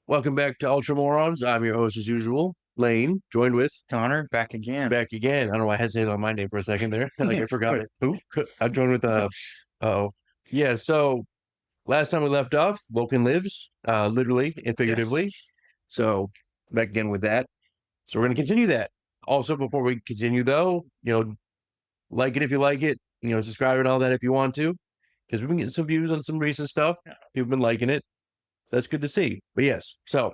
Welcome back to Ultra Morons. I'm your host as usual, Lane, joined with Connor, back again. I don't know why I hesitated on my name for a second there. I forgot it. Who? I joined with Yeah, so last time we left off, Vulkan lives, literally and figuratively. Yes. So back again with that. So we're gonna continue that. Also, before we continue though, like it if you like it, subscribe and all that if you want to. Because we've been getting some views on some recent stuff. People have been liking it. That's good to see. But yes, so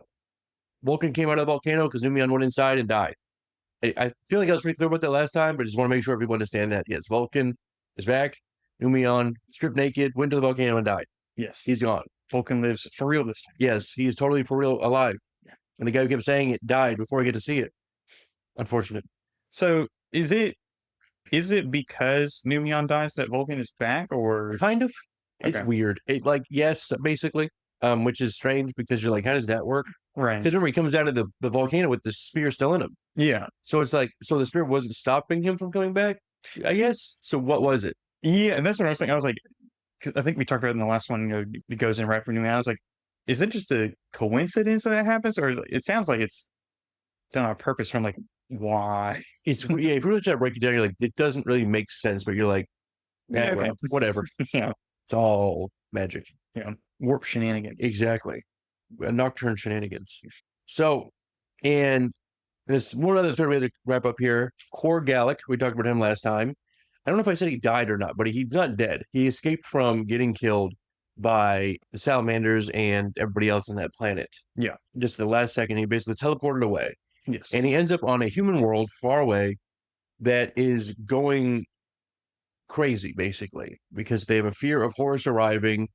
Vulkan came out of the volcano because Numion went inside and died. I feel like I was pretty clear about that last time, but I just want to make sure people understand that. Yes, Vulkan is back. Numion, stripped naked, went to the volcano and died. Yes. He's gone. Vulkan lives for real this time. Yes, he is totally for real alive. Yeah. And the guy who kept saying it died before I get to see it. Unfortunate. So is it because Numion dies that Vulkan is back, or kind of? It's weird. Yes, basically. Which is strange because you're like, how does that work? Right. Because remember, he comes out of the volcano with the spear still in him. Yeah. So it's like, so the spear wasn't stopping him from coming back, I guess. So what was it? Yeah, and that's what I was thinking. I was like, because I think we talked about it in the last one, it goes in right for Numion. I was like, is it just a coincidence that happens? Or it sounds like it's done on purpose from like, why? If you really try to break it down, you're like, it doesn't really make sense, but you're like, well, whatever. Yeah. It's all magic. Yeah. Warp shenanigans. Exactly. Nocturne shenanigans. So, and this one other third way to wrap up here. Quor Gallek, we talked about him last time. I don't know if I said he died or not, but he's not dead. He escaped from getting killed by the Salamanders and everybody else on that planet. Yeah. Just the last second, he basically teleported away. Yes. And he ends up on a human world far away that is going crazy, basically, because they have a fear of Horus arriving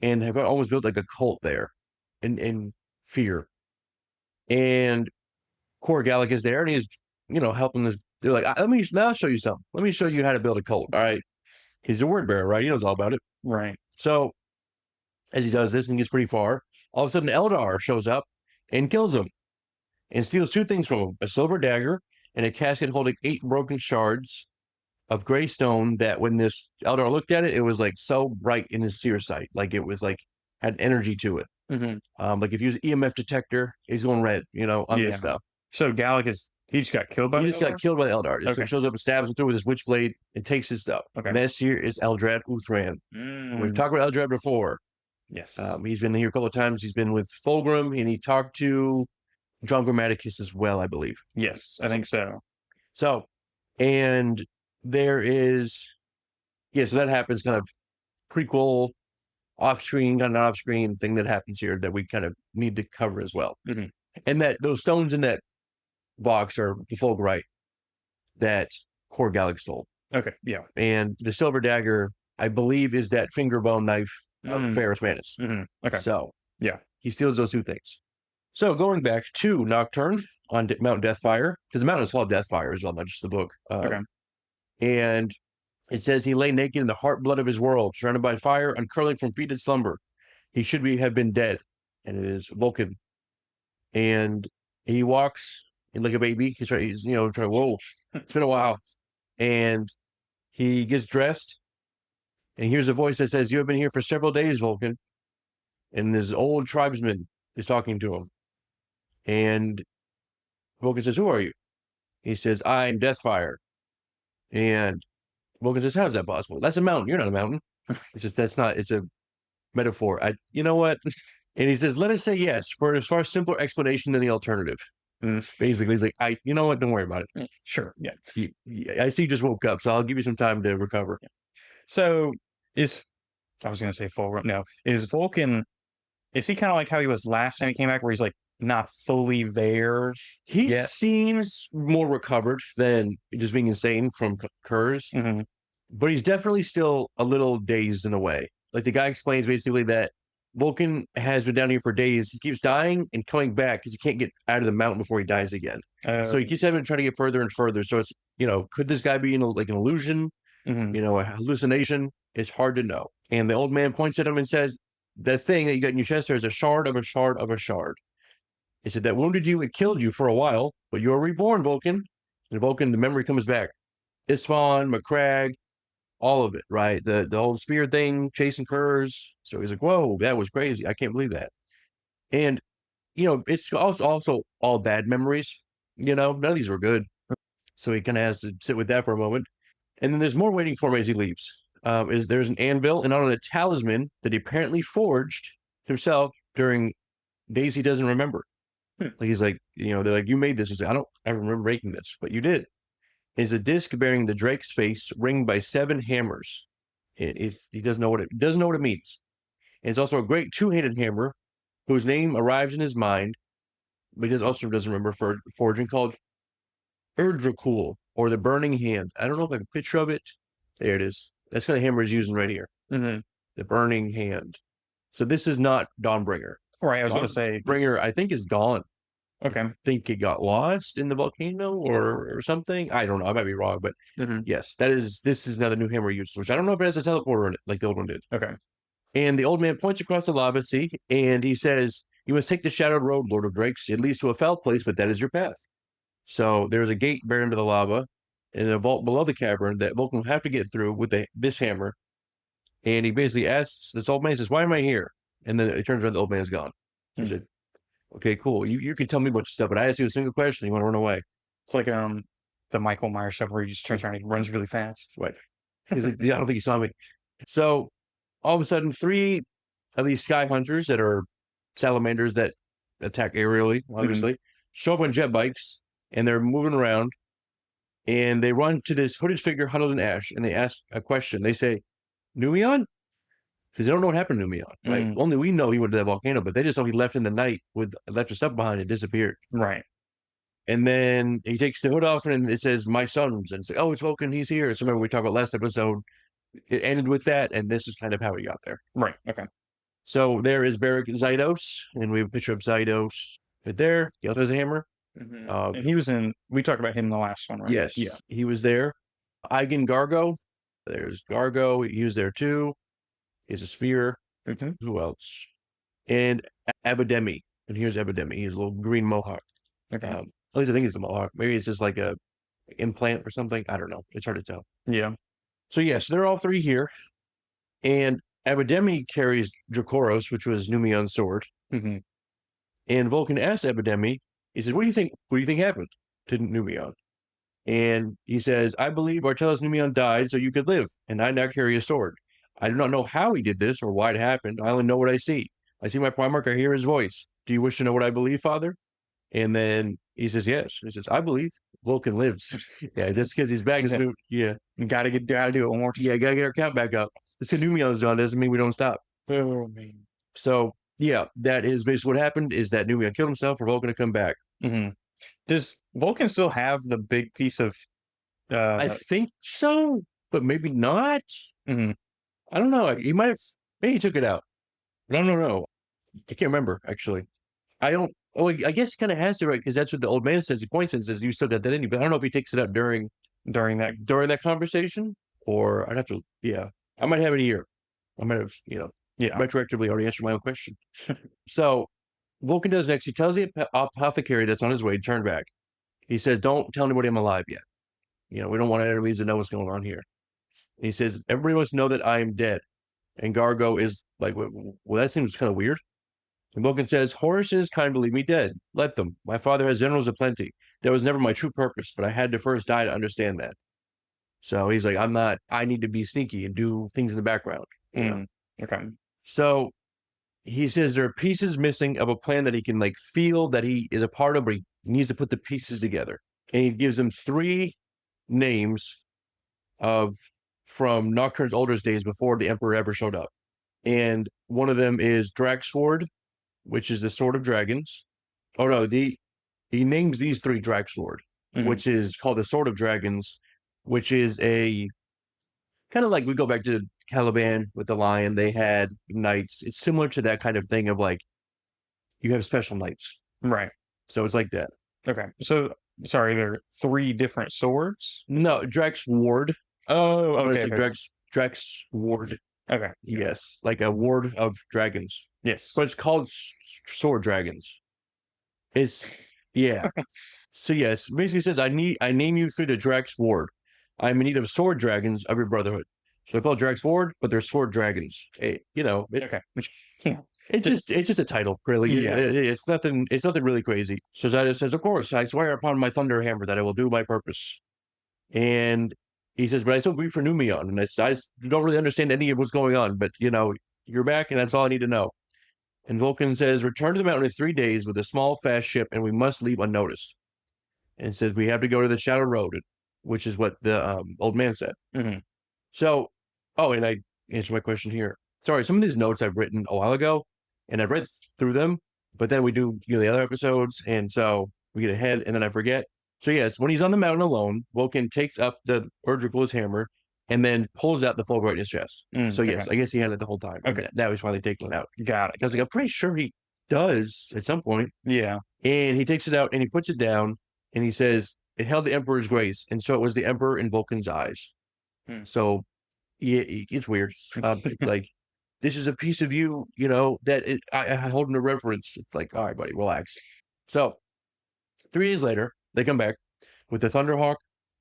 and have almost built like a cult there in fear. And Quor Gallek is there and he's, helping this. They're like, I'll show you something. Let me show you how to build a cult. All right. He's a word bearer, right? He knows all about it. Right. So as he does this and gets pretty far, all of a sudden Eldar shows up and kills him and steals two things from him: a silver dagger and a casket holding 8 broken shards of gray stone that when this Eldar looked at it, it was like so bright in his seer sight. Like it was like had energy to it. Mm-hmm. Like if you use EMF detector, he's going red, on this stuff. So Gallek he just got killed by the Eldar? Got killed by the Eldar. Okay. So he shows up and stabs him through with his witchblade and takes his stuff. Okay. And this here is Eldrad Uthran. We've talked about Eldrad before. Yes. He's been here a couple of times. He's been with Fulgrim and he talked to John Grammaticus as well, I believe. Yes, I think so. So, and there is, so that happens, kind of prequel, off-screen, kind of off-screen thing that happens here that we kind of need to cover as well. Mm-hmm. And that those stones in that box are the fulgurite that Quor Gallek stole. Okay, yeah. And the silver dagger, I believe, is that finger bone knife of Ferrus Manus. Mm-hmm. Okay. So, yeah. He steals those two things. So going back to Nocturne on Mount Deathfire, because the mountain is called Deathfire as well, not just the book. Okay. And it says he lay naked in the heart blood of his world, surrounded by fire, uncurling from fetid slumber. He should have been dead. And it is Vulkan. And he walks like a baby. He's trying, whoa, it's been a while. And he gets dressed and he hears a voice that says, "You have been here for several days, Vulkan." And this old tribesman is talking to him. And Vulkan says, "Who are you?" He says, "I'm Deathfire." And Vulkan says, "How is that possible? That's a mountain. You're not a mountain." It's just, it's a metaphor. You know what? And he says, "Let us say yes for a far simpler explanation than the alternative." Basically, he's like, you know what? Don't worry about it. Sure. Yeah. I see you just woke up, so I'll give you some time to recover. Yeah. So I was going to say Fulgrim. No, is Vulkan, is he kind of like how he was last time he came back, where he's like not fully there? He seems more recovered than just being insane from Curse, but he's definitely still a little dazed in a way. Like the guy explains basically that Vulkan has been down here for days. He keeps dying and coming back because he can't get out of the mountain before he dies again. So he keeps having to try to get further and further. So it's, could this guy be an illusion? A hallucination? It's hard to know. And the old man points at him and says, "That thing that you got in your chest there is a shard of a shard of a shard." He said, "That wounded you, it killed you for a while, but you are reborn, Vulkan." And Vulkan, the memory comes back. Isfahan, McCragg, all of it, right? The whole spear thing, chasing curs. So he's like, "Whoa, that was crazy. I can't believe that." And it's also all bad memories. None of these were good. So he kind of has to sit with that for a moment. And then there's more waiting for him as he leaves. There's an anvil and on a talisman that he apparently forged himself during days he doesn't remember. Like he's like, they're like, you made this. He's like, I don't remember making this, but you did. It's a disc bearing the Drake's face, ringed by 7 hammers. He doesn't know what it means. And it's also a great 2-handed hammer, whose name arrives in his mind, but he also doesn't remember forging, called Kheradruakh, or the Burning Hand. I don't know if I have a picture of it. There it is. That's kind of hammer he's using right here. Mm-hmm. The Burning Hand. So this is not Dawnbringer. Right, I was going to say. Bringer, I think, is gone. Okay. I think it got lost in the volcano or something. I don't know. I might be wrong, but yes, this is now the new hammer used, which I don't know if it has a teleporter in it like the old one did. Okay. And the old man points across the lava sea, and he says, "You must take the shadowed road, Lord of Drakes. It leads to a fell place, but that is your path." So there's a gate buried into the lava in a vault below the cavern that Vulkan will have to get through with this hammer. And he basically asks this old man, he says, "Why am I here?" And then it turns around, the old man's gone. He said, "Okay, cool. You can tell me a bunch of stuff, but I asked you a single question. You want to run away." It's like the Michael Myers stuff where he just turns around and runs really fast. Right. He's like, "Yeah, I don't think he saw me." So all of a sudden, 3 of these sky hunters that are salamanders that attack aerially, obviously, show up on jet bikes, and they're moving around, and they run to this hooded figure huddled in ash, and they ask a question. They say, "Numion?" Because they don't know what happened to Numion. Right? Only we know he went to that volcano, but they just know he left in the night left his stuff behind and disappeared. Right. And then he takes the hood off, and it says, "My sons." And it's like, "Oh, it's Vulkan. He's here." So remember we talked about last episode. It ended with that, and this is kind of how he got there. Right. Okay. So there is Beric Zydos, and we have a picture of Zydos right there. He also has a hammer. And he was we talked about him in the last one, right? Yes. Yeah. He was there. Eigen Gargo. There's Gargo. He was there too. He has a sphere. Who else? And Abademi. And here's Abademi. He's a little green mohawk. Okay. At least I think it's a mohawk. Maybe it's just like a implant or something. I don't know. It's hard to tell. Yeah. So yes, they're all 3 here. And Abademi carries Dracoros, which was Numion's sword. And Vulkan asks Abademi, he says, What do you think happened to Numion?" And he says, "I believe Artellus Numion died so you could live, and I now carry a sword. I do not know how he did this or why it happened. I only know what I see. I see my Primarch, I hear his voice. Do you wish to know what I believe, Father?" And then he says, "Yes." He says, "I believe Vulkan lives." Yeah, just because he's back. Yeah. Gotta do it one more time. Yeah, gotta get our count back up. This Numion's done doesn't mean we don't stop. Oh, man. So, yeah, that is basically what happened, is that Numion killed himself for Vulkan to come back. Does Vulkan still have the big piece of... I think so, but maybe not. I don't know. He might have... Maybe he took it out. But I don't know. I can't remember, actually. I don't... Oh, I guess he kind of has to, right? Because that's what the old man says. He points and says, "You still got that in you." But I don't know if he takes it out during that conversation, or I'd have to... Yeah. I might have it here. I might have, retroactively already answered my own question. So Vulkan does next. He tells the apothecary that's on his way to turn back. He says, "Don't tell anybody I'm alive yet. We don't want enemies to know what's going on here." And he says, "Everybody must know that I am dead." And Gargo is like, "Well, that seems kind of weird." And Vulkan says, "Horus is kind to leave me dead. Let them. My father has generals aplenty. That was never my true purpose, but I had to first die to understand that." So he's like, I need to be sneaky and do things in the background. Okay. So he says there are pieces missing of a plan that he can feel that he is a part of, but he needs to put the pieces together. And he gives him 3 names from Nocturne's oldest days before the Emperor ever showed up. And one of them is Draksword, which is the sword of dragons. Oh no, he names these 3 Draksword, which is called the Sword of Dragons, which is a kind of like, we go back to Caliban with the lion. They had knights. It's similar to that kind of thing of you have special knights. Right. So it's like that. Okay. So, sorry, there are 3 different swords? No, Draksword. Oh, okay. It's like Draksword. Okay. Yes, like a ward of dragons. Yes. But it's called sword dragons. Yeah. So yes, basically says, I name you through the Draksword. I'm in need of sword dragons of your brotherhood. So I call Draksword, but they're sword dragons. Hey, okay. It's just a title, really. Yeah. It's nothing really crazy. So Zydo says, of course, I swear upon my thunder hammer that I will do my purpose. And he says, but I still grieve for Numion, and I don't really understand any of what's going on, but you're back, and that's all I need to know. And Vulkan says, return to the mountain in 3 days with a small, fast ship, and we must leave unnoticed. And says, we have to go to the Shadow Road, which is what the old man said. So, and I answer my question here. Sorry, some of these notes I've written a while ago, and I've read through them, but then we do the other episodes, and so we get ahead, and then I forget. So yes, when he's on the mountain alone, Vulkan takes up the Erdrikul's hammer, and then pulls out the full brightness chest. So yes, I guess he had it the whole time. Okay. Now he's finally taking it out. Got it. I was like, I'm pretty sure he does at some point. Yeah. And he takes it out, and he puts it down, and he says, it held the Emperor's grace, and so it was the Emperor in Vulkan's eyes. So yeah, it's weird, but it's like, this is a piece of you, that I hold in a reverence. It's like, all right, buddy, relax. So 3 days later, they come back with the Thunderhawk,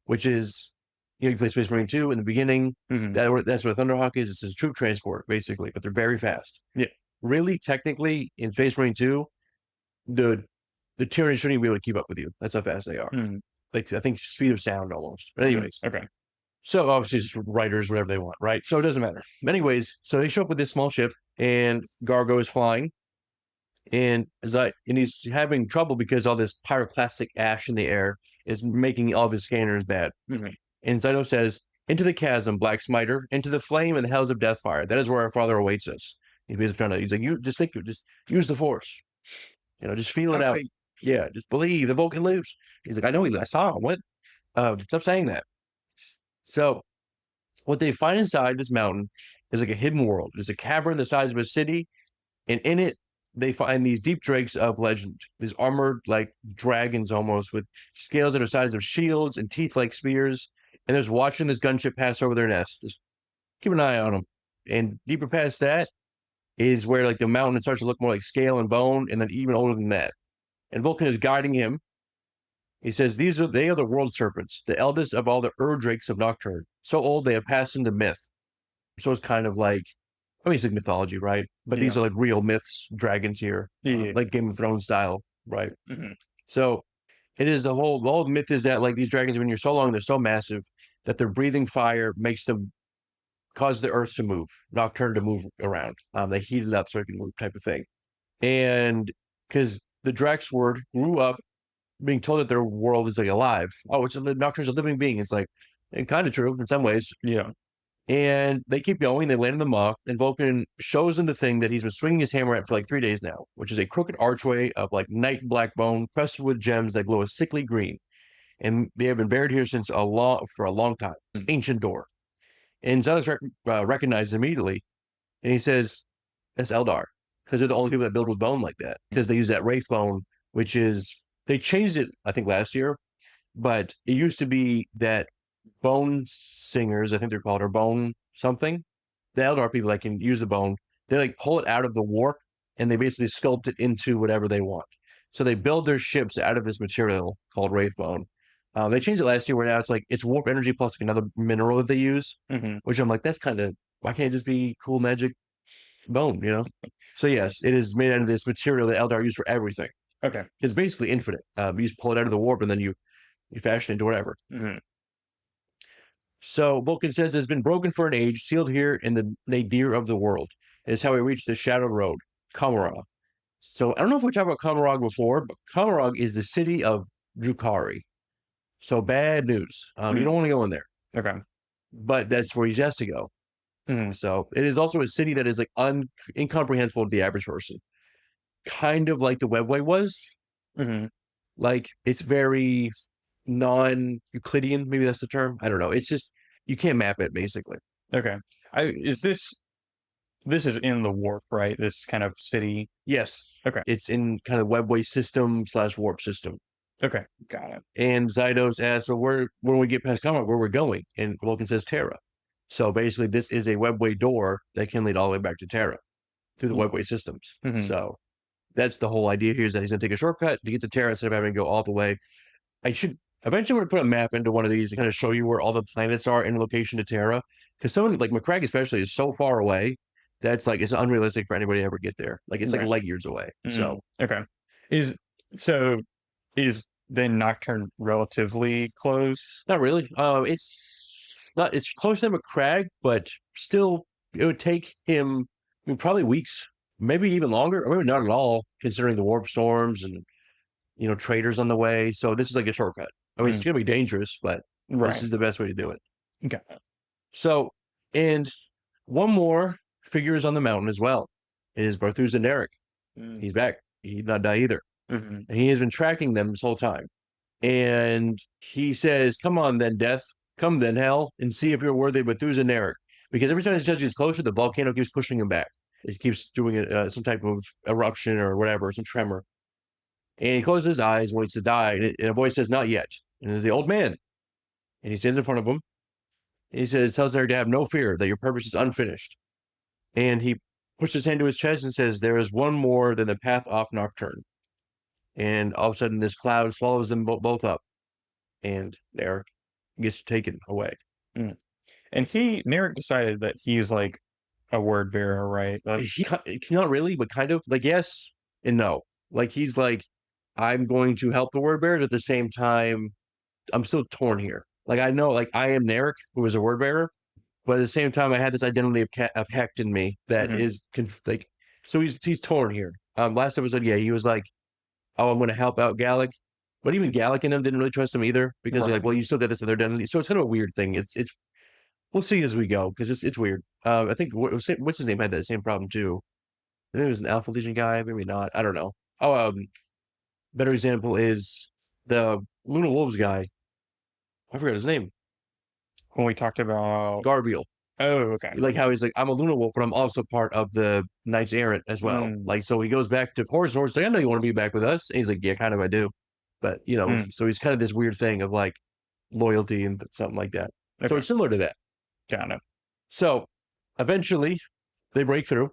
which is, you play Space Marine 2 in the beginning. That's what a Thunderhawk is. It's a troop transport, basically, but they're very fast. Yeah. Really, technically, in Space Marine 2, the Tyranny shouldn't even be able to keep up with you. That's how fast they are. Like, I think speed of sound almost. But anyways. Okay. So obviously just writers, whatever they want, right? So it doesn't matter. But anyways, so they show up with this small ship, and Gargo is flying, and he's having trouble because all this pyroclastic ash in the air is making all of his scanners bad. And Zydo says, into the chasm, Black Smiter, into the flame and the hells of Deathfire. That is where our father awaits us. He's like, just use the force. Just feel it out. Yeah, just believe the Vulkan lives. He's like, I know I saw him. What? Stop saying that. So what they find inside this mountain is like a hidden world. It's a cavern the size of a city, and in it they find these deep drakes of legend, these armored like dragons almost, with scales that are the size of shields and teeth like spears, and there's watching this gunship pass over their nest. Just keep an eye on them. And deeper past that is where like the mountain starts to look more like scale and bone, and then even older than that. And Vulkan is guiding him. He says, they are the world serpents, the eldest of all the Erdrakes of Nocturne. So old they have passed into myth. So it's kind of like, it's like mythology, right? But these are like real myths, dragons here, like Game of Thrones style, right? So it is the whole myth is that like these dragons, when you're so long, they're so massive that their breathing fire makes them cause the earth to move, Nocturne to move around. They heat it up so it can move, type of thing. And because the Draxword grew up being told that their world is like alive. Nocturne's a living being. It's like, kind of true in some ways. Yeah. And they keep going. They land in the maw, and Vulkan shows them the thing that he's been swinging his hammer at for like 3 days now, which is a crooked archway of like night black bone pressed with gems that glow a sickly green. And they have been buried here for a long time. It's an ancient door. And Zealous recognizes immediately, and he says, that's Eldar, because they're the only people that build with bone like that, because they use that wraith bone, which is, they changed it, I think, last year, but it used to be that bone singers, I think they're called, or bone something, the Eldar people that can use the bone, they like pull it out of the warp, and they basically sculpt it into whatever they want. So they build their ships out of this material called wraith bone. They changed it last year where now it's warp energy plus like another mineral that they use, which I'm like, that's kind of, why can't it just be cool magic bone, So yes, it is made out of this material that Eldar use for everything. Okay. It's basically infinite. You just pull it out of the warp and then you fashion it into whatever. So Vulkan says it's been broken for an age, sealed here in the nadir of the world. It is how we reach the Shadow Road, Commorragh. So I don't know if we talked about Commorragh before, but Commorragh is the city of Drukhari. So bad news. You don't want to go in there. Okay. But that's where he has to go. So it is also a city that is like incomprehensible to the average person. Kind of like the Webway was. Like it's very non-Euclidean, maybe that's the term. I don't know. It's just, you can't map it basically. Okay. This is in the warp, right? This kind of city. Yes. Okay. It's in kind of Webway system / warp system. Okay. Got it. And Zydos asks, so when we get past Commorragh, where we're going? And Vulkan says Terra. So basically this is a Webway door that can lead all the way back to Terra through the Webway systems. So that's the whole idea here, is that he's going to take a shortcut to get to Terra instead of having to go all the way. I should eventually put a map into one of these to kind of show you where all the planets are in location to Terra. Because someone like Macragge especially is so far away that's like it's unrealistic for anybody to ever get there. Like it's like Right. light years away. So okay, is then Nocturne relatively close? not really. It's not. It's closer than McCrag, but still, it would take him probably weeks, maybe even longer, or maybe not at all, considering the warp storms and traders on the way. So this is like a shortcut. I mean, it's gonna be dangerous, but this is the best way to do it. Okay. So, and one more figure is on the mountain as well. It is Barthus and Narek. He's back. He did not die either. And he has been tracking them this whole time. And he says, "Come on, then, Death. Come then, Hell, and see if you're worthy of Barthus and Narek." Because every time he gets closer, the volcano keeps pushing him back. It keeps doing some type of eruption or whatever, some tremor. And he closes his eyes, waits to die, and a voice says, "Not yet." And it's the old man. And he stands in front of him. And he tells her to have no fear, that your purpose is unfinished. And he puts his hand to his chest and says, "There is one more than the path off Nocturne." And all of a sudden, this cloud swallows them both up. And Narek gets taken away. And Narek decided that he's like a word bearer, right? Not really, but kind of. Like, yes and no. Like, he's like, I'm going to help the word bearer, at the same time, I'm still torn here. Like, I know, like, I am Narek, who is a word bearer, but at the same time, I had this identity of Hecht in me that is like, so he's torn here. Last episode, he was like, "Oh, I'm going to help out Gallek," but even Gallek and him didn't really trust him either, because they're like, "Well, you still got this other identity." So it's kind of a weird thing. It's we'll see as we go, because it's weird. I think what's his name had that same problem too. I think it was an Alpha Legion guy, maybe not. I don't know. Oh, better example is the Luna Wolves guy. I forgot his name. When we talked about Garbiel. Oh, okay. Like how he's like, "I'm a Luna Wolf, but I'm also part of the Knights Errant as well." Like, so he goes back to Horus, and Horus is like, "I know you want to be back with us." And he's like, "Yeah, kind of, I do." But, so he's kind of this weird thing of like loyalty and something like that. So it's similar to that. Got it. So eventually they break through.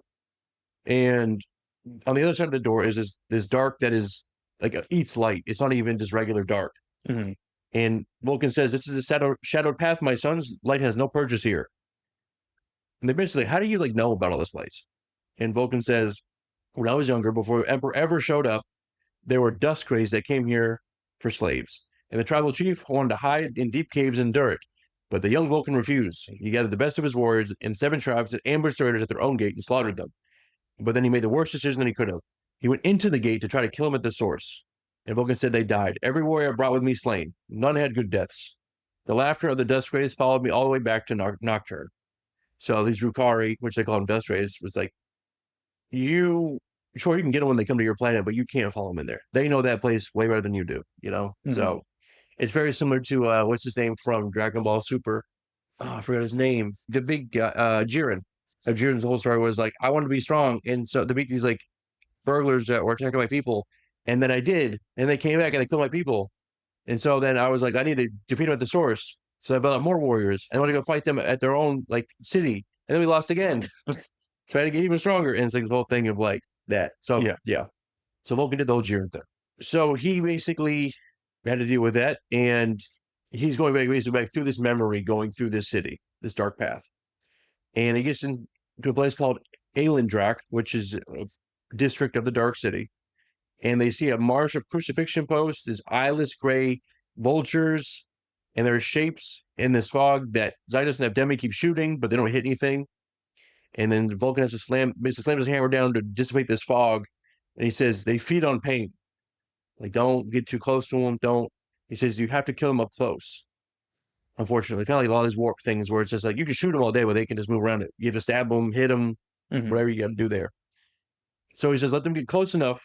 And on the other side of the door is this dark that is like eats light. It's not even just regular dark. And Vulkan says, "This is a shadowed path, my sons. Light has no purchase here." And they're basically, "How do you like know about all this place?" And Vulkan says, "When I was younger, before the Emperor ever showed up, there were dust crays that came here for slaves. And the tribal chief wanted to hide in deep caves and endure it. But the young Vulkan refused. He gathered the best of his warriors and 7 tribes that ambushed the raiders at their own gate and slaughtered them. But then he made the worst decision that he could have. He went into the gate to try to kill them at the source. And Vulkan said they died. Every warrior I brought with me slain. None had good deaths. The laughter of the dust rays followed me all the way back to Nocturne." So these Drukhari, which they call them dust rays, was like, you can get them when they come to your planet, but you can't follow them in there. They know that place way better than you do, So it's very similar to what's his name from Dragon Ball Super? Oh, I forgot his name. The big Jiren. Jiren's whole story was like, "I want to be strong," and so to beat these like burglars that were attacking my people, and then I did, and they came back and they killed my people, and so then I was like, I need to defeat them at the source. So I built up more warriors, and I want to go fight them at their own like city, and then we lost again. Try to get even stronger, and it's like the whole thing of like that. So yeah. So Vulkan did the whole Jiren thing. So he basically had to deal with that, and he's going back through this memory, going through this city, this dark path, and he gets into a place called Aylendrak, which is a district of the Dark City, and they see a marsh of crucifixion posts, this eyeless gray vultures, and there are shapes in this fog that Zydos and Abdemi keep shooting, but they don't hit anything. And then Vulkan has to slams his hammer down to dissipate this fog, and he says they feed on pain. Like, don't get too close to them. Don't. He says you have to kill them up close. Unfortunately, kind of like a lot of these warp things where it's just like you can shoot them all day, but they can just move around it. You have to stab them, hit them, whatever you got to do there. So he says let them get close enough,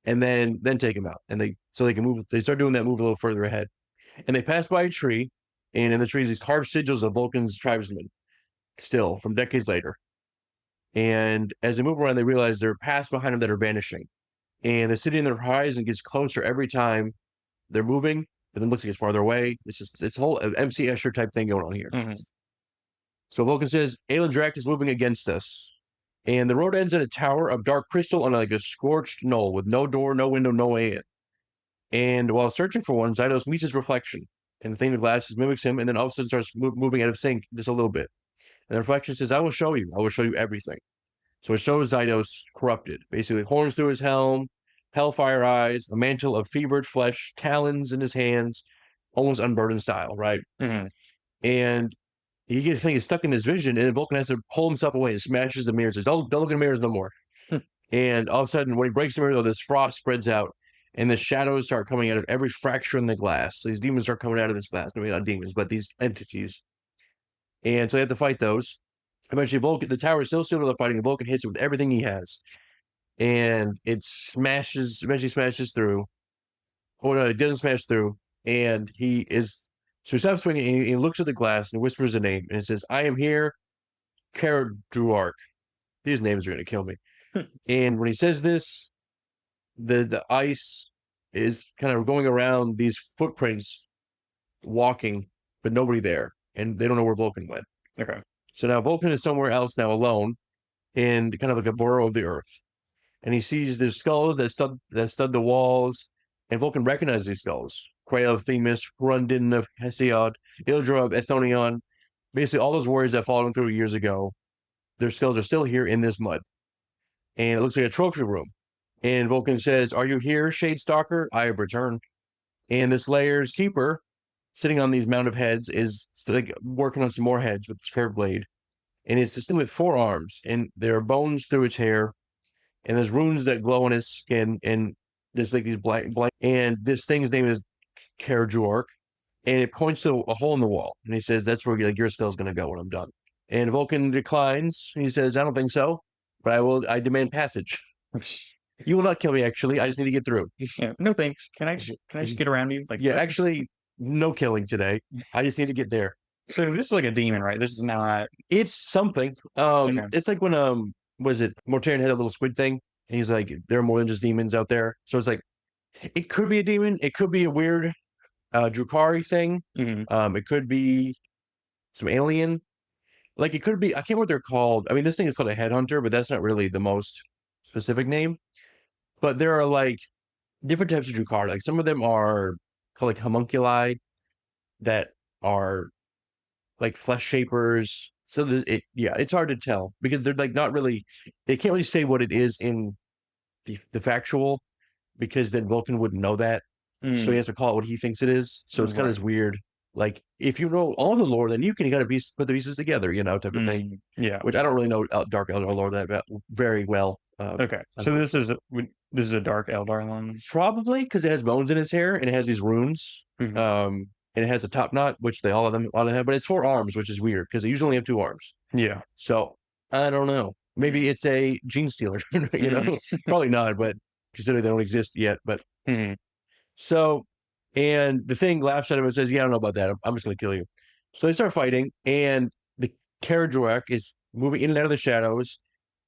and then take them out, and they can move. They start doing that move a little further ahead, and they pass by a tree, and in the tree is these carved sigils of Vulkan's tribesmen, still from decades later. And as they move around, they realize there are paths behind them that are vanishing, and the city in their horizon gets closer every time they're moving. But then looks like it's farther away. It's a whole MC Escher type thing going on here. So Vulkan says, Aylendrak is moving against us. And the road ends at a tower of dark crystal on like a scorched knoll with no door, no window, no way in. And while searching for one, Zydos meets his reflection. And the thing of glass mimics him, and then all of a sudden starts moving out of sync just a little bit. And the reflection says, I will show you everything. So it shows Zydos corrupted, basically horns through his helm, hellfire eyes, a mantle of fevered flesh, talons in his hands, almost unburdened style, right? Mm-hmm. And he gets kind of stuck in this vision, and then Vulkan has to pull himself away and smashes the mirrors. Says, don't look in the mirrors no more. And all of a sudden, when he breaks the mirror, though, this frost spreads out, and the shadows start coming out of every fracture in the glass. So these demons are coming out of this glass. I mean, not demons, but these entities. And so they have to fight those. Eventually, Vulkan, the tower is still sealed with the fighting. Vulkan hits it with everything he has, and it eventually smashes through. Oh no, it doesn't smash through, and he stops swinging, and he looks at the glass and whispers a name, and it says, I am here, Kheradruakh. These names are going to kill me. And when he says this, the ice is kind of going around these footprints, walking, but nobody there, and they don't know where Vulkan went. Okay. So now Vulkan is somewhere else now, alone, in kind of like a burrow of the earth, and he sees the skulls that stud the walls, and Vulkan recognizes these skulls: Crail of Themis, Rundin of Hesiod, Ildra of Ethonion. Basically, all those warriors that followed him through years ago, their skulls are still here in this mud, and it looks like a trophy room. And Vulkan says, "Are you here, Shadestalker? I have returned." And this layer's keeper, sitting on these mound of heads, is like working on some more heads with his curved blade. And it's this thing with 4 arms, and there are bones through its hair, and there's runes that glow on his skin, and there's like these black. And this thing's name is Kheradruakh, and it points to a hole in the wall, and he says, "That's where your skull's going to go when I'm done." And Vulkan declines. He says, "I don't think so, but I demand passage. You will not kill me. Actually, I just need to get through." Yeah. No thanks. Can I just get around you? Like, Yeah, what? actually, no killing today. I just need to get there. So this is like a demon, right? This is not. It's something. Okay. It's like when was it Mortarion had a little squid thing, and he's like, there are more than just demons out there. So it's like, it could be a demon, it could be a weird Drukhari thing, Mhm. it could be some alien, like it could be, I can't remember what they're called. I mean, this thing is called a headhunter, but that's not really the most specific name. But there are like different types of Drukhari. Like some of them are called like homunculi that are like flesh shapers. So it's hard to tell because they're like not really, they can't really say what it is in the factual, because then Vulkan wouldn't know that. So he has to call it what he thinks it is. So it's kind of this weird, like, if you know all the lore, then you can kind of put the pieces together, type of thing. Yeah. Which I don't really know Dark Eldar lore that very well. Okay. So this is a dark Eldar one. Probably because it has bones in his hair and it has these runes. Mhm. And it has a top knot, which a lot of them have, but it's 4 arms, which is weird because they usually only have 2 arms. Yeah. So I don't know. Maybe it's a gene stealer, Probably not, but considering they don't exist yet. But so, and the thing laughs at him and says, "Yeah, I don't know about that. I'm just going to kill you." So they start fighting, and the Kheradruakh is moving in and out of the shadows,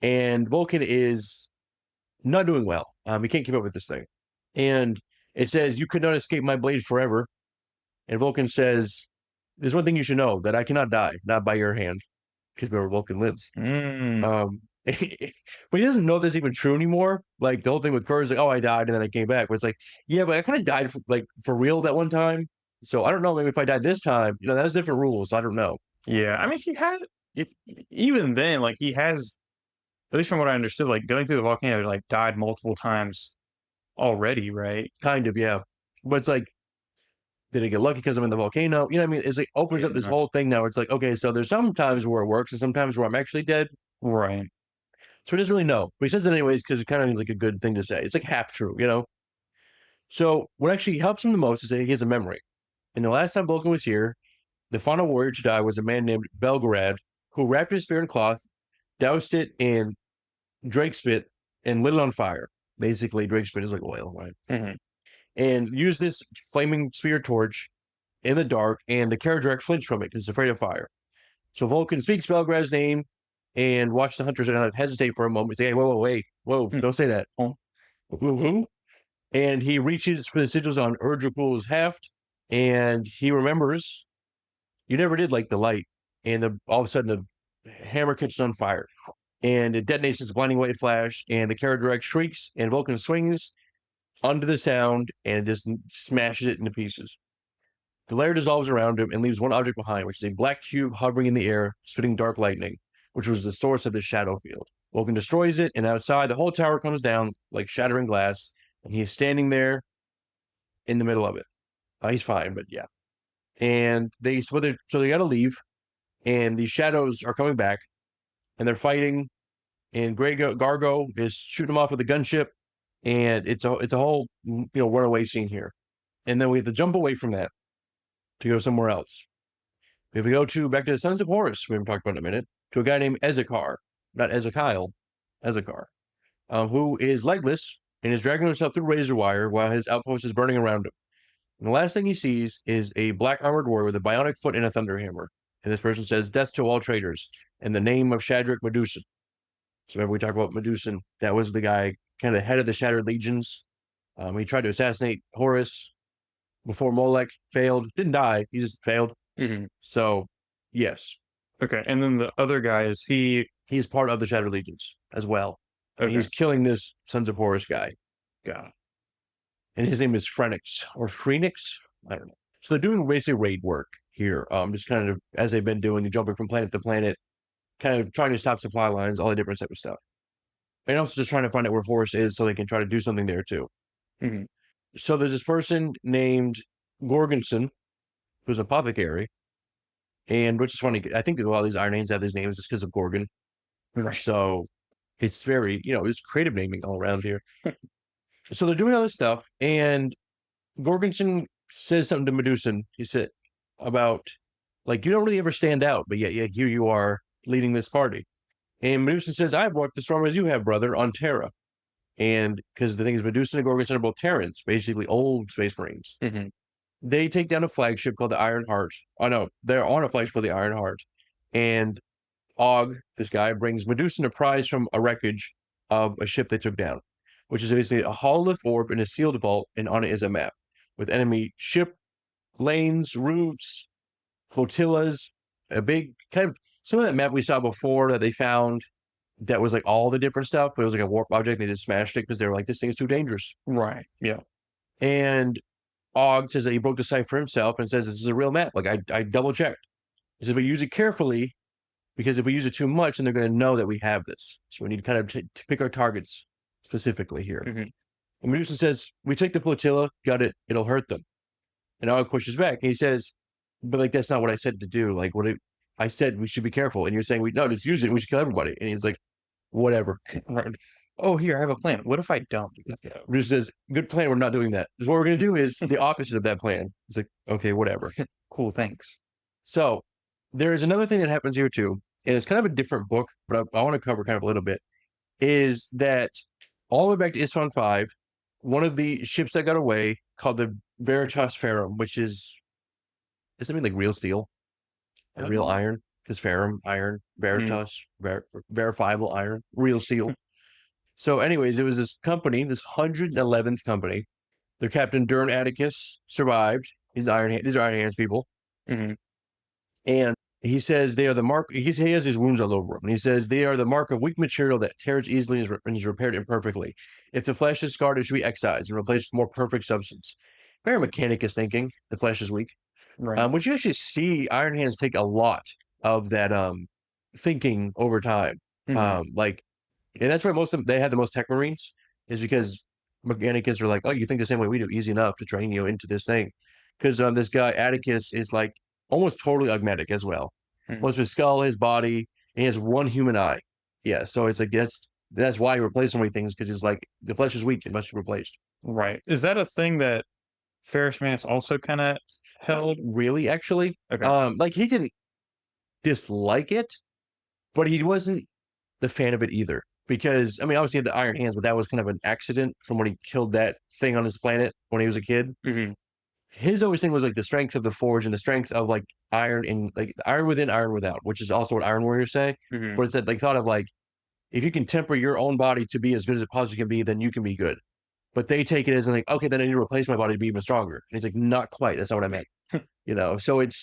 and Vulkan is not doing well. He can't keep up with this thing. And it says, "You could not escape my blade forever." And Vulkan says, "There's one thing you should know, that I cannot die, not by your hand," because remember, Vulkan lives. But he doesn't know that's even true anymore. Like the whole thing with Quor is like, "Oh, I died and then I came back." But it's like, yeah, but I kind of died for real that one time. So I don't know. Maybe if I died this time, that's different rules. I don't know. Yeah. I mean, he has. Even then, like he has, at least from what I understood, like going through the volcano, like died multiple times already, right? Kind of, yeah. But it's like, did I get lucky because I'm in the volcano? You know what I mean? It's like opens up this whole thing now. It's like, okay, so there's some times where it works and sometimes where I'm actually dead. Right. So he doesn't really know. But he says it anyways because it kind of is like a good thing to say. It's like half true, So what actually helps him the most is that he has a memory. And the last time Vulkan was here, the final warrior to die was a man named Belgorad, who wrapped his spear in cloth, doused it in drake spit, and lit it on fire. Basically, drake spit is like oil, right? And used this flaming spear torch in the dark, and the Kheradruakh flinched from it because he's afraid of fire. So Vulkan speaks Belgrad's name, and watch the hunters kind of hesitate for a moment. Say, "Hey, whoa, don't say that." Who? And he reaches for the sigils on Urdrukul's haft, and he remembers, "You never did like the light." And all of a sudden, the hammer catches on fire, and it detonates this blinding white flash, and the Kheradruakh shrieks, and Vulkan swings under the sound, and just smashes it into pieces. The lair dissolves around him and leaves one object behind, which is a black cube hovering in the air, spitting dark lightning, which was the source of the shadow field. Vulkan destroys it, and outside, the whole tower comes down like shattering glass, and he is standing there in the middle of it. He's fine, but yeah. And they got to leave, and these shadows are coming back, and they're fighting, and Gargo is shooting them off with a gunship, and it's a whole runaway scene here. And then we have to jump away from that to go somewhere else. We have to go back to the Sons of Horus, we haven't talked about in a minute, to a guy named Ezekar, not Ezekiel, Ezekar, who is legless and is dragging himself through razor wire while his outpost is burning around him. And the last thing he sees is a black armored warrior with a bionic foot and a thunder hammer. And this person says, "Death to all traitors, in the name of Shadrach Meduson." So remember we talked about Meduson. That was the guy, kind of head of the Shattered Legions. He tried to assassinate Horus before Molech failed. Didn't die, he just failed. So, yes. Okay, and then the other guy, is he's part of the Shattered Legions as well. Okay. He's killing this Sons of Horus guy. God. And his name is Phoenix or Phoenix. I don't know. So they're doing basically raid work here. Just kind of as they've been doing, jumping from planet to planet, kind of trying to stop supply lines, all the different type of stuff. And also just trying to find out where Horus is so they can try to do something there too. So there's this person named Gorgonson, who's an apothecary, and which is funny. I think a lot of these Iron Hands have these names just because of Gorgon. So it's very, it's creative naming all around here. So they're doing all this stuff, and Gorgonson says something to Meduson. He said about, like, you don't really ever stand out, but yet here you are leading this party. And Meduson says, "I've worked as strong as you have, brother, on Terra." And because the thing is, Meduson and Gorgonson are both Terrans, basically old Space Marines. They take down a flagship called the Iron Heart. Oh, no, they're on a flagship called the Iron Heart. And Aug, this guy, brings Meduson a prize from a wreckage of a ship they took down, which is basically a hololith orb in a sealed vault, and on it is a map with enemy ship, lanes, routes, flotillas, a big kind of some of that map we saw before that they found that was like all the different stuff, but it was like a warp object. They just smashed it because they were like, this thing is too dangerous. Right. Yeah. And Aug says that he broke the cipher himself and says this is a real map. Like I double checked. He says, but use it carefully, because if we use it too much, then they're going to know that we have this. So we need kind of to pick our targets specifically here. And Meduson says, we take the flotilla, got it, it'll hurt them. And Aug pushes back, and he says, but like, that's not what I said to do. Like, I said we should be careful, and you're saying no, just use it, we should kill everybody. And he's like, whatever. Right. Oh, here, I have a plan. What if I don't? Meduson says, good plan, we're not doing that. What we're going to do is the opposite of that plan. It's like, okay, whatever. Cool, thanks. So there is another thing that happens here too, and it's kind of a different book, but I want to cover kind of a little bit, is that all the way back to Isfan 5, one of the ships that got away, called the Veritas Ferrum, which is something like real steel, and real iron, because ferrum, iron, Veritas, verifiable iron, real steel. So anyways, it was this company, this 111th company. Their captain, Durn Atticus, survived. These are Iron Hands people. And he says they are the mark. He has his wounds all over him. And he says they are the mark of weak material that tears easily and is repaired imperfectly. If the flesh is scarred, it should be excised and replaced with more perfect substance. Very Mechanicus thinking. The flesh is weak. Right. Which you actually see Iron Hands take a lot of that thinking over time. And that's why most of them, they had the most tech marines, is because Mechanicus are like, oh, you think the same way we do, easy enough to train you into this thing. Because this guy Atticus is like almost totally augmetic as well. Most of his skull, his body, and he has one human eye. Yeah, so it's like that's why he replaced so many things, because it's like the flesh is weak, it must be replaced. Right. Is that a thing that Ferrus Manus also kind of held? Really, actually? Okay. Like he didn't dislike it, but he wasn't the fan of it either. Because, I mean, obviously he had the Iron Hands, but that was kind of an accident from when he killed that thing on his planet when he was a kid. His always thing was like the strength of the forge and the strength of like iron and like iron within, iron without, which is also what Iron Warriors say. But it's that like thought of like, if you can temper your own body to be as good as it possibly can be, then you can be good. But they take it as like, okay, then I need to replace my body to be even stronger. And he's like, not quite. That's not what I meant. So it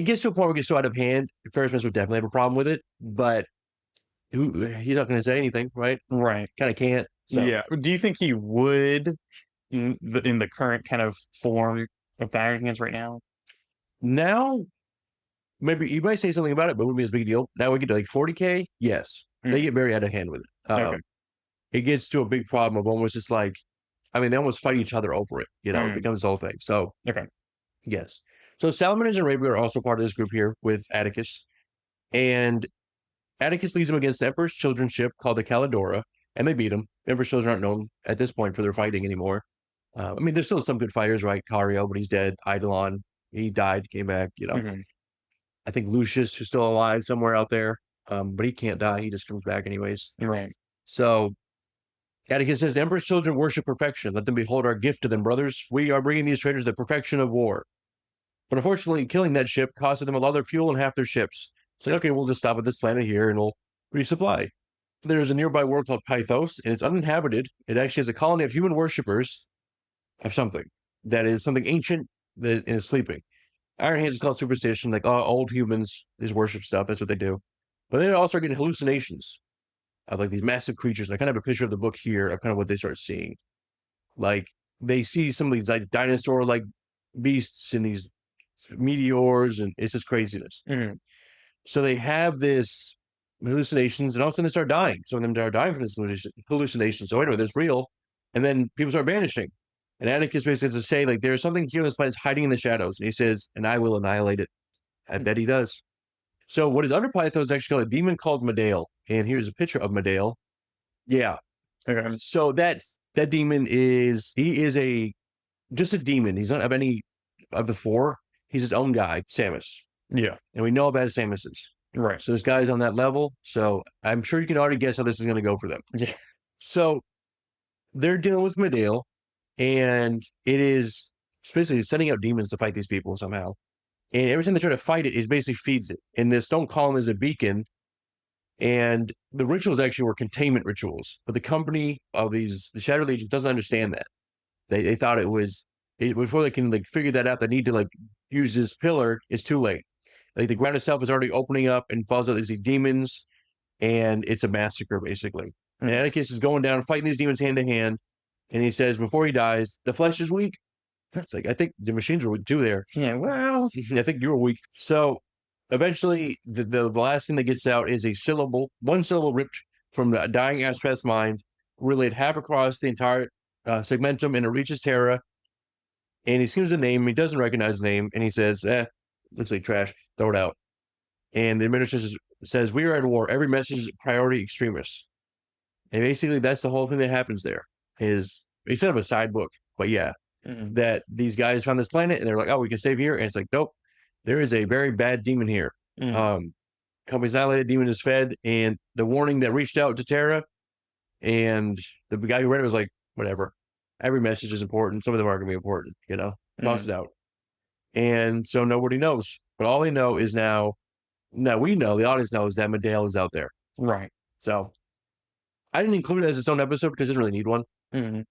gets to a point where it gets so out of hand. Ferrus Manus would definitely have a problem with it, but he's not going to say anything, right? Right. Kind of can't. So. Yeah. Do you think he would in the current kind of form of the Iron Hands right now? Now, maybe you might say something about it, but it wouldn't be as big a deal. Now we get to like 40K. Yes, they get very out of hand with it. Okay. It gets to a big problem of almost just like, I mean, they almost fight each other over it. It becomes the whole thing. So, Okay. yes. So Salamanders and Rapier are also part of this group here with Atticus. And Atticus leads them against the Emperor's children's ship called the Caledora, and they beat him. Emperor's children aren't known at this point for their fighting anymore. I mean, there's still some good fighters, right? Cario, but he's dead. Eidolon, he died, came back, I think Lucius, who's still alive somewhere out there, but he can't die. He just comes back anyways. Right. So Atticus says, the Emperor's children worship perfection. Let them behold our gift to them, brothers. We are bringing these traitors the perfection of war. But unfortunately, killing that ship costed them a lot of their fuel and half their ships. It's like, okay, we'll just stop at this planet here and we'll resupply. There's a nearby world called Pythos, and it's uninhabited. It actually has a colony of human worshippers of something that is something ancient that is sleeping. Iron Hands is called superstition, like old humans, these worship stuff. That's what they do. But they also are getting hallucinations of like these massive creatures. I kind of have a picture of the book here of kind of what they start seeing. Like they see some of these like dinosaur like beasts and these meteors, and it's just craziness. So they have this hallucinations, and all of a sudden they start dying. Some of them are dying from this hallucination. So anyway, that's real. And then people start vanishing. And Atticus basically has to say, like, there's something here on this planet that's hiding in the shadows. And he says, and I will annihilate it. I bet he does. So what is under Pythos is actually called a demon called Madail. And here's a picture of Madail. Yeah. Okay. So that demon is just a demon. He's not of any of the four. He's his own guy, Samus. Yeah. And we know about Samus is. Right. So this guy's on that level. So I'm sure you can already guess how this is going to go for them. Yeah. So they're dealing with Madail, and it is basically sending out demons to fight these people somehow. And every time they try to fight it basically feeds it. And the stone column is a beacon. And the rituals actually were containment rituals. But the company of the Shadow Legion doesn't understand that. They thought it was, before they can like figure that out, they need to like use this pillar. It's too late. Like the ground itself is already opening up and falls out these demons, and it's a massacre basically. And Atticus is going down fighting these demons hand to hand, and he says before he dies, the flesh is weak. It's like, I think the machines were weak too there. Yeah, well, I think you were weak. So eventually the last thing that gets out is one syllable ripped from the dying Astrath's mind, relayed half across the entire segmentum, and it reaches Terra. And he sees the name, he doesn't recognize the name, and he says, looks like trash, throw it out. And the administrator says, we are at war. Every message is priority extremists. And basically that's the whole thing that happens there. Is he set up a side book, but yeah, that these guys found this planet and they're like, oh, we can save here. And it's like, nope, there is a very bad demon here. Company's annihilated, demon is fed, and the warning that reached out to Terra, and the guy who read it was like, whatever. Every message is important. Some of them are going to be important, toss it out. And so nobody knows. But all they know is now we know, the audience knows that Madail is out there. Right. So I didn't include it as its own episode because it doesn't really need one.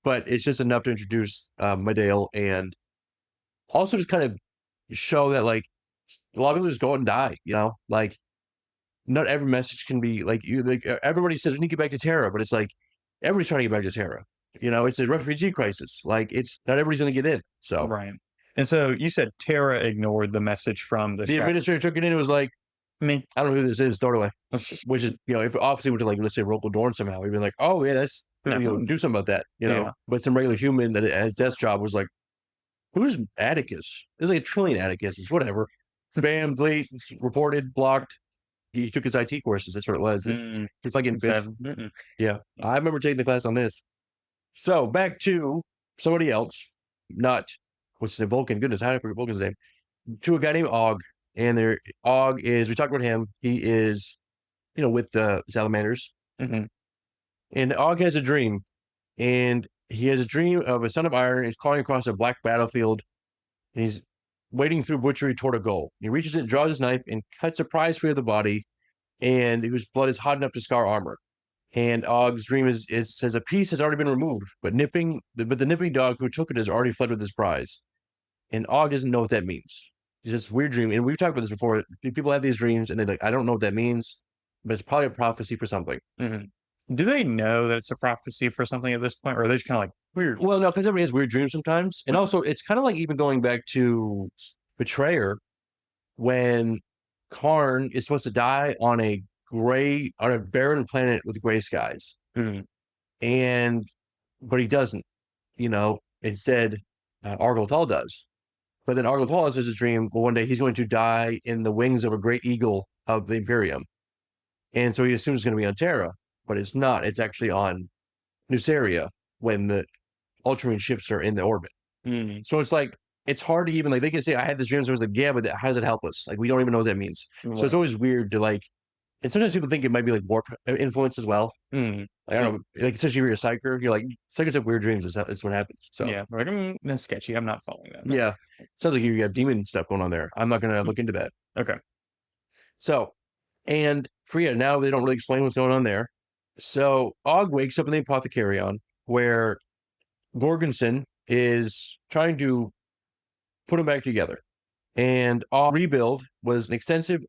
But it's just enough to introduce Madail, and also just kind of show that like a lot of people just go out and die, like not every message can be like you. Like everybody says we need to get back to Terra, but it's like everybody's trying to get back to Terra. It's a refugee crisis. Like it's not everybody's going to get in. So right. And so you said Terra ignored the message from the administrator took it in. It was like, I don't know who this is. Throw it away. Which is, if obviously went to like, let's say Rocal Dorn somehow, we'd be like, oh yeah, that's do something about that. But some regular human that has desk job was like, who's Atticus? There's like a trillion Atticuses, whatever. Spam, delete, reported, blocked. He took his IT courses. That's what it was. It's like getting fish. Yeah. I remember taking the class on this. So back to somebody else, not what's the Vulkan? Goodness, how did I forget Vulkan's name? To a guy named Aug. And Aug is, we talked about him. He is, with the Salamanders. And Aug has a dream. And he has a dream of a son of iron. He's crawling across a black battlefield. And he's wading through butchery toward a goal. He reaches it, draws his knife, and cuts a prize free of the body. And whose blood is hot enough to scar armor. And Aug's dream says a piece has already been removed, but the nipping dog who took it has already fled with his prize. And Aug doesn't know what that means. It's just a weird dream. And we've talked about this before. People have these dreams and they're like, I don't know what that means, but it's probably a prophecy for something. Do they know that it's a prophecy for something at this point? Or are they just kind of like weird? Well, no, because everybody has weird dreams sometimes. And also it's kind of like even going back to Betrayer. when Karn is supposed to die on a barren planet with gray skies. But he doesn't, instead, Argoltal does. But then Argoltal has a dream, well, one day he's going to die in the wings of a great eagle of the Imperium. And so he assumes it's going to be on Terra, but it's not. It's actually on Nuceria when the Ultramarine ships are in the orbit. So it's like, it's hard to even, like, they can say, I had this dream, so I was like, yeah, but how does it help us? Like, we don't even know what that means. So it's always weird to, like, and sometimes people think it might be, like, warp influence as well. Like, I don't know, like, especially if you're a psyker, you're like, psychers have weird dreams, that's what happens. So yeah, like, that's sketchy. I'm not following that. Yeah. Sounds like you have demon stuff going on there. I'm not going to look into that. Okay. So, and Freya, now they don't really explain what's going on there. So Aug wakes up in the Apothecarion, where Gorgonson is trying to put them back together. And Aug Rebuilt was an extensive,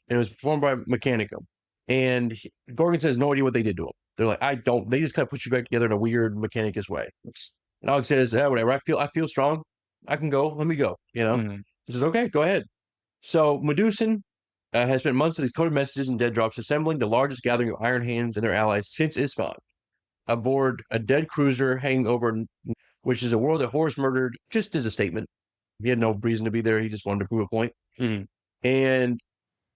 and it was performed by Mechanicum. And Gorgonson has no idea what they did to him. They're like, they just kind of put you back together in a weird Mechanicus way. And Aug says, whatever, I feel strong. I can go. Let me go. He says, okay, go ahead. So Meduson has spent months of these coded messages and dead drops assembling the largest gathering of Iron Hands and their allies since Isfahan, aboard a dead cruiser hanging over, which is a world that Horus murdered just as a statement. He had no reason to be there. He just wanted to prove a point. And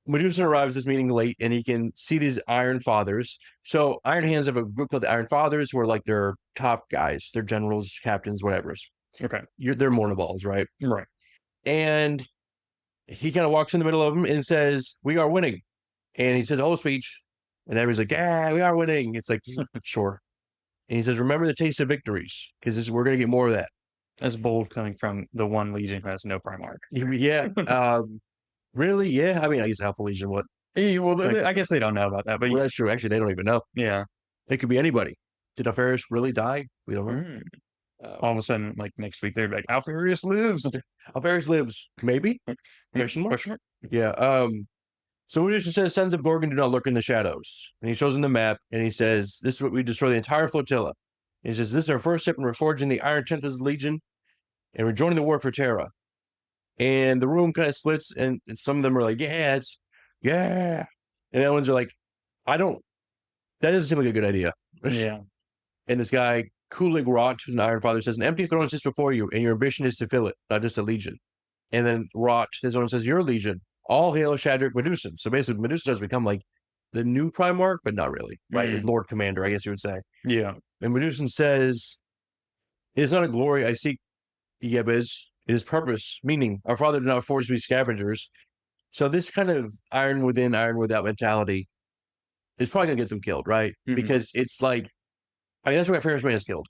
Meduson arrives at this meeting late, and he can see these Iron Fathers. So Iron Hands have a group called the Iron Fathers, who are like their top guys. They're generals, captains, whatever. Okay. They're Mournables, right? Right. And he kind of walks in the middle of them and says, we are winning. And he says, whole speech. And everybody's like, yeah, we are winning. It's like, sure. And he says, remember the taste of victories, because we're going to get more of that. That's bold coming from the one Legion who has no Primarch. Yeah. Really? Yeah. I mean, I guess Alpha Legion, what? Well, I guess they don't know about that. But that's true. Actually, they don't even know. Yeah. It could be anybody. Did Ferrus really die? We don't know. All of a sudden, like next week, they're like, Alpharius lives. Alpharius lives. Maybe? Question mark? Yeah. So Meduson says, sons of Gorgon do not lurk in the shadows. And he shows them the map, and he says, this is what we destroy the entire flotilla. And he says, this is our first step in reforging the Iron 10th as Legion, and we're joining the war for Terra. And the room kind of splits, and some of them are like, yeah. And the other ones are like, that doesn't seem like a good idea. Yeah. And this guy, Kulig Rot, who's an Iron Father, says, an empty throne is just before you, and your ambition is to fill it, not just a legion. And then Rot, this one says, you're a legion. All hail Shadrach Meduson. So basically, Meduson has become like the new Primarch, but not really, right? His Lord Commander, I guess you would say. Yeah. And Meduson says, it is not a glory I seek, Yebez. It is purpose, meaning our father did not force to be scavengers. So this kind of iron within, iron without mentality is probably going to get them killed, right? Because it's like, I mean, that's why Ferrus Man is killed.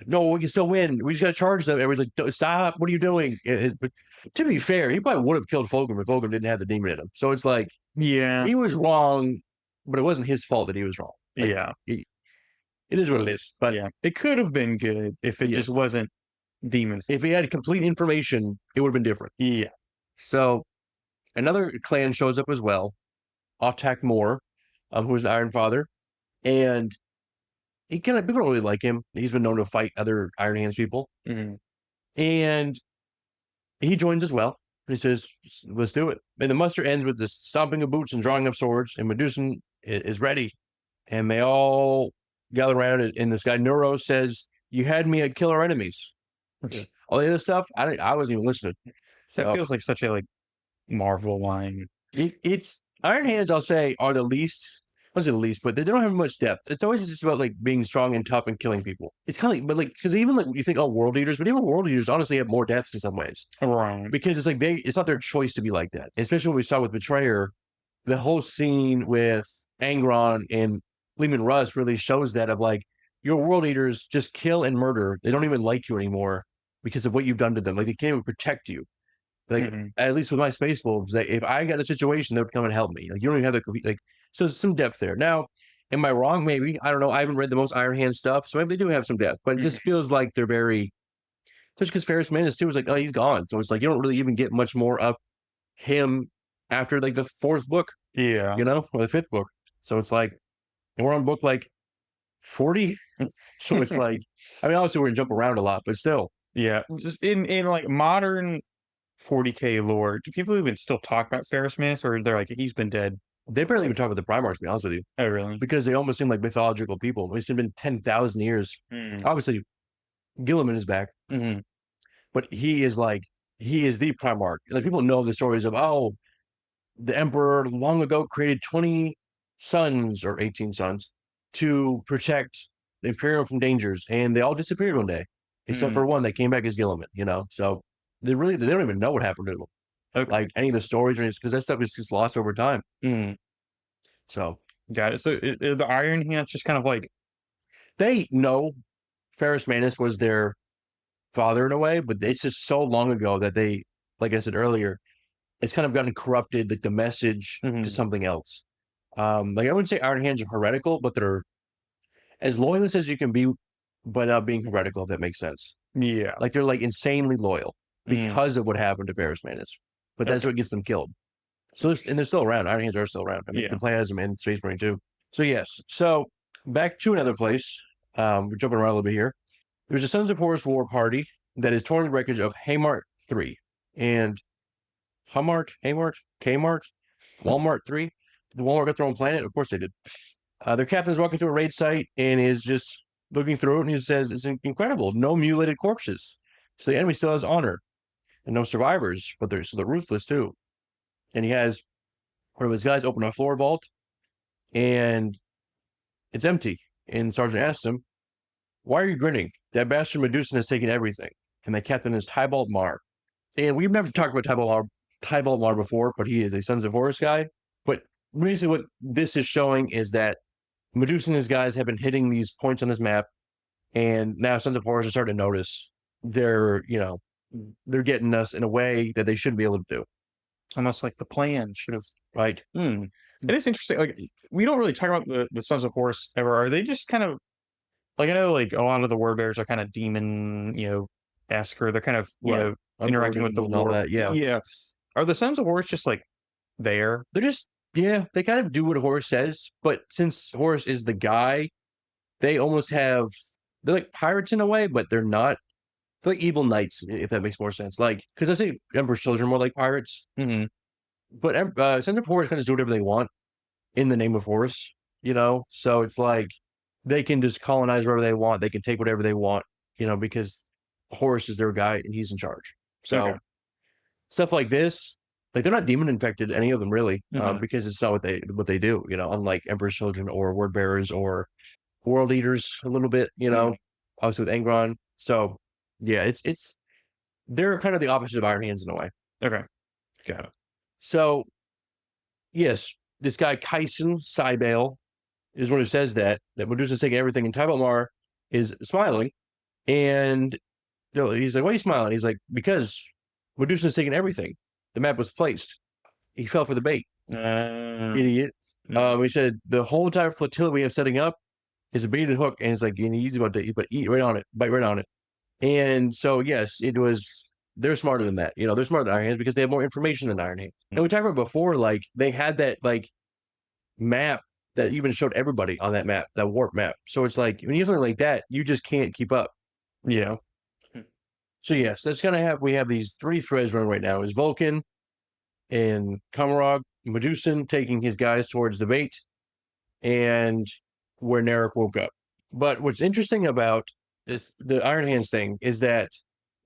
No, we can still win. We just got to charge them. Everybody's like, stop. What are you doing? But to be fair, he probably would have killed Fulgrim if Fulgrim didn't have the demon in him. So it's like, yeah, he was wrong, but it wasn't his fault that he was wrong. Like, yeah. It is what it is. But yeah, it could have been good if it just wasn't demons. If he had complete information, it would have been different. Yeah. So another clan shows up as well, Autak Moore, who's an Iron Father, and people don't really like him. He's been known to fight other Iron Hands people, and he joined as well. He says, "Let's do it." And the muster ends with the stomping of boots and drawing of swords, and Meduson is ready, and they all gather around it. And this guy Neuro says, "You had me at kill our enemies." All the other stuff, I wasn't even listening. So that feels like such a Marvel line. It's Iron Hands, I'll say, are the least. I wouldn't say the least, but they don't have much depth. It's always just about being strong and tough and killing people. It's kind of because even you think, oh, world eaters, but even world eaters honestly have more depth in some ways. Right. Because it's it's not their choice to be like that. Especially when we saw with Betrayer, the whole scene with Angron and Leman Russ really shows that of your world eaters just kill and murder. They don't even like you anymore because of what you've done to them. They can't even protect you. At least with my Space Wolves, if I got a situation, they would come and help me. You don't even have the so there's some depth there. Now, am I wrong? Maybe. I don't know. I haven't read the most Iron Hand stuff, so maybe they do have some depth. But it just feels like they're very, especially because Ferrus Manus too was oh, he's gone. So it's you don't really even get much more of him after the fourth book. Yeah. Or the fifth book. So it's and we're on book 40. So it's I mean, obviously we're gonna jump around a lot, but still. Yeah. Just in modern 40k lore, do people even still talk about Ferrus Manus, or they're like, he's been dead? They barely even talk about the Primars, to be honest with you, Oh, really? because they almost seem like mythological people. It's been 10,000 years. Mm. Obviously, Guilliman is back, Mm-hmm. but he is the Primarch. Like, people know the stories of, oh, the Emperor long ago created 20 sons or 18 sons to protect the Imperium from dangers, and they all disappeared one day, except for one that came back as Guilliman, you know? So they don't even know what happened to them. Okay. Like, any of the stories, because that stuff is just lost over time. Mm. So Got it. So the Iron Hands just kind of like, they know Ferrus Manus was their father in a way, but it's just so long ago that they, like I said earlier, it's kind of gotten corrupted, like the message to something else. Like, I wouldn't say Iron Hands are heretical, but they're as loyalist as you can be, but not being heretical, if that makes sense. yeah. Like, they're like insanely loyal because of what happened to Ferrus Manus, but that's what gets them killed. So they're still around. Iron Hands are still around. I mean, you can play as them in Space Marine too. So yes. So back to another place. We're jumping around a little bit here. There's a Sons of Horus war party that is touring the wreckage of Haymart 3 and Walmart 3. The Walmart got their own planet. Of course they did. Their captain is walking through a raid site and is just looking through it, and he says, "It's incredible. No mutilated corpses. So the enemy still has honor, and no survivors, but they're ruthless too." And he has one of his guys open a floor vault, and it's empty. And Sergeant asks him, "Why are you grinning? That bastard Meduson has taken everything." And the captain is Tybalt Marr. And we've never talked about Tybalt Marr before, but he is a Sons of Horus guy. But basically what this is showing is that Medusa and his guys have been hitting these points on his map, and now Sons of Horus are starting to notice they're getting us in a way that they shouldn't be able to do. Almost like the plan should have. Right. It is interesting. Like, we don't really talk about the Sons of Horus ever. Are they just kind of like, I know like a lot of the word bearers are kind of demon, esque, or they're kind of interacting with the war. That, yeah. Are the Sons of Horus just like there? They're just they kind of do what Horus says, but since Horus is the guy, they almost they're like pirates in a way, but they're not. They're like evil knights, if that makes more sense. Like, because I say Emperor's children are more like pirates, but Sons of Horus kind of do whatever they want in the name of Horus, So it's like they can just colonize wherever they want. They can take whatever they want, because Horus is their guy and he's in charge. So stuff like this, like, they're not demon infected, any of them really, because it's not what they do, unlike Emperor's children or word bearers or world eaters a little bit, obviously with Angron. So yeah, they're kind of the opposite of Iron Hands in a way. Okay. Got it. So yes, this guy Kyson Cybale is one who says that Medusa's taking everything, and Tybalt Marr is smiling, and he's like, "Why are you smiling?" He's like, "Because Medusa's taking everything. The map was placed. He fell for the bait." Idiot. He said the whole entire flotilla we have setting up is a baited hook, and it's like, he's about to bite right on it. And so yes, they're smarter than that. They're smarter than Iron Hands because they have more information than Iron Hands. And we talked about before, like, they had that like map that even showed everybody on that map, that warp map. So it's like, when you have something like that, you just can't keep up. So yes, that's we have these 3 threads running right now. Is Vulkan and Commorragh, Meduson taking his guys towards the bait, and where Narek woke up. But what's interesting about the Iron Hands thing is that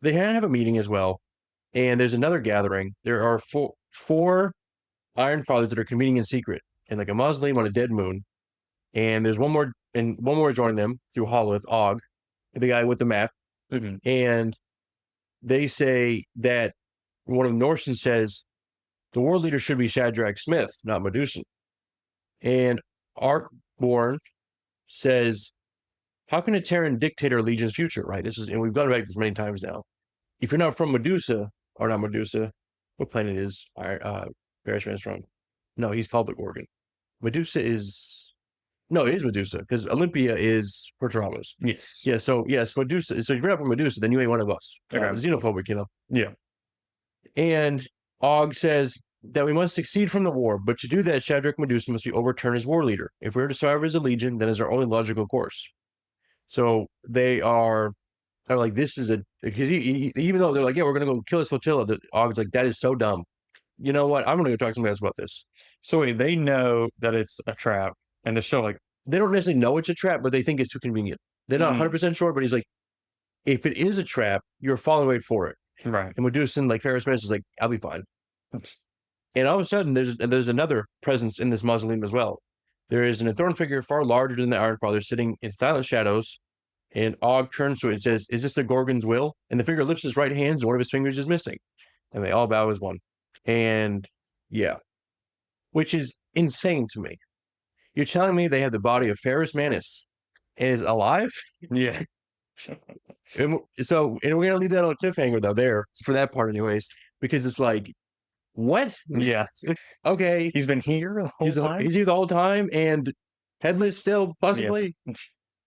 they have a meeting as well, and there's another gathering. There are four Iron Fathers that are convening in secret in like a mausoleum on a dead moon, and there's one more joining them through Holith, Aug, the guy with the map, and they say that one of the Norsen says the world leader should be Shadrach Smith, not Meduson. And Arkborn says, how can a Terran dictate our legion's future, right? And we've gone back to this many times now. If you're not from Medusa, or not Medusa, what planet is Ferrus Manus from? No, he's Public Organ. Medusa is... No, it is Medusa, because Olympia is Perturamus. Yes. Yeah, so yes, Medusa. So if you're not from Medusa, then you ain't one of us. Xenophobic, Yeah. And Aug says that we must succeed from the war, but to do that, Shadrach Medusa must be overturned as war leader. If we're to survive as a legion, then is our only logical course. So they are are like, this is because even though they're like, yeah, we're gonna go kill this flotilla, the Aug's like, that is so dumb. You know what? I'm gonna go talk to somebody else about this. So wait, they know that it's a trap, and they're still like, They don't necessarily know it's a trap, but they think it's too convenient. They're not 100% sure, but he's like, if it is a trap, you're falling right for it. right. And Meduson, like Ferrus is like, I'll be fine. And all of a sudden, there's another presence in this mausoleum as well. There is an enthroned figure far larger than the Iron Father, sitting in silent shadows. And Aug turns to it and says, "Is this the Gorgon's will?" And the figure lifts his right hand, and one of his fingers is missing. And they all bow as one. And yeah, which is insane to me. You're telling me they have the body of Ferrus Manus and is alive? Yeah. And we're gonna leave that on a cliffhanger though, there for that part, anyways, because it's like, what? Yeah. Okay, He's been here the whole time? he's here the whole time and headless still, possibly. Yeah.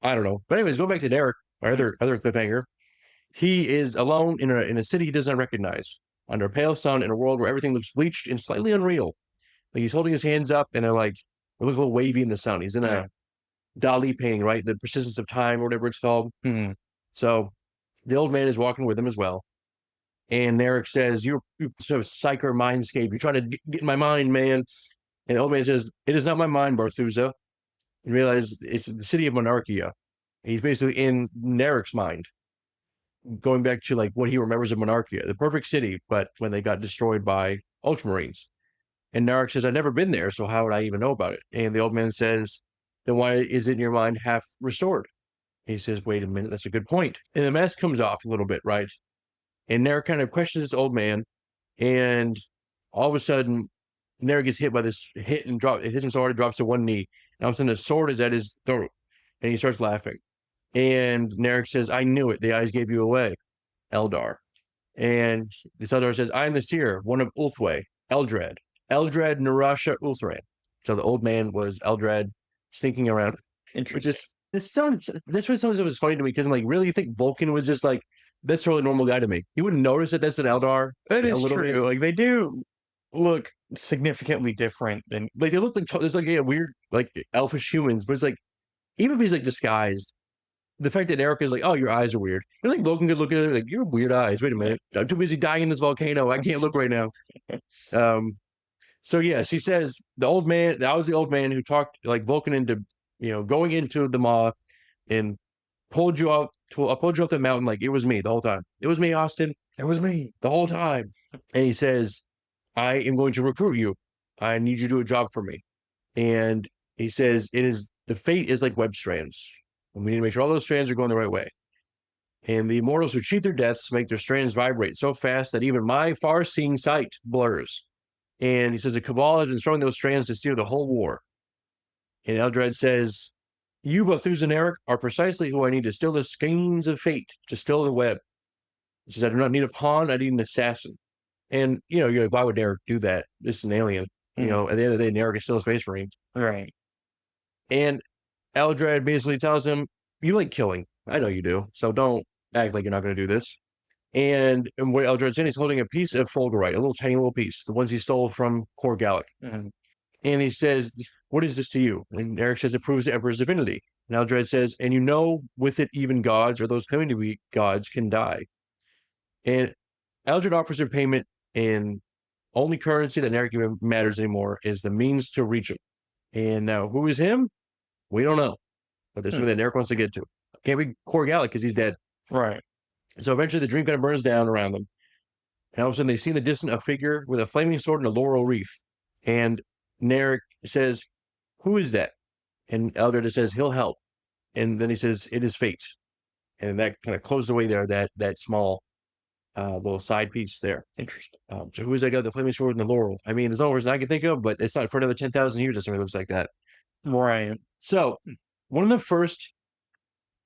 I don't know. But anyways, go back to Narek, our other cliffhanger. He is alone in a city he does not recognize, under a pale sun, in a world where everything looks bleached and slightly unreal. Like he's holding his hands up and they're like, they look a little wavy in the sun. He's in a Dali painting, right? The Persistence of Time or whatever it's called. Mm-hmm. So the old man is walking with him as well. And Narek says, you're sort of psycho mindscape. You're trying to get in my mind, man. And the old man says, it is not my mind, Barthuza. You realize it's the city of Monarchia. He's basically in Narek's mind, going back to like what he remembers of Monarchia, the perfect city, but when they got destroyed by Ultramarines. And Narek says, I've never been there, so how would I even know about it? And the old man says, then why is it in your mind half restored? He says, wait a minute, that's a good point. And the mask comes off a little bit, right? And Narek kind of questions this old man, and all of a sudden, Narek gets hit by this hit and hits him so hard, it drops to one knee. And all of a sudden, the sword is at his throat, and he starts laughing. And Narek says, I knew it. The eyes gave you away, Eldar. And this Eldar says, I am the seer, one of Ulthwé, Eldrad. Eldrad Narasha Ulthran. So the old man was Eldrad sneaking around. Which is, this one sounds was funny to me because I'm like, really? You think Vulkan was just like, that's really normal guy to me? You wouldn't notice that that's an Eldar? That is true. Bit. Like, they do look significantly different than, like, they look like, there's like a weird, like, elfish humans, but it's like, even if he's like disguised, the fact that Narek is like, oh, your eyes are weird. You're like, Vulkan could look at it like, you're weird eyes. Wait a minute. I'm too busy dying in this volcano. I can't look right now. So yes, he says that was the old man who talked like Vulkan into, going into the maw and pulled you off the mountain. Like, it was me the whole time. It was me, Austin. It was me the whole time. And he says, I am going to recruit you. I need you to do a job for me. And he says, the fate is like web strands. And we need to make sure all those strands are going the right way. And the immortals who cheat their deaths make their strands vibrate so fast that even my far-seeing sight blurs. And he says the Cabal has been throwing those strands to steer the whole war. And Eldrad says, you, Barthuza and Narek, are precisely who I need to still the skeins of fate, to still the web. He says, I do not need a pawn, I need an assassin. And, you're like, why would Narek do that? This is an alien. At the end of the day, Narek is still a space marine. Right. And Eldrad basically tells him, you like killing. I know you do. So don't act like you're not going to do this. And what Eldrad's in, he's holding a piece of Fulgurite, a tiny little piece, the ones he stole from Quor Gallek. Mm-hmm. And he says, what is this to you? And Narek says, it proves the Emperor's divinity. And Eldrad says, and with it, even gods, or those claiming to be gods, can die. And Eldrad offers him payment, and only currency that Narek even matters anymore is the means to reach it. And now, who is him? We don't know. But there's something that Narek wants to get to. Can't be Quor Gallek because he's dead. Right. So eventually the dream kind of burns down around them. And all of a sudden they see in the distance a figure with a flaming sword and a laurel wreath. And Narek says, who is that? And Eldrad says, he'll help. And then he says, it is fate. And that kind of closed away there, that small little side piece there. Interesting. So who is that guy with the flaming sword and the laurel? I mean, there's no words I can think of, but it's not for another 10,000 years that something looks like that. Right. So one of the first,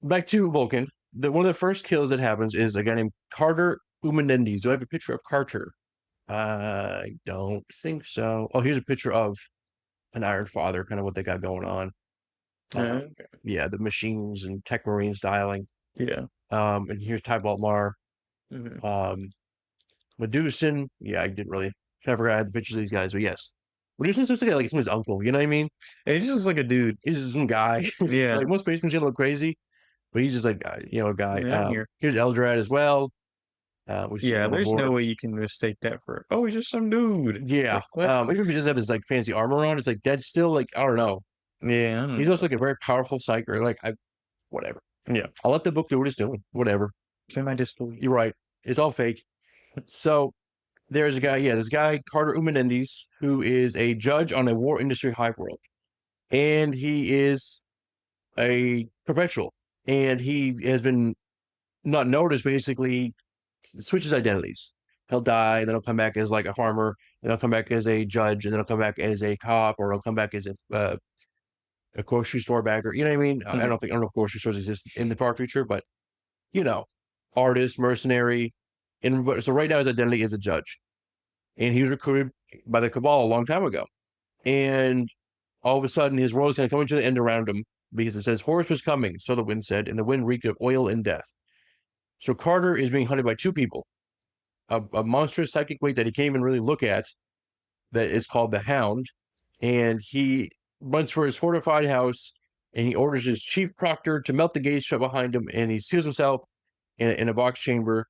back to Vulkan, one of the first kills that happens is a guy named Carter Umanendes. Do I have a picture of Carter? I don't think so. Oh, here's a picture of an Iron Father, kind of what they got going on. Okay. Yeah, the machines and Tech Marine styling. Yeah. And here's Tybalt Marr. Mm-hmm. Meduson. Yeah, I didn't really. I forgot I had the pictures of these guys, but yes. Meduson's supposed to get like someone's uncle, you know what I mean? He just looks like a dude. He's just some guy. Yeah. Like most spacemen should look crazy. but he's just like a guy. Yeah, here. Here's Eldrad as well. Yeah, there's no way you can mistake that for he's just some dude. Yeah. Even if he doesn't have his like fancy armor on, it's like that's still like I don't know. Yeah, He's also like a very powerful psyker. Like whatever. Yeah, I'll let the book do what it's doing. Whatever. in my disbelief. You're right. It's all fake. So there's a guy. Yeah, this guy Carter Umenendez, who is a judge on a war industry high world, and he is a perpetual, and he has been not noticed. Basically, switches identities. He'll die, and then he'll come back as like a farmer, and he'll come back as a judge, and then he'll come back as a cop, or he'll come back as a grocery store bagger. You know what I mean? I don't know if grocery stores exist in the far future, but artist, mercenary. And so right now his identity is a judge, and he was recruited by the Cabal a long time ago. And all of a sudden, his world is going to come to the end around him because it says Horus was coming, so the wind said, and the wind reeked of oil and death. So Carter is being hunted by two people, a monstrous psychic weight that he can't even really look at, that is called the Hound, and he runs for his fortified house, and he orders his chief proctor to melt the gates shut behind him, and he seals himself in a box chamber,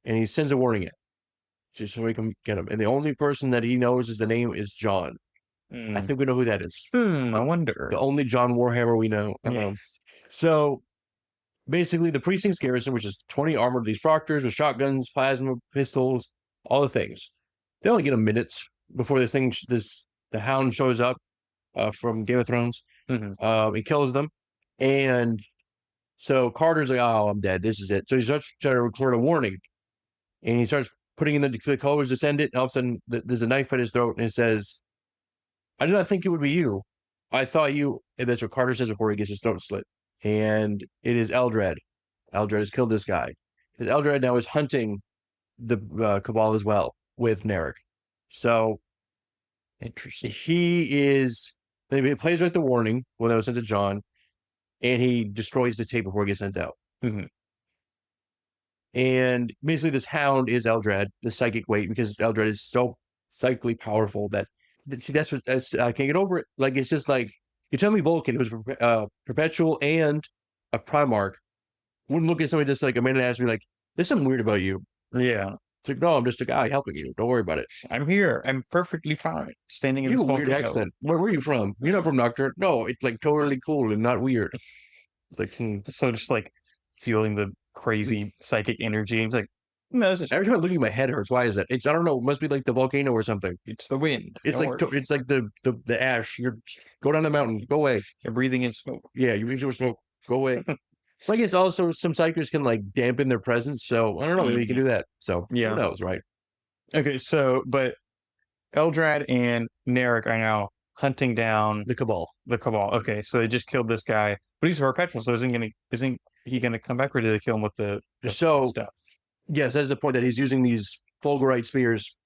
and he sends a warning in, just so he can get him. And the only person that he knows the name is John. I think we know who that is. I wonder. The only John Warhammer we know. So basically, the precinct's garrison, which is 20 armored these proctors with shotguns, plasma pistols, all the things. They only get them minutes before the Hound shows up from Game of Thrones. He kills them, and so Carter's like, "Oh, I'm dead. This is it." So he starts trying to record a warning, and he starts putting in the colors to send it. And all of a sudden, there's a knife at his throat, and it says, "I did not think it would be you. I thought you." And that's what Carter says before he gets his throat slit. And it is Eldrad. Eldrad has killed this guy. Because Eldrad now is hunting the Cabal as well with Narek. So Interesting. he plays with the warning when that was sent to John, and he destroys the tape before it gets sent out. And basically, this Hound is Eldrad, the psychic weight, because Eldrad is so psychically powerful that that's I can't get over it. Like it's just like you tell me Vulkan, who's Perpetual and a Primarch, wouldn't look at somebody just like Amanda asked me like, "There's something weird about you." Yeah. It's like, no, I'm just a guy helping you. Don't worry about it. I'm here. I'm perfectly fine. Standing in this this weird accent. Where were you from? You're not from Nocturne. No, it's like totally cool and not weird. It's like so just like feeling the crazy psychic energy. It's like, no, this is every time I look at my head hurts. Why is that? It's I don't know. It must be like the volcano or something. It's the wind. It's like it's like the ash. Go down the mountain. Go away. You're breathing in smoke. Yeah, you're breathing in smoke. Go away. Like it's also some psychers can like dampen their presence. So I don't know. Maybe you can do that. So yeah, who knows, right? Okay, so but Eldrad and Narek are now hunting down the Cabal. Okay, so they just killed this guy, but he's Perpetual, so isn't he gonna come back, or did they kill him with the stuff? Yes, that's the point that he's using these fulgurite spears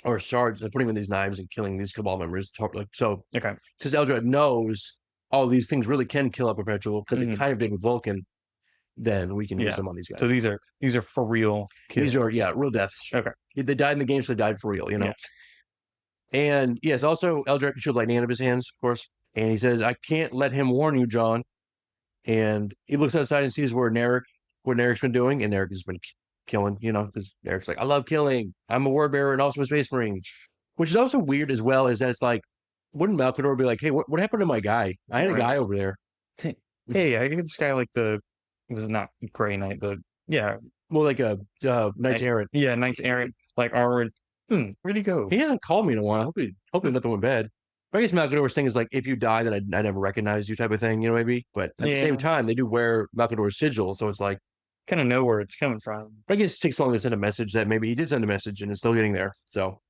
or shards and putting in these knives and killing these Cabal members. So okay, since Eldrad knows all these things really can kill a Perpetual because it kind of did with Vulkan, then we can use them on these guys. So these are for real kills. These are real deaths. Okay. They died in the game, so they died for real, Yeah. And yes, also Eldrad can shoot lightning out of his hands, of course. And he says, "I can't let him warn you, John." And he looks outside and sees what Narek's been doing, and Narek has been killing, because Narek's like, "I love killing. I'm a word bearer and also a space marine," which is also weird as well. Is that it's like, wouldn't Malkador be like, "Hey, what happened to my guy? I had a guy over there." Hey, I get this guy like it was not Grey Knight, but well, like a Knights Errant. Yeah, Knights Errant, like armored. Where'd he go? He hasn't called me in a while. Hopefully nothing went bad. But I guess Malkador's thing is like, if you die, then I never recognize you type of thing, maybe. But at the same time, they do wear Malkador's sigil, so it's like kind of know where it's coming from. But I guess it takes long to send a message that maybe he did send a message and it's still getting there. So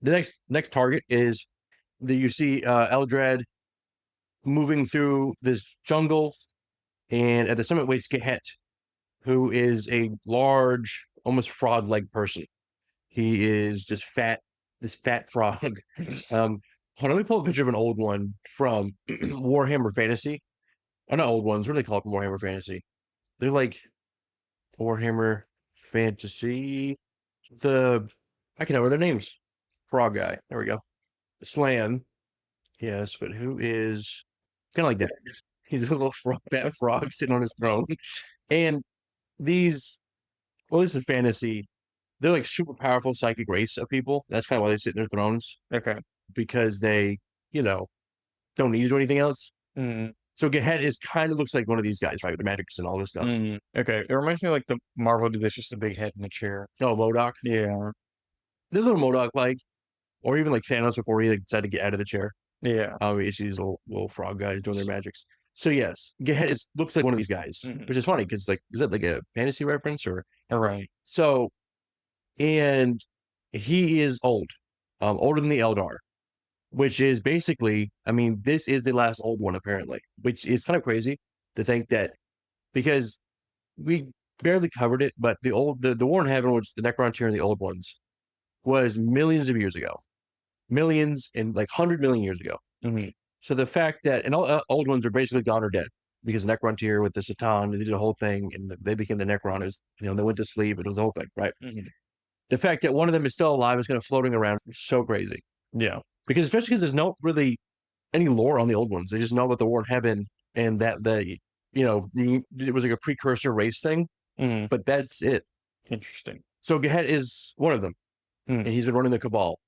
the next target is that you see Eldrad moving through this jungle, and at the summit waits Gehet, who is a large, almost frog-like person. He is just fat, this fat frog. Hold on, let me pull a picture of an old one from Warhammer Fantasy. Oh, not old ones. What do they call it from Warhammer Fantasy? They're like Warhammer Fantasy. I can know their names. Frog guy. There we go. Slan. Yes, but who is kind of like that? He's a little bat frog sitting on his throne. And these, well, this is fantasy. They're like super powerful psychic race of people. That's kind of why they sit in their thrones. Okay. Because they, don't need to do anything else. Mm. So Gehet is kind of looks like one of these guys, right? With the magics and all this stuff. Okay. It reminds me of like the Marvel dude that's just a big head in a chair. Oh, MODOK. Yeah. There's a little MODOK like, or even like Thanos before he decided to get out of the chair. Yeah. You see these little frog guys doing their magics. So yes, Gehet looks like one of these guys, which is funny because like, is that like a fantasy reference or? Right. So, and he is old, older than the Eldar, which is basically, I mean, this is the last old one apparently, which is kind of crazy to think that, because we barely covered it, but the War in Heaven, which the Necrontyr and the Old Ones, was millions of years ago, millions and like 100 million years ago. So the fact that, and all Old Ones are basically gone or dead, because Necrontyr with the Satan, they did a whole thing, and they became the Necroners. They went to sleep. It was the whole thing, right? The fact that one of them is still alive is kind of floating around is so crazy. Yeah. Because especially because there's no really any lore on the Old Ones. They just know about the War in Heaven and that it was like a precursor race thing, but that's it. Interesting. So Gehet is one of them, and he's been running the Cabal,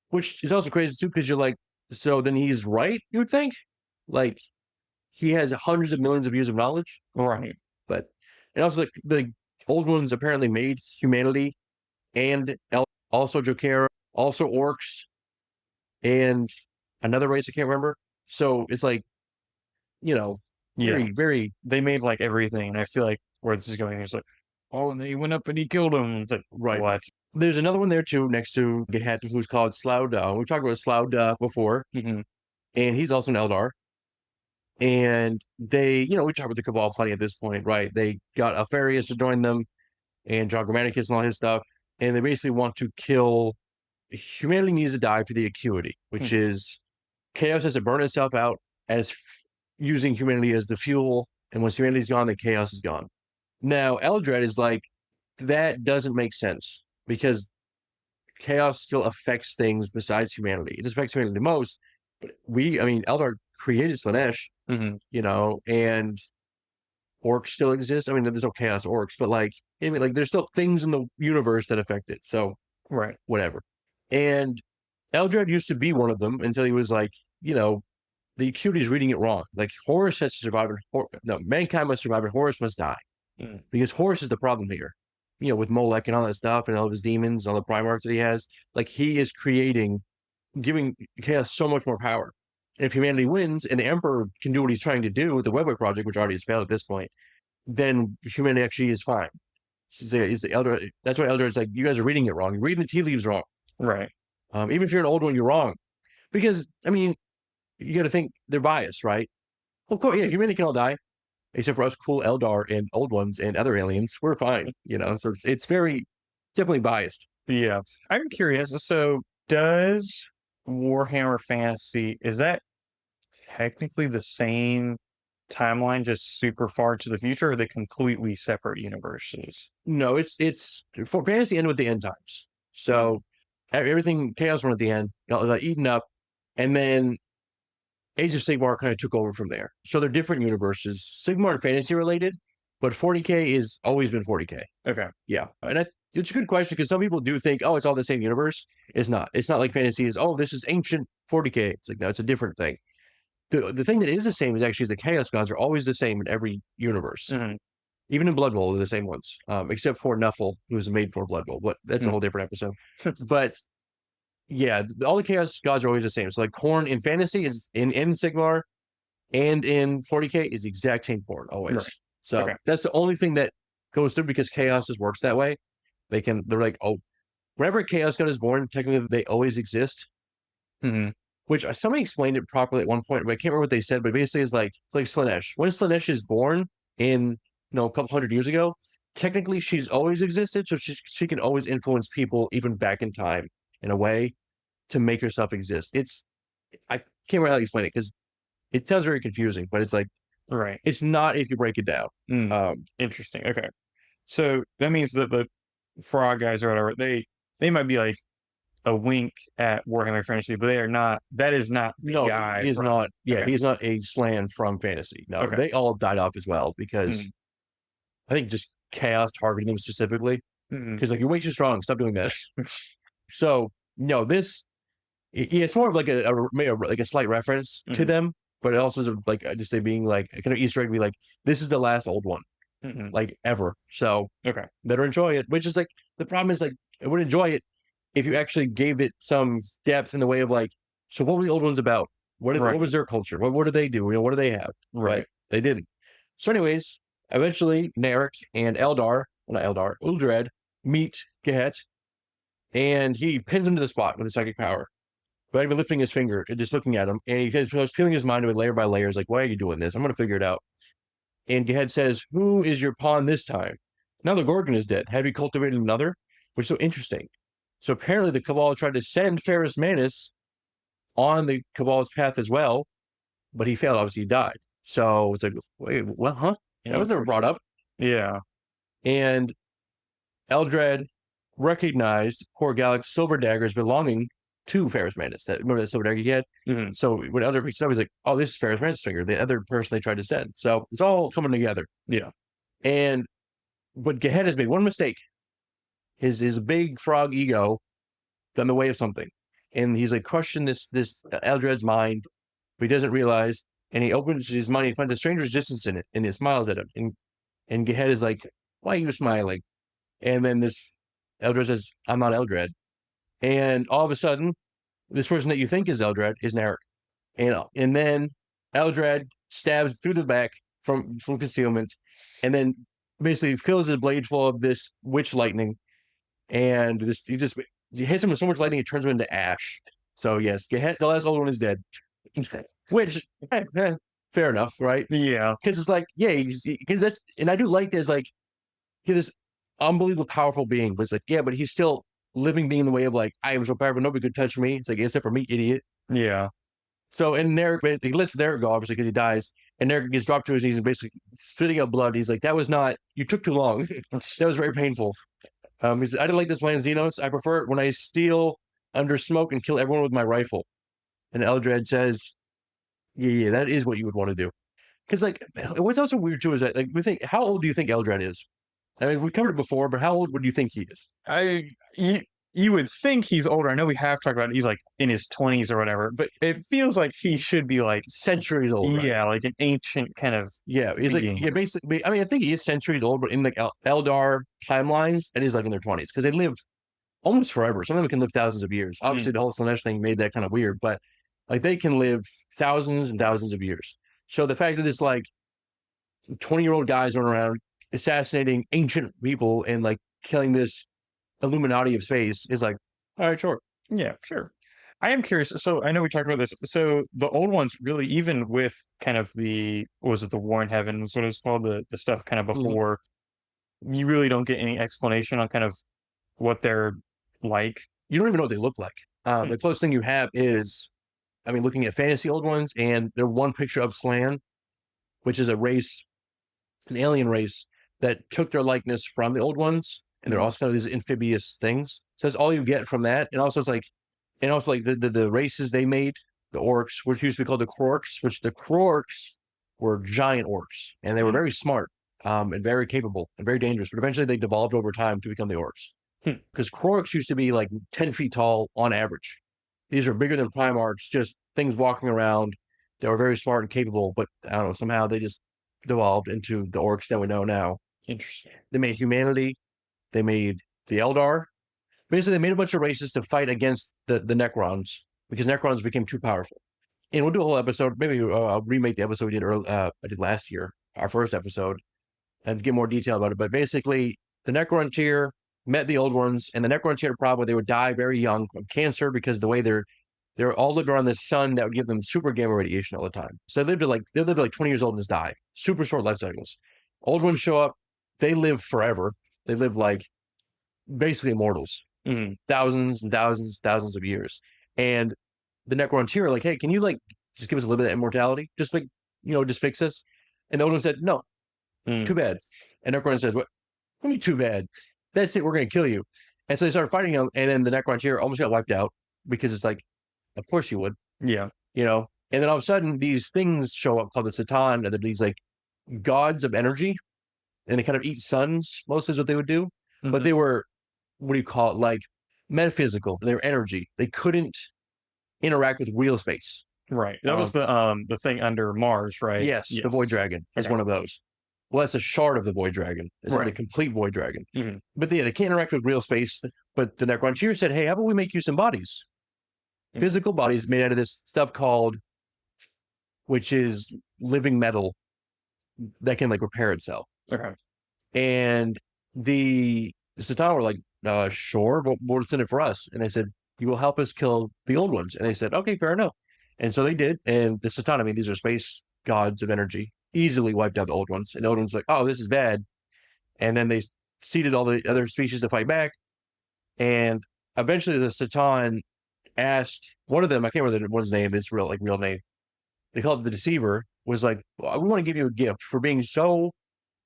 which is also crazy too, because you're like, so then he's right, you would think? Like, he has hundreds of millions of years of knowledge. Right. But, and also the Old Ones apparently made humanity and also Jokera, also orcs, and another race I can't remember. So it's like, very, very. They made like everything, and I feel like where this is going is like, oh, and then he went up and he killed him. It's like, right. What? There's another one there too, next to Gehet, who's called Slau. We talked about Slau before, and he's also an Eldar. And they, we talked about the Cabal plenty at this point, right? They got Alfarius to join them, and John Grammaticus and all his stuff, and they basically want to kill. Humanity needs to die for the acuity, which is chaos has to burn itself out as using humanity as the fuel, and once humanity's gone, then chaos is gone. Now, Eldrad is like, that doesn't make sense, because chaos still affects things besides humanity. It just affects humanity the most, but Eldar created Slaanesh, and orcs still exist. I mean, there's no chaos orcs, but there's still things in the universe that affect it. So, right, whatever. And Eldrad used to be one of them until he was like, the acuity is reading it wrong. Like, Horus has to survive. Mankind must survive, and Horus must die. Because Horus is the problem here. With Molech and all that stuff, and all of his demons, and all the Primarchs that he has. Like, he is giving chaos so much more power. And if humanity wins, and the Emperor can do what he's trying to do with the Webway project, which already has failed at this point, then humanity actually is fine. He's the Elder. That's why Elder is like, you guys are reading it wrong. You're reading the tea leaves wrong. Right. Even if you're an old one, you're wrong. Because, you got to think they're biased, right? Of course, yeah, humanity can all die. Except for us cool Eldar and Old Ones and other aliens. We're fine, So it's very, definitely biased. Yeah. I'm curious. So does Warhammer Fantasy, is that technically the same timeline, just super far into the future, or are they completely separate universes? No, it's for fantasy end with the end times. So everything Chaos Run at the end, got eaten up, and then Age of Sigmar kind of took over from there. So they're different universes. Sigmar and fantasy related, but 40K is always been 40K. Okay. Yeah. And it's a good question, because some people do think, oh, it's all the same universe. It's not. It's not like fantasy is, oh, this is ancient 40K. It's like, no, it's a different thing. The thing that is the same is actually the Chaos Gods are always the same in every universe. Even in Blood Bowl, they're the same ones, except for Nuffle, who was made for Blood Bowl. But that's a whole different episode. But yeah, all the Chaos Gods are always the same. So like Khorne in fantasy is in Sigmar, and in 40K is the exact same Khorne always. Right. So that's the only thing that goes through, because Chaos just works that way. They're like, oh, whenever a Chaos God is born, technically they always exist. Which somebody explained it properly at one point, but I can't remember what they said. But basically, it's like Slaanesh. When Slaanesh is born in a couple hundred years ago, technically she's always existed, so she can always influence people even back in time in a way to make herself exist. I can't really explain it, because it sounds very confusing, but it's like, right, it's not if you break it down. Interesting. Okay, so that means that the frog guys or whatever, they might be like a wink at Warhammer Fantasy, but they are not. That is not the No, guy. he is not. Yeah, okay. he's not a Slan from Fantasy. No, Okay. they all died off as well because I think just chaos targeting them specifically. Because like you're way too strong. Stop doing that. So no, this it's more of like a slight reference to them, but it also is like just they being like kind of Easter egg, be like this is the last old one, like ever. So Okay. better enjoy it. Which is like the problem is like I would enjoy it if you actually gave it some depth in the way of like, so what were the old ones about? What was their culture? What do they do? You know, what do they have? Right. They didn't. So, anyways, eventually Narek and Eldrad meet Gehet, and he pins him to the spot with his psychic power. But even lifting his finger and just looking at him, and he was peeling his mind away layer by layer. He's like, why are you doing this? I'm going to figure it out. And Gehet says, who is your pawn this time? Now the Gorgon is dead. Have you cultivated another? Which is so interesting. So apparently the Cabal tried to send Ferrus Manus on the Cabal's path as well, but he failed. Obviously, he died. So it's like, wait, what? Huh? That was never brought up. Yeah. And Eldrad recognized poor Gallek's silver daggers belonging to Ferrus Manus. Remember that silver dagger he had? So when Eldrad picks it up, he's like, oh, this is Ferrus Manus' finger, the other person they tried to send. So it's all coming together. Yeah. But Gehet has made one mistake. His big frog ego got in the way of something. And he's like crushing this Eldrad's mind, but he doesn't realize. And he opens his mind and finds a strange resistance in it, and he smiles at him. And Gehet is like, why are you smiling? And then this Eldrad says, I'm not Eldrad. And all of a sudden, this person that you think is Eldrad is Narek. And then Eldrad stabs through the back from concealment, and then basically fills his blade full of this witch lightning. And he hits him with so much lightning, it turns him into ash. So yes, Gehet, the last old one is dead. Which, fair enough, right? Yeah. Because it's like, yeah, because that's, and I do like this, like, he's this unbelievably powerful being, but it's like, yeah, but he's still living being in the way of like, I am so powerful, nobody could touch me. It's like, except for me, idiot. Yeah. So, and Narek, he lets Narek go, obviously, because he dies, and Narek gets dropped to his knees and basically spitting out blood. He's like, that was not, you took too long. That was very painful. I didn't like this plan, Xenos. I prefer it when I steal under smoke and kill everyone with my rifle. And Eldrad says, yeah, that is what you would want to do. Because, like, what's also weird, too, is that, like, we think, how old do you think Eldrad is? I mean, we covered it before, but how old would you think he is? You would think he's older. I know we have talked about it. He's like in his 20s or whatever, but it feels like he should be like centuries old. Yeah, like an ancient kind of. Yeah, he's like, yeah, basically. I mean, I think he is centuries old, but in like Eldar timelines, and he's like in their 20s because they live almost forever. Some of them can live thousands of years. Obviously, the whole Slanesh thing made that kind of weird, but like they can live thousands and thousands of years. So the fact that this like 20-year-old guys running around assassinating ancient people and like killing this Illuminati of space is like, all right, sure. Yeah, sure. I am curious. So I know we talked about this. So the old ones really, even with kind of the War in Heaven, was what it was called, the stuff kind of before, you really don't get any explanation on kind of what they're like. You don't even know what they look like. The closest thing you have is, I mean, looking at fantasy old ones, and they're one picture of Slan, which is a race, an alien race that took their likeness from the old ones. And they're also kind of these amphibious things. So that's all you get from that. And also it's like, the races they made, the orcs, which used to be called the Quarks, which the Quarks were giant orcs. And they were very smart and very capable and very dangerous. But eventually they devolved over time to become the orcs. Because Quarks used to be like 10 feet tall on average. These are bigger than Primarchs, just things walking around. They were very smart and capable, but I don't know, somehow they just devolved into the orcs that we know now. Interesting. They made humanity. They made the Eldar. Basically, they made a bunch of races to fight against the Necrons because Necrons became too powerful. And we'll do a whole episode. Maybe I'll remake the episode we did I did last year, our first episode, and get more detail about it. But basically, the Necron tier met the old ones, and the Necron tier problem they would die very young from cancer because the way they're all lived around the sun that would give them super gamma radiation all the time. So they lived like 20 years old and just die. Super short life cycles. Old ones show up, they live forever. They live like basically immortals, thousands and thousands, thousands of years. And the Necron tier are like, hey, can you like just give us a little bit of immortality? Just like, just fix this. And the old one said, no, too bad. And Necron says, what do you mean too bad? That's it, we're going to kill you. And so they started fighting him, and then the Necrontyr almost got wiped out because it's like, of course you would, Yeah. you know. And then all of a sudden, these things show up called the Satan, and they're these like gods of energy, and they kind of eat suns. Most is what they would do, but they were, what do you call it? Like metaphysical. They were energy. They couldn't interact with real space. Right. That was the thing under Mars, right? Yes, the Void Dragon is one of those. Well, that's a shard of the Void Dragon. It's not the complete Void Dragon. But yeah, they can't interact with real space. But the Necrontyr said, hey, how about we make you some bodies? Physical bodies made out of this stuff called, which is living metal that can like repair itself. Okay. And the Satan were like, sure, but what's in it for us? And they said, you will help us kill the old ones. And they said, okay, fair enough. And so they did. And the Satan, I mean, these are space gods of energy, easily wiped out the old ones. And the old ones were like, oh, this is bad. And then they seeded all the other species to fight back. And eventually the Satan asked one of them, I can't remember one's name, his real name. They called it the Deceiver, was like, well, we want to give you a gift for being so,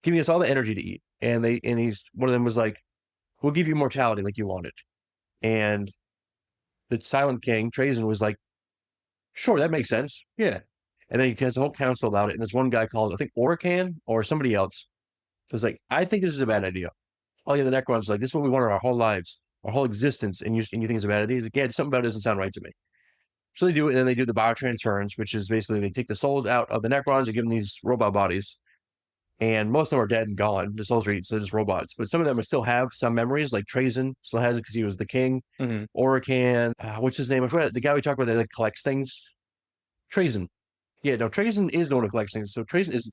giving us all the energy to eat. And one of them was like, we'll give you mortality like you wanted. And the Silent King, Trazen, was like, sure, that makes sense. Yeah. And then he has a whole council about it. And this one guy called, I think, Orican or somebody else was like, I think this is a bad idea. All the other Necrons like, this is what we wanted our whole lives, our whole existence. And you think it's a bad idea? He's like, yeah, something about it doesn't sound right to me. So they do it. And then they do the biotransference, which is basically they take the souls out of the Necrons and give them these robot bodies. And most of them are dead and gone. The souls are just robots. But some of them still have some memories, like Trazen still has it because he was the king. Orican, what's his name? I forgot the guy we talked about that like, collects things. Trazen. Yeah, no, Trazen is the one who collects things. So Trazen is,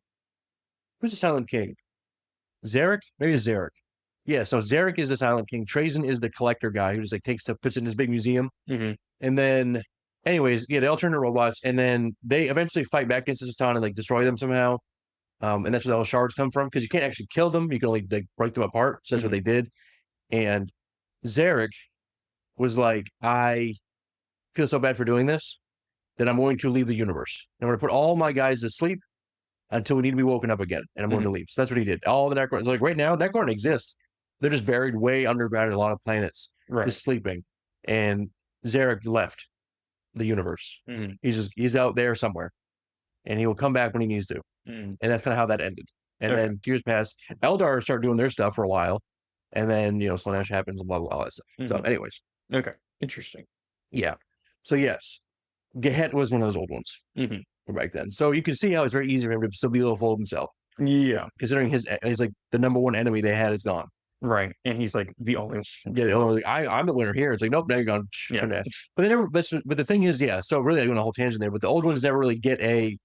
who's the Silent King? Zarek? Maybe it's Zarek. Yeah, so Zarek is the Silent King. Trazen is the collector guy who just like takes stuff, puts it in his big museum. And then, anyways, yeah, they all turn to robots, and then they eventually fight back against the Satan and like destroy them somehow. And that's where all the shards come from, because you can't actually kill them. You can only like break them apart. So that's what they did. And Zarek was like, I feel so bad for doing this that I'm going to leave the universe. I'm going to put all my guys to sleep until we need to be woken up again. And I'm going to leave. So that's what he did. All the Necrons, like right now, Necron exists. They're just buried way underground in a lot of planets, just sleeping. And Zarek left the universe. He's out there somewhere. And he will come back when he needs to. And that's kind of how that ended. And then years passed. Eldar started doing their stuff for a while. And then, Slaanesh happens and blah, blah, all that stuff. So anyways. Okay. Interesting. Yeah. So yes, Gehet was one of those old ones from back then. So you can see how it's very easy for him to still be able to hold himself. Yeah. Considering he's like the number one enemy they had is gone. Right. And he's like the only I'm the winner here. It's like, nope, now you're gone. But they never, but the thing is, so really I went a whole tangent there, but the old ones never really get a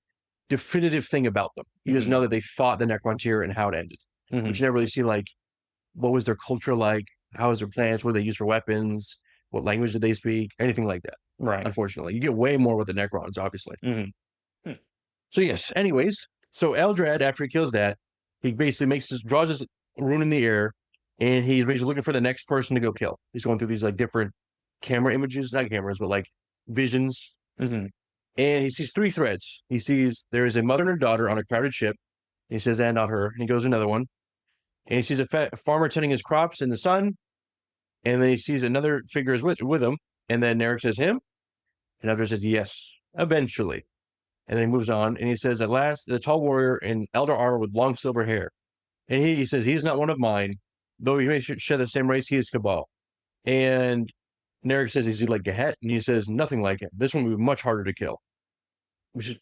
definitive thing about them. You just know that they fought the Necrontyr and how it ended. But you never really see like, what was their culture like? How was their plans? What did they use for weapons? What language did they speak? Anything like that. Right. Unfortunately, you get way more with the Necrons, obviously. So yes. Anyways, so Eldrad, after he kills that, he basically draws this rune in the air, and he's basically looking for the next person to go kill. He's going through these like different camera images, not cameras, but like visions. And he sees 3 threads. He sees there is a mother and her daughter on a crowded ship. He says, and not her. And he goes to another one. And he sees a farmer tending his crops in the sun. And then he sees another figure is with him. And then Narek says, him? And Eldrad says, yes, eventually. And then he moves on. And he says, at last, the tall warrior in elder armor with long silver hair. And he says, he is not one of mine. Though he may share the same race, he is Cabal. And Narek says, is he like Gehet? And he says, nothing like him. This one will be much harder to kill. Which is,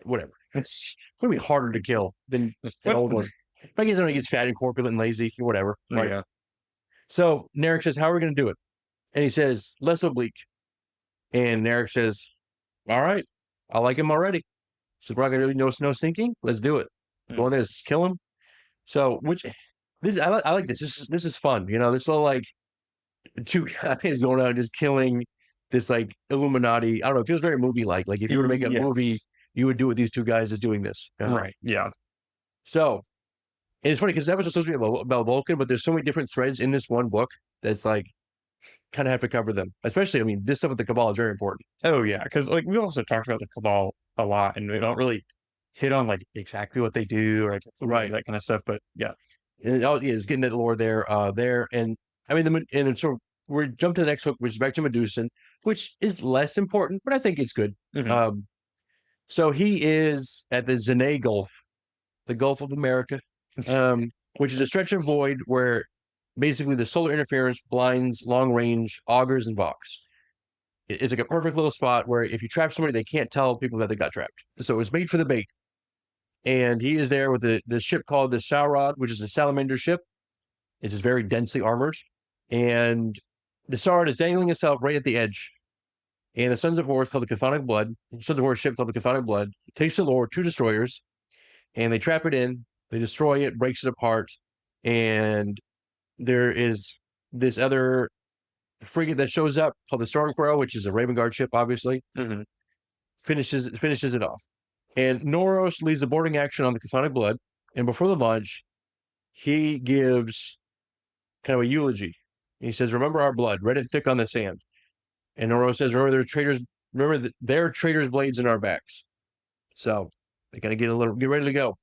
whatever. It's going to be harder to kill than an old one. I guess he gets fat and corpulent and lazy or whatever. Right? Yeah. So Narek says, how are we going to do it? And he says, less oblique. And Narek says, all right, I like him already. So we're not going to do no stinking. Let's do it. Go in there, just kill him. So, I like this. This is fun. This little like 2 guys going out just killing this like Illuminati. I don't know. It feels very movie like. Like if you were to make a movie, you would do with these 2 guys just doing this. Right. Yeah. So, and it's funny because that was supposed to be about Vulkan, but there's so many different threads in this one book that's like kind of have to cover them. Especially, I mean, this stuff with the Cabal is very important. Oh yeah, because like we also talked about the Cabal a lot, and we don't really hit on like exactly what they do or that kind of stuff. But yeah, and it's getting that lore there, and I mean, and so we jump to the next hook, which is back to Meduson, which is less important, but I think it's good. Mhm. So he is at the Zenae Gulf, the Gulf of America, which is a stretch of void where basically the solar interference blinds long range augurs and vox. It's like a perfect little spot where if you trap somebody, they can't tell people that they got trapped. So it was made for the bait. And he is there with the ship called the Saurod, which is a salamander ship. It's just very densely armored. And the Saurod is dangling itself right at the edge. And the Sons of Horus called the Chthonic Blood, the Sons of Horus ship called the Chthonic Blood, takes the lore, 2 destroyers, and they trap it in, they destroy it, breaks it apart, and there is this other frigate that shows up called the Stormcrow, which is a Raven Guard ship, obviously, finishes it off. And Noros leads the boarding action on the Chthonic Blood, and before the launch, he gives kind of a eulogy. He says, "Remember our blood, red and thick on the sand." And Noros says, "Remember their traitors' blades in our backs." So they gotta get ready to go.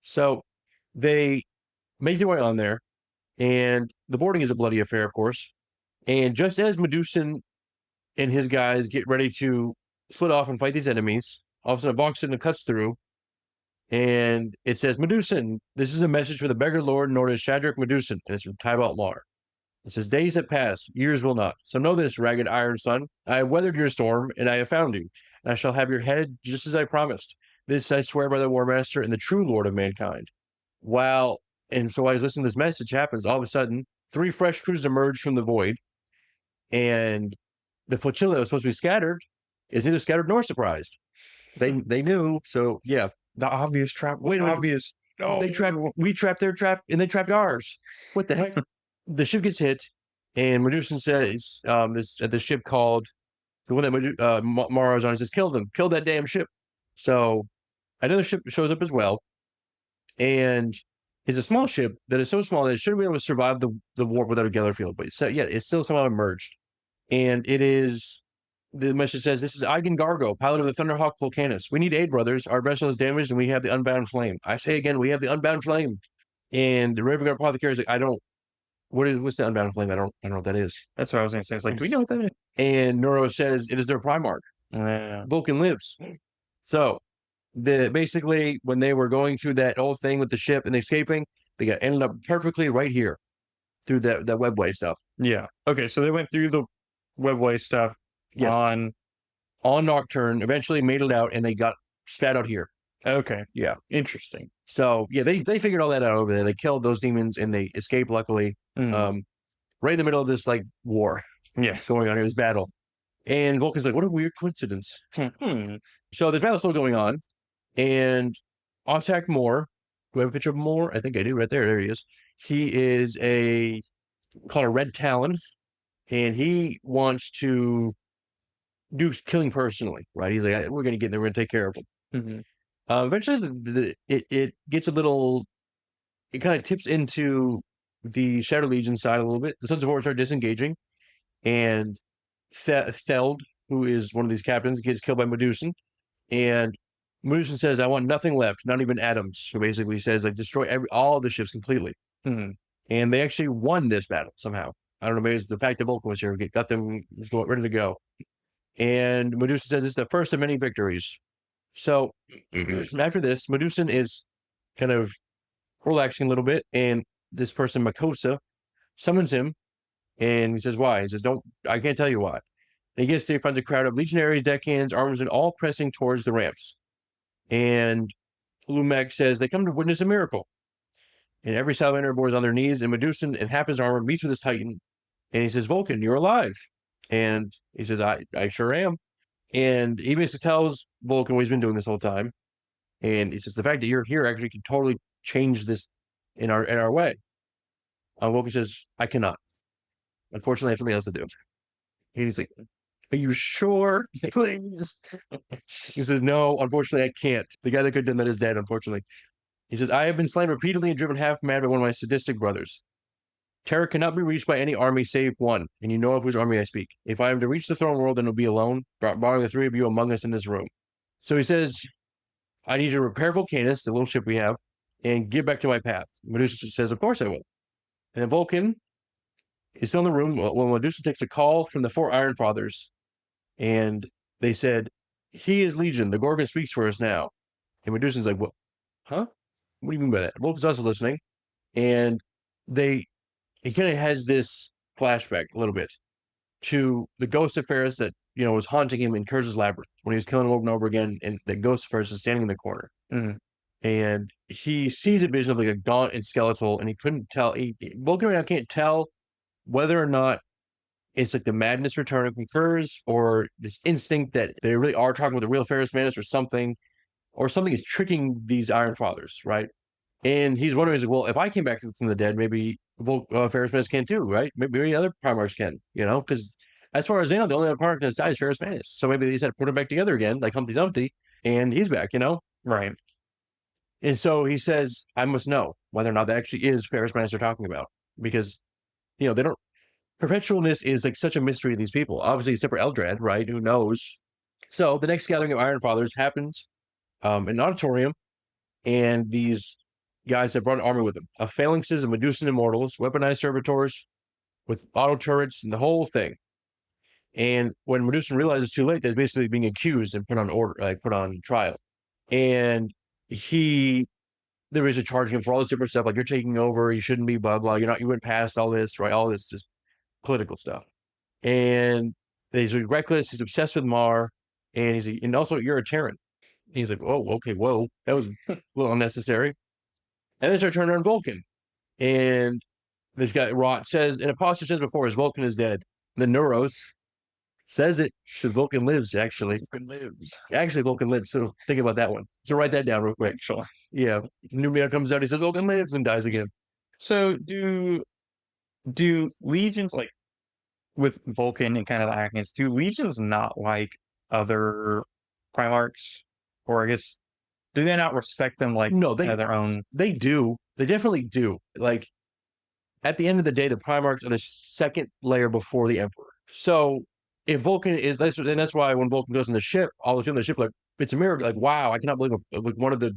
So they make their way on there, and the boarding is a bloody affair, of course. And just as Meduson and his guys get ready to split off and fight these enemies, all of a sudden a Vox signal cuts through, and it says, "Meduson, this is a message for the beggar lord known as Shadrach Meduson," and it's from Tybalt Marr. It says, "Days have passed, years will not. So know this, ragged iron son. I have weathered your storm, and I have found you. And I shall have your head just as I promised. This I swear by the War Master and the true Lord of mankind." And so I was listening to this message happens, all of a sudden, 3 fresh crews emerge from the void, and the flotilla that was supposed to be scattered is neither scattered nor surprised. They knew, so yeah. The obvious trap. Wait a minute. Obvious. No. We trapped their trap, and they trapped ours. What the heck? The ship gets hit, and Meduson says, the ship called, the one that Marr is on, says, "Kill them, kill that damn ship." So another ship shows up as well, and it's a small ship that is so small that it shouldn't be able to survive the warp without a Gallek field. But it's still somehow emerged. And it is, the message says, "This is Eigen Gargo, pilot of the Thunderhawk Vulcanus. We need aid, brothers. Our vessel is damaged, and we have the Unbound Flame." I say again, we have the Unbound Flame. And the Raven Guard Apothecary is like, what's the Unbound Flame? I don't know what that is. That's what I was going to say. It's like, do we know what that is? And Noro says it is their Primarch. Vulkan lives. So basically when they were going through that whole thing with the ship and escaping, they ended up perfectly right here through that Webway stuff. Yeah. Okay. So they went through the Webway stuff on Nocturne, eventually made it out, and they got spat out here. Okay. Yeah. Interesting. So yeah, they figured all that out over there. They killed those demons and they escaped, luckily. Right in the middle of this like war. Yeah. Going on here, this battle. And Vulcan's like, what a weird coincidence. So the battle's still going on. And Autak Moore, do I have a picture of Moore? I think I do, right there. There he is. He is called a Red Talon, and he wants to do killing personally, right? He's like, we're going to get there, we're going to take care of him. Eventually, it gets a little, it kind of tips into the Shadow Legion side a little bit. The Sons of Horus are disengaging, and Theld, who is one of these captains, gets killed by Meduson, and Meduson says, "I want nothing left, not even atoms." So basically says, like, destroy all of the ships completely. And they actually won this battle somehow. I don't know, maybe it's the fact that Vulkan was here, got them ready to go. And Meduson says, "This is the first of many victories." So after this, Meduson is kind of relaxing a little bit, and this person, Makosa, summons him, and he says, "Why?" He says, I can't tell you why." And he gets there, finds a crowd of legionaries, deckhands, armors, and all pressing towards the ramps. And Lumek says they come to witness a miracle. And every Salamander board is on their knees, and Meduson and half his armor meets with his Titan. And he says, "Vulkan, you're alive." And he says, I sure am. And he basically tells Vulkan what he's been doing this whole time. And he says, the fact that you're here actually can totally change this in our way. Vulkan says, "I cannot. Unfortunately, I have something else to do." And he's like, "Are you sure? Please." He says, "No, unfortunately, I can't. The guy that could have done that is dead, unfortunately." He says, "I have been slain repeatedly and driven half mad by one of my sadistic brothers. Terror cannot be reached by any army save one, and you know of which army I speak. If I am to reach the throne world, then it'll be alone, barring the 3 of you among us in this room." So he says, "I need you to repair Vulcanus, the little ship we have, and get back to my path." Medusa says, "Of course I will." And then Vulkan He's still in the room when Medusa takes a call from the 4 Iron Fathers, and they said, "He is Legion. The Gorgon speaks for us now." And Medusa's like, "What? Huh? What do you mean by that?" Vulcan's also listening, and he kind of has this flashback a little bit to the ghost of Ferrus that was haunting him in Curz's Labyrinth when he was killing him over and over again, and the ghost of Ferrus is standing in the corner. Mm-hmm. And he sees a vision of like a gaunt and skeletal, and he couldn't tell. Vulcan right now can't tell whether or not it's like the madness returning from Curz or this instinct that they really are talking with the real Ferrus Manus or something is tricking these Iron Fathers, right? And he's wondering, he's like, well, if I came back from the dead, maybe Ferrus Manus can too, right? Maybe other Primarchs can, because as far as they know, the only other Primarch that's died is Ferrus Manus. So maybe they just had to put him back together again, like Humpty Dumpty, and he's back, Right. And so he says, I must know whether or not that actually is Ferrus Manus they're talking about, because, they don't. Perpetualness is like such a mystery to these people. Obviously, except for Eldrad, right? Who knows? So the next gathering of Iron Fathers happens in an auditorium, and these guys have brought an army with them of phalanxes of Medusan immortals, weaponized servitors with auto turrets and the whole thing. And when Medusan realizes too late, they're basically being accused and put on trial. And there is a charging him for all this different stuff, like you're taking over, you shouldn't be, blah blah. You went past all this, right? All this just political stuff. And he's reckless. He's obsessed with Marr, and also you're a Terran. And he's like, oh, okay, whoa, that was a little unnecessary. And then they start turning on Vulcan, and this guy Rot says, an imposter says before, his Vulcan is dead. The Neuros says it because Vulcan lives. Vulcan lives. So think about that one. So write that down real quick. Sure. Yeah, Numia comes out. He says Vulcan lives and dies again. So do legions, like with Vulcan and kind of the Arachnids, do legions not like other Primarchs, or I guess do they not respect them like no, they their own? They do. They definitely do. Like at the end of the day, the Primarchs are the second layer before the Emperor. So if Vulcan is, and that's why when Vulcan goes in the ship, all the people in the ship like, it's a miracle. Like, wow, I cannot believe like one of the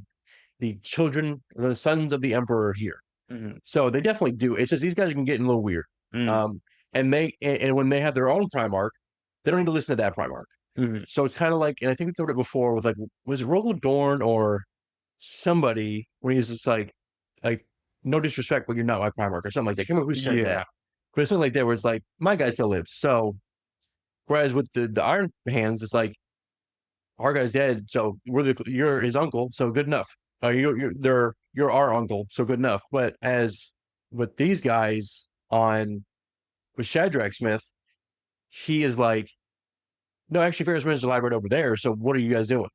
children, the sons of the Emperor here. Mm-hmm. So they definitely do. It's just these guys can get a little weird. Mm-hmm. And when they have their own Primarch, they don't need to listen to that Primarch. Mm-hmm. So it's kind of like, and I think we covered it before with like, was it Rogel Dorn or somebody when he's just like no disrespect, but you're not my Primarch or something like that. I can't remember who said that. But it's something like that where it's like, my guy still lives. So whereas with the Iron Hands, it's like, our guy's dead, so you're his uncle, so good enough. You're our uncle, so good enough. But as with these guys with Shadrach Smith, he is like, no, actually, Ferrus Manus is a library over there. So what are you guys doing?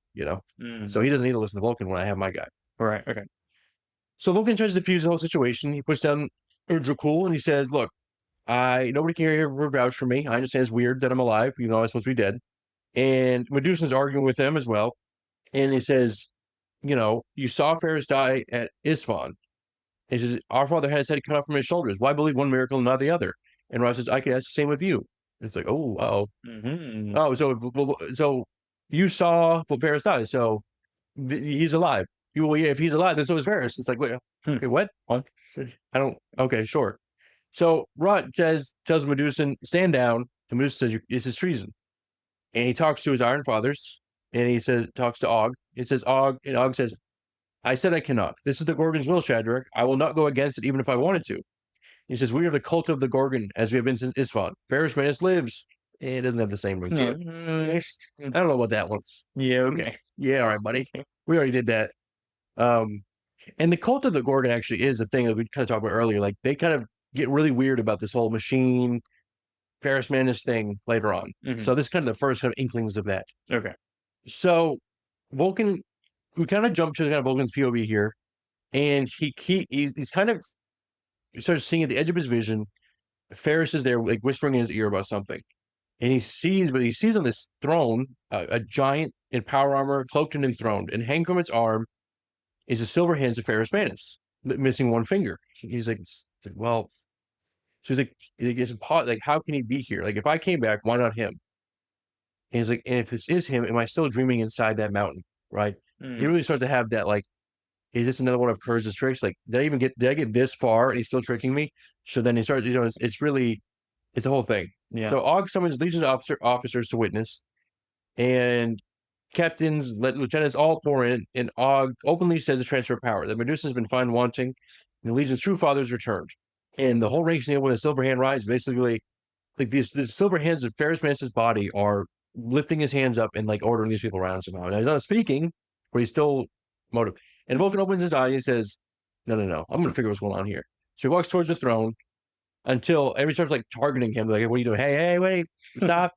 So he doesn't need to listen to Vulcan when I have my guy. Right. Okay. So Vulcan tries to defuse the whole situation. He puts down Urdrakul and he says, "Look, nobody can here vouch for me. I understand it's weird that I'm alive. I'm supposed to be dead." And Medusa's arguing with them as well. And he says, you saw Ferrus die at Isfahan. He says, our father had his head cut off from his shoulders. Why believe one miracle and not the other? And Ross says, I could ask the same with you. And it's like, oh, Mm-hmm. oh, so you saw Ferrus die, so he's alive. Yeah, if he's alive, then so is Ferrus. It's like, wait, okay, what? I don't. Okay, sure. So Rot tells Medusan, stand down. And Medusa says, this is treason. And he talks to his Iron Fathers, and he talks to Aug. He says, Aug, and Aug says, I said I cannot. This is the Gorgon's will, Shadrach. I will not go against it, even if I wanted to. He says, we are the cult of the Gorgon, as we have been since Isfahan. Ferrus Manus lives. It doesn't have the same ring to it. I don't know what that was. Yeah, okay. Yeah, all right, buddy. We already did that. And the cult of the Gorgon actually is a thing that we kind of talked about earlier. Like, they kind of get really weird about this whole machine Ferrus Manus thing later on. Mm-hmm. So this is kind of the first kind of inklings of that. Okay. So Vulcan, we kind of jump to kind of Vulcan's POV here, and he's kind of starts seeing at the edge of his vision, Ferrus is there, like whispering in his ear about something, and he sees on this throne a giant in power armor, cloaked and enthroned, and hanging from its arm is the silver hands of Ferrus Manus, missing one finger. He's like, well. So he's like, how can he be here? Like, if I came back, why not him? And he's like, and if this is him, am I still dreaming inside that mountain? Right? He really starts to have that, like, is this another one of Curz's tricks? Like, did I get this far and he's still tricking me? So then he starts, it's really It's a whole thing. Yeah. So Aug summons legions officers to witness, and captains, lieutenants all pour in, and Aug openly says the transfer of power, that Medusa has been found wanting, and the Legion's true father is returned. And the whole ranks when the silver hand rises, basically, like these silver hands of Ferrus Manus' body are lifting his hands up and like ordering these people around somehow. Now he's not speaking, but he's still motive. And Vulkan opens his eye and says, no, I'm going to figure what's going on here. So he walks towards the throne until everybody starts like targeting him. Like, hey, what are you doing? Hey, wait, stop,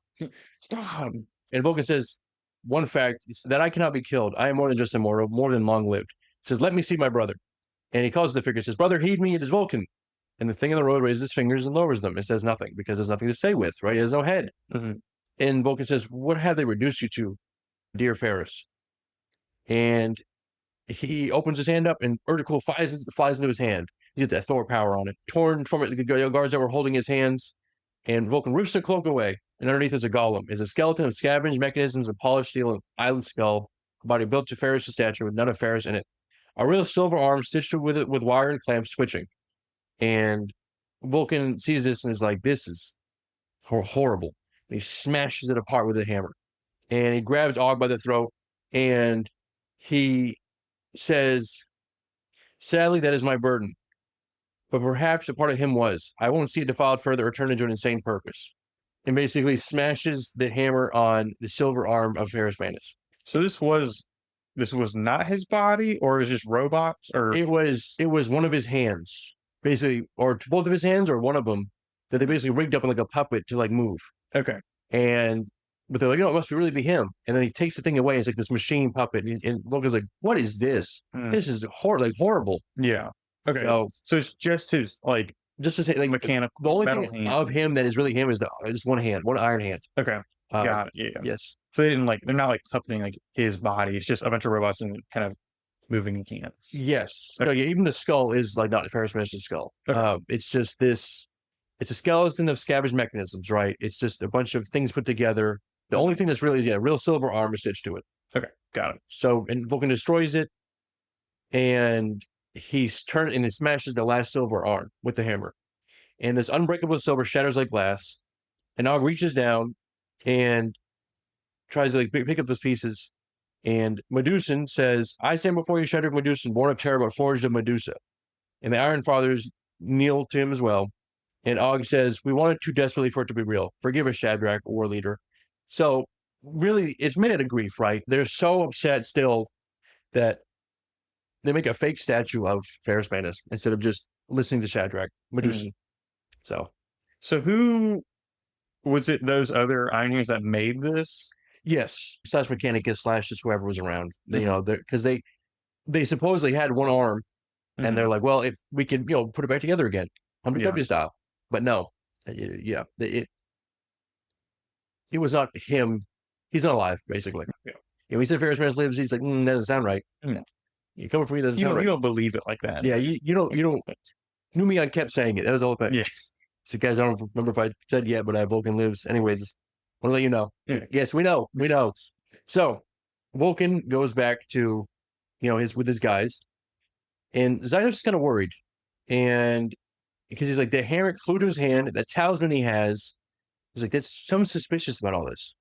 stop. And Vulkan says, one fact is that I cannot be killed. I am more than just immortal, more than long lived. He says, let me see my brother. And he calls the figure, says, brother, heed me, it is Vulkan. And the thing in the road raises his fingers and lowers them. It says nothing because there's nothing to say with, right? He has no head. Mm-hmm. And Vulkan says, what have they reduced you to, dear Ferrus? And he opens his hand up and Urgicool flies into his hand. He gets that Thor power on it. Torn from it, the guards that were holding his hands. And Vulkan rips the cloak away. And underneath is a golem. Is a skeleton of scavenged mechanisms of polished steel and island skull. A body built to Ferrus' stature with none of Ferrus in it. A real silver arm stitched with it with wire and clamps switching. And Vulkan sees this and is like, this is horrible. And he smashes it apart with a hammer. And he grabs Aug by the throat and he says, sadly, that is my burden. But perhaps a part of him was. I won't see it defiled further or turned into an insane purpose. And basically smashes the hammer on the silver arm of Ferrus Manus. So this was not his body, or is it just robots? Or it was one of his hands. Basically, or both of his hands or one of them that they basically rigged up in like a puppet to like move. Okay. But they're like, it must really be him. And then he takes the thing away. And it's like this machine puppet. And Vulcan's like, what is this? This is horrible. Yeah. Okay. So it's just his just to say like mechanical. The only thing of him that is really him is just one hand, one iron hand. Okay. Got it. Yeah. Yes. So they're not like puppeting like his body. It's just a bunch of robots and kind of moving hands. Yes. Okay. No, yeah, even the skull is like not Ferrus Manus' skull. Okay. It's just this. It's a skeleton of scavenged mechanisms, right? It's just a bunch of things put together. The only thing that's really a real silver arm is stitched to it. Okay, got it. So, and Vulkan destroys it, and he smashes the last silver arm with the hammer. And this unbreakable silver shatters like glass. And Aug reaches down and tries to like pick up those pieces. And Meduson says, I stand before you, Shattered Meduson, born of terror but forged of Medusa. And the Iron Fathers kneel to him as well. And Aug says, we wanted too desperately for it to be real. Forgive us, Kheradruakh, war leader. So really, it's minute of grief, right? They're so upset still that they make a fake statue of Ferrus Manus instead of just listening to Kheradruakh, Meduson. So who was it? Those other Ironers that made this? Yes, / Mechanicus / just whoever was around. Because they supposedly had one arm, and they're like, well, if we can, put it back together again, W style. But no, it was not him. He's not alive, basically. Yeah. He said Ferrus Manus lives. He's like, that doesn't sound right. No. You coming for me doesn't sound right. You don't believe it like that. Yeah, you don't. Numion kept saying it. That was the whole thing. Yeah. So guys, I don't remember if I said yet, but Vulkan lives. Anyways, want to let you know. Yeah. Yes, we know. So Vulkan goes back to, with his guys, and Zenos is kind of worried, and because he's like, the hammer flew to his hand, the talisman he has. He's like, that's something suspicious about all this.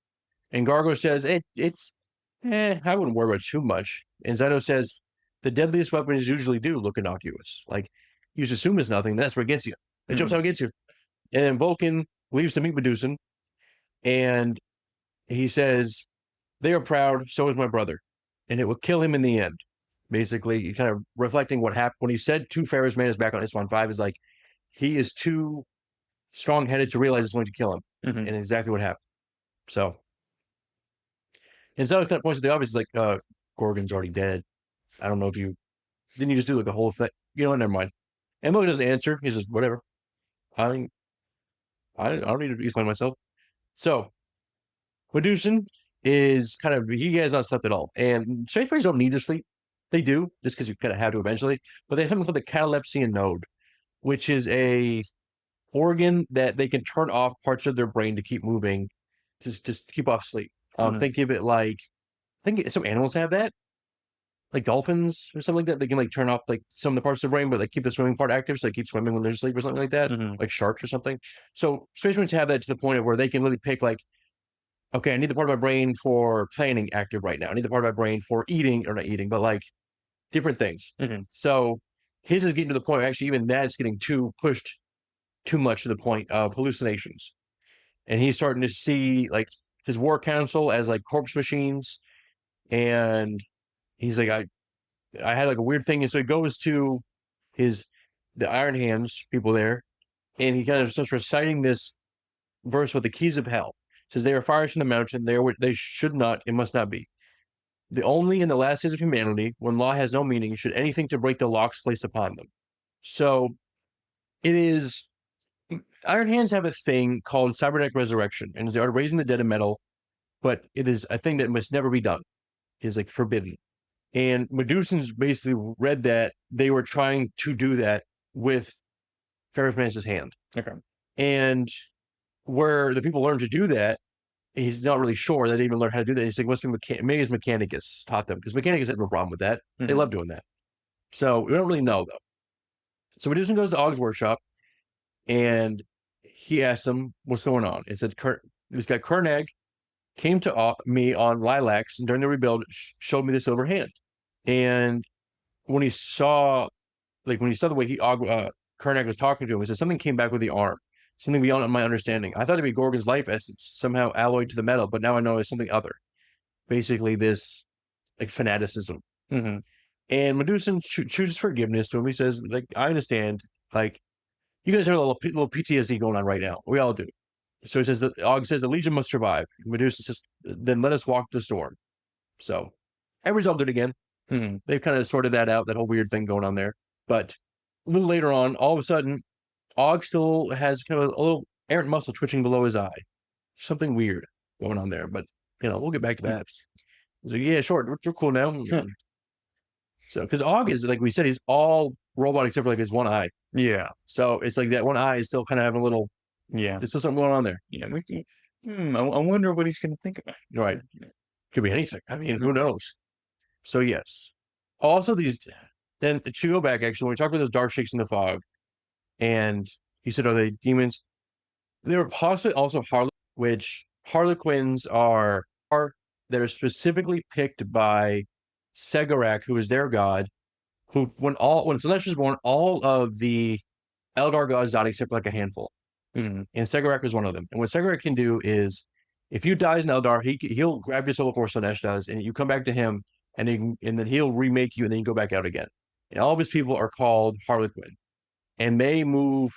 And Gargo says, it's I wouldn't worry about it too much. And Zenos says, the deadliest weapons usually do look innocuous. Like, you just assume it's nothing. That's where it gets you. It jumps how it gets you. And then Vulkan leaves to meet Meduson. And he says, they are proud, so is my brother. And it will kill him in the end. Basically, kind of reflecting what happened when he said to Ferrus Manus back on Isstvan 5 is like, he is too strong-headed to realize it's going to kill him. And exactly what happened. So, and Zenos kind of points to the obvious, like, Gorgon's already dead. I don't know if didn't you just do like a whole thing? Never mind. And Vulkan doesn't answer. He says, whatever. I don't need to explain myself. So, Meduson is kind of, he has not slept at all. And Strange Fairies don't need to sleep. They do, just because you kind of have to eventually. But they have something called the catalepsy node, which is a organ that they can turn off parts of their brain to keep moving, to just keep off sleep. Think of it like, I think some animals have that. like dolphins or something like that. They can like turn off like some of the parts of the brain, but like keep the swimming part active, so they keep swimming when they're asleep or something like that, like sharks or something. So Space Marines have that to the point of where they can really pick like, okay, I need the part of my brain for planning active right now. I need the part of my brain for eating, or not eating, but like different things. So his is getting to the point where actually even that's getting pushed too much to the point of hallucinations. And he's starting to see like his war council as like corpse machines. And he's like, I had like a weird thing. And so he goes to the Iron Hands people there, and he kind of starts reciting this verse with the keys of hell. It says, they are fires from the mountain, they should not, it must not be. The only in the last days of humanity, when law has no meaning, should anything to break the locks placed upon them. So it is, Iron Hands have a thing called cybernetic resurrection, and they are raising the dead in metal, but it is a thing that must never be done. It is like forbidden. And Medusans basically read that they were trying to do that with Ferrus Manus' hand. Okay. And where the people learned to do that, he's not really sure. They didn't even learn how to do that. He's like, maybe his Mechanicus taught them, because Mechanicus had no problem with that. They love doing that. So we don't really know, though. So Meduson goes to Aug's workshop, and he asks him what's going on. It said, this guy Kheradruakh came to me on Lilacs, and during the rebuild, showed me the silver hand. And when he saw the way Kheradruakh was talking to him, he said something came back with the arm, something beyond my understanding. I thought it'd be Gorgon's life essence, somehow alloyed to the metal, but now I know it's something other. Basically, this like fanaticism. And Meduson chooses forgiveness to him. He says, like, I understand, like, you guys have a little PTSD going on right now. We all do. So he says that Aug says the Legion must survive. Meduson says, then let us walk the storm. So everybody's all good again. They've kind of sorted that out, that whole weird thing going on there. But a little later on, all of a sudden, Aug still has kind of a little errant muscle twitching below his eye. Something weird going on there, but we'll get back to that. So yeah, sure, we're cool now. So because Aug is, like we said, he's all robot except for like his one eye. Yeah. So it's like that one eye is still kind of having a little. Yeah. There's still something going on there. Yeah. I wonder what he's going to think about. Right. Could be anything. I mean, who knows? So yes. Also, then to go back, actually, when we talked about those dark shakes in the fog, and you said, are they demons? There were possibly also which Harlequins are that are specifically picked by Kheradruakh, who is their god, who when Celestial was born, all of the Eldar gods died except for like a handful. And Kheradruakh is one of them. And what Kheradruakh can do is, if you die as an Eldar, he'll grab your soul before Slanesh does, and you come back to him, and then he'll remake you, and then you go back out again. And all of his people are called Harlequin, and they move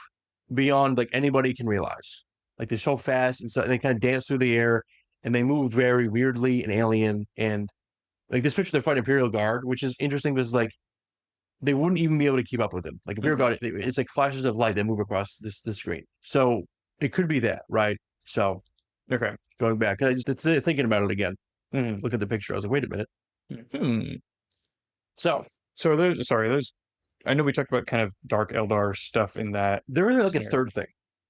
beyond like anybody can realize. Like they're so fast, and they kind of dance through the air, and they move very weirdly and alien. And like this picture, they're fighting Imperial Guard, which is interesting because like they wouldn't even be able to keep up with them. Like Imperial Guard, it's like flashes of light that move across this screen. So it could be that, right? So okay, going back, I just thinking about it again. Look at the picture. I was like, wait a minute. So are those? I know we talked about kind of Dark Eldar stuff in that. They're like a third thing.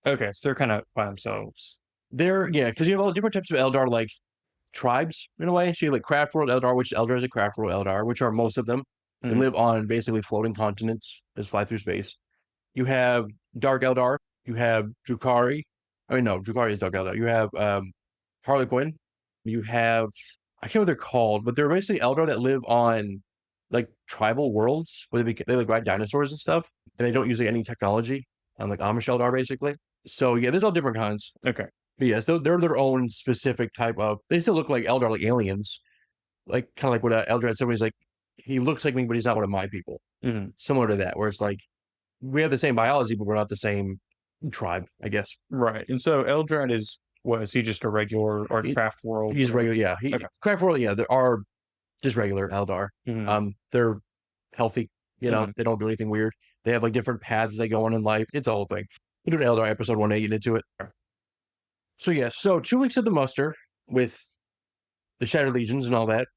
Okay, so they're kind of by themselves. Because you have all different types of Eldar, like tribes in a way. So you have like Craft World Eldar, which Eldar is a Craft World Eldar, which are most of them. They live on basically floating continents that fly through space. You have Dark Eldar. You have Drukhari. I mean, no, Drukhari is Dark Eldar. You have Harlequin. You have, I can't know what they're called, but they're basically Eldar that live on like tribal worlds where they like ride dinosaurs and stuff, and they don't use like any technology. Like Amish Eldar, basically. So yeah, there's all different kinds. Okay. But yes, they're their own specific type of. They still look like Eldar, like aliens, like kind of like what Eldrad. Somebody's like, he looks like me, but he's not one of my people. Similar to that, where it's like we have the same biology, but we're not the same tribe, I guess. Right. And so Eldrad is he just a regular or Craft World? He's regular, yeah. Craft World, yeah. There are just regular Eldar. They're healthy. They don't do anything weird. They have like different paths they go on in life. It's a whole thing. We do an Eldar episode 1 get into it. So yeah, so 2 weeks of the muster with the Shattered Legions and all that.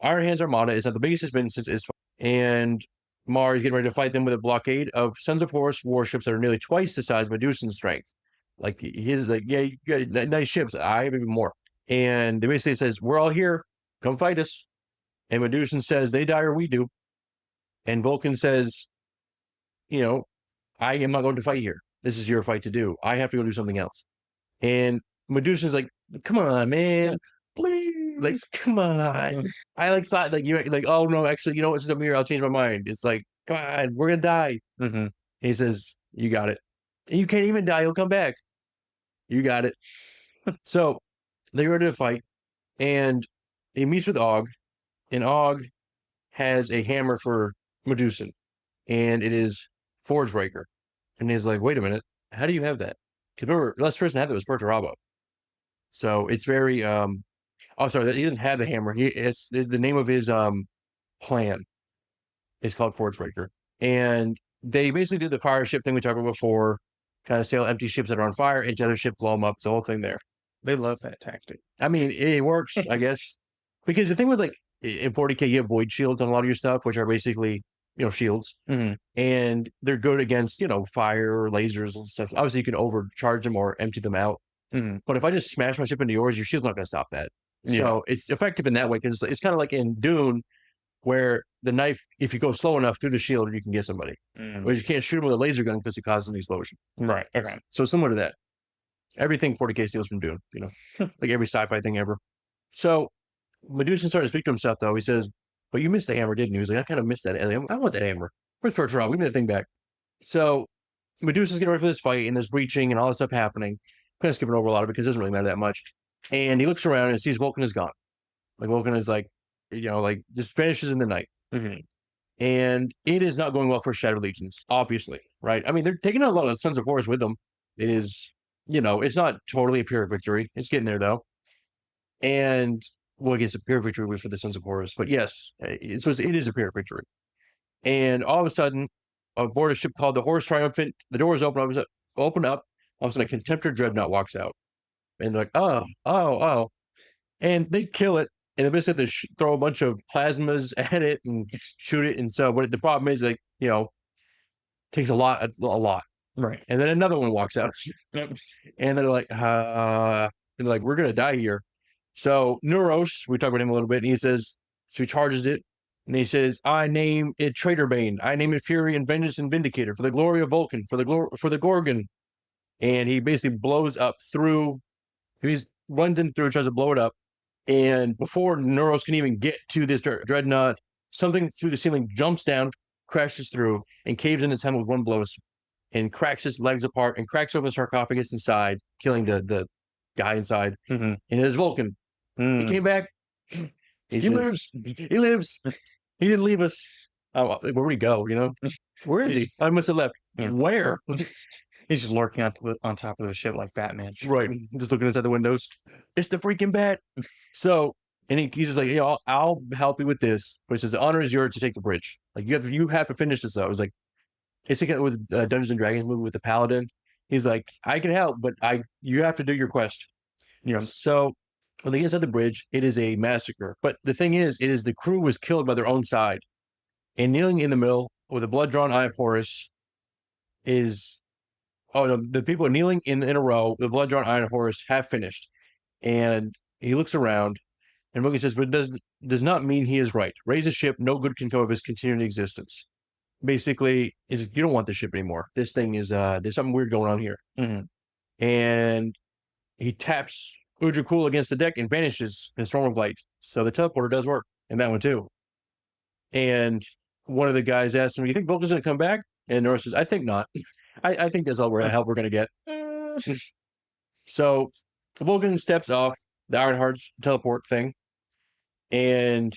Iron Hands Armada is at the biggest it's been since and Marr is getting ready to fight them with a blockade of Sons of Horus warships that are nearly twice the size of Medusan's strength. Like his like, yeah, you got nice ships. I have even more. And they basically says, we're all here. Come fight us. And Meduson says, they die or we do. And Vulkan says, I am not going to fight here. This is your fight to do. I have to go do something else. And Meduson's like, come on, man. Please. Like, come on. I thought oh no, actually, you know what's up here? I'll change my mind. It's like, come on, we're going to die. Mm-hmm. He says, you got it. And you can't even die. He'll come back. You got it. So they're ready to fight. And he meets with Aug. And Aug has a hammer for Meduson. And it is Forgebreaker. And he's like, wait a minute. How do you have that? Because remember, the last person had that was Perturabo. So it's very, he doesn't have the hammer. It's the name of his plan. It's called Forgebreaker. And they basically do the fire ship thing we talked about before, kind of sail empty ships that are on fire into other ship, blow them up. It's the whole thing there. They love that tactic. I mean, it works, I guess. Because the thing with in 40K, you have void shields on a lot of your stuff, which are basically, shields. Mm-hmm. And they're good against, fire, lasers, and stuff. Obviously, you can overcharge them or empty them out. Mm-hmm. But if I just smash my ship into yours, your shield's not going to stop that. Yeah. So it's effective in that way, because it's kind of like in Dune, where the knife, if you go slow enough through the shield, you can get somebody. Mm-hmm. Whereas you can't shoot them with a laser gun because it causes an explosion. Right. Okay. So similar to that. Everything 40K steals from Dune, like every sci-fi thing ever. So Meduson started to speak to himself, though. He says, but you missed the hammer, didn't you? He's like, I kind of missed that. I want that hammer. Where's Perturabo? Give me that thing back. So Meduson's getting ready for this fight, and there's breaching and all this stuff happening. I'm kind of skipping over a lot of it because it doesn't really matter that much. And he looks around and sees Vulkan is gone. Like, Vulkan is just vanishes in the night. Mm-hmm. And it is not going well for Shattered Legions, obviously, right? I mean, they're taking out a lot of Sons of Horus with them. It is, it's not totally a pure victory. It's getting there, though. And, well, I guess a pure victory for the Sons of Horus. But yes, it is a pure victory. And all of a sudden, aboard a ship called the Horus Triumphant, the doors open up. All of a sudden, a Contemptor Dreadnought walks out. And they're like, oh. And they kill it. And they basically have to throw a bunch of plasmas at it and shoot it. And so, but the problem is, takes a lot. Right. And then another one walks out. And they're like, we're going to die here. So Neuros, we talked about him a little bit, and he says, so he charges it. And he says, I name it Traitor Bane. I name it Fury and Vengeance and Vindicator for the glory of Vulkan, for the Gorgon. And he basically blows up through. He runs in through, tries to blow it up. And before Neuros can even get to this dreadnought, something through the ceiling jumps down, crashes through, and caves in his head with one blow, and cracks his legs apart and cracks open the sarcophagus inside, killing the guy inside. Mm-hmm. And it is Vulkan. He came back. He lives. He lives. He didn't leave us. Oh, where'd he go? Where is he? I must have left. Yeah. Where? He's just lurking on top of the ship like Batman. Right. Just looking inside the windows. It's the freaking bat. So, and he's just like, I'll help you with this. But he says, the honor is yours to take the bridge. Like, you have to finish this, though. It was like, it's like with Dungeons and Dragons movie with the Paladin. He's like, I can help, but you have to do your quest. So when they get inside the bridge, it is a massacre. But the thing is, the crew was killed by their own side. And kneeling in the middle with a blood-drawn eye of Horus is... Oh, no, the people are kneeling in a row. The blood-drawn eye of Horus have finished. And he looks around, and Vulkan says, but it does not mean he is right. Raise a ship, no good can come of his continuing existence. Basically, you don't want this ship anymore. This thing is, there's something weird going on here. Mm-hmm. And he taps Udrakul against the deck and vanishes in a storm of light. So the teleporter does work, and that one too. And one of the guys asks him, you think Vulkan's going to come back? And Norris says, I think not. I think that's all the help we're going to get. So Vulkan steps off the Ironheart's teleport thing, and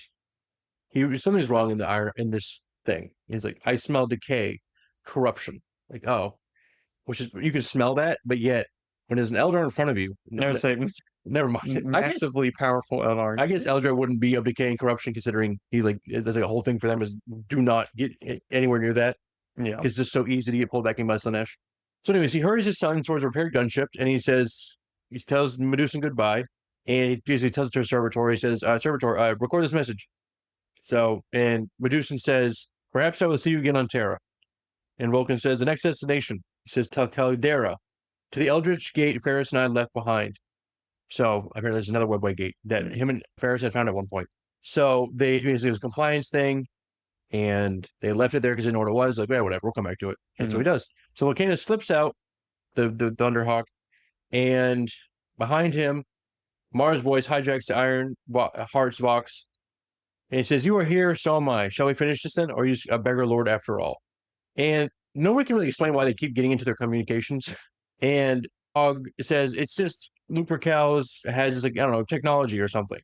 something's wrong in this thing. He's like, I smell decay, corruption. Like, which is, you can smell that, but yet when there's an Eldar in front of you, Never mind. Massively powerful Eldar. I guess Eldrad wouldn't be of decay and corruption, considering there's like a whole thing for them is do not get anywhere near that. Yeah, it's just so easy to get pulled back in by Slaanesh. So, anyways, he hurries his son towards a repaired gunship, and he tells Meduson goodbye, and he basically tells it to a servitor. He says, "Servitor, record this message." So, and Meduson says, "Perhaps I will see you again on Terra." And Vulkan says, "The next destination." He says, "Caldera, to the Eldritch Gate Ferrus and I left behind." So apparently, there's another Webway gate that him and Ferrus had found at one point. So it was a compliance thing, and they left it there because they didn't know what it was. Like, yeah, whatever, we'll come back to it. And so he does. So Volcano slips out the Thunderhawk, and behind him, Marr's voice hijacks the Iron Heart's box, and he says, "You are here, so am I. Shall we finish this then, or are you a beggar lord after all?" And nobody can really explain why they keep getting into their communications. And Aug says it's just Lupercal's has like, I don't know, technology or something.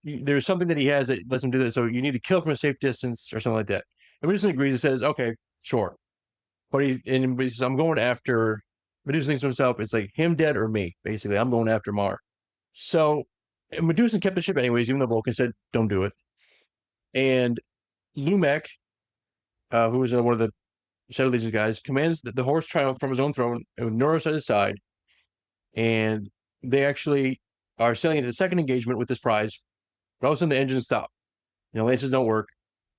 There's something that he has that lets him do that. So you need to kill from a safe distance or something like that. And Medusa agrees and says, okay, sure. But he says, I'm going after, Medusa thinks to himself, it's like him dead or me, basically. I'm going after Marr. So Medusa kept the ship anyways, even though Vulkan said, don't do it. And Lumek, who was one of the Shadow Legion's guys, commands the Horus Triumph from his own throne with Neuros at his side. And they actually are sailing into the second engagement with this prize. But all of a sudden the engines stop. Lances don't work.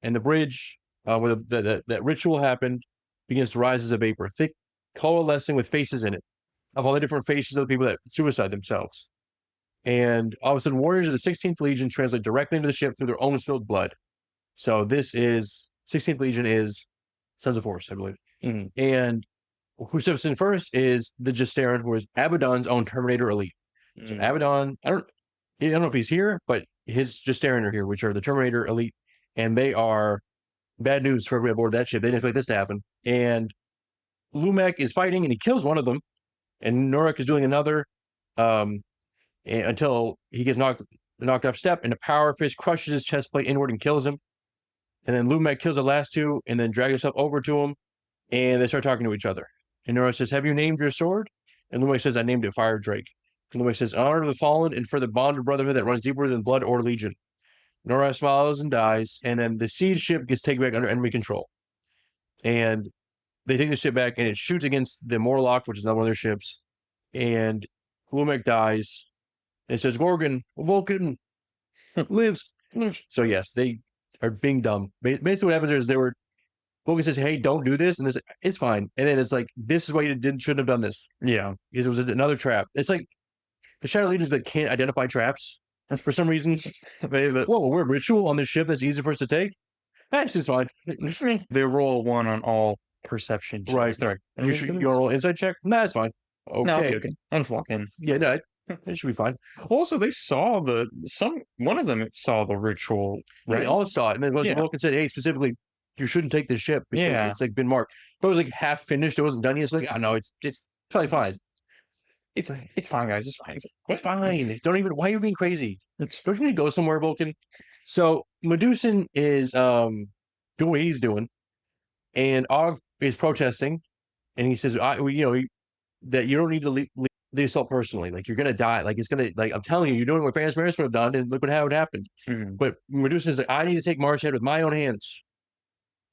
And the bridge, where that ritual happened, begins to rise as a vapor, thick, coalescing with faces in it, of all the different faces of the people that suicide themselves. And all of a sudden, warriors of the 16th Legion translate directly into the ship through their own spilled blood. So this is, 16th Legion is Sons of Horus, I believe. And who steps in first is the Justaran, who is Abaddon's own Terminator elite. So Abaddon, I don't know if he's here, but his Justaran are here, which are the Terminator elite, and they are bad news for everybody aboard that ship. They didn't expect this to happen. And Lumek is fighting, and he kills one of them, and Narek is doing another, until he gets knocked off step, and the power fist crushes his chest plate inward and kills him. And then Lumek kills the last two, and then drags himself over to him, and they start talking to each other. And Narek says, "Have you named your sword?" And Lumek says, "I named it Fire Drake." And Lumek says, "Honor the fallen and for the bond of brotherhood that runs deeper than blood or legion." Nora smiles and dies, and then the siege ship gets taken back under enemy control. And they take the ship back, and it shoots against the Morlock, which is another one of their ships. And Lumek dies. And it says, Gorgon, Vulkan lives. So yes, they are being dumb. Basically what happens is Vulkan says, "Hey, don't do this." And it's fine. And then it's like, this is why you shouldn't have done this. Yeah. Because it was another trap. It's like the Shadow Legions that can't identify traps. For some reason, we're ritual on this ship that's easy for us to take. That's just fine. They roll 1 on all perception checks. Right. Sorry. You roll inside check? Nah, it's fine. Okay. No, okay. I'll just walk in. Yeah, no, it should be fine. Also, they saw one of them saw the ritual. Right. They all saw it. And then Vulkan said, "Hey, specifically, you shouldn't take this ship because it's like been marked." But it was like half finished. It wasn't done yet. It's like, I know it's totally fine. It's fine, guys. It's fine. It's fine. Don't even. Why are you being crazy? Don't you need to go somewhere, Vulkan? So Meduson is doing what he's doing, and Aug is protesting, and he says, that you don't need to leave the assault personally. Like, you're gonna die. Like, it's gonna, like, I'm telling you, you're doing what Paris would have done, and look how it happened. But Meduson is like, I need to take Marr's head with my own hands.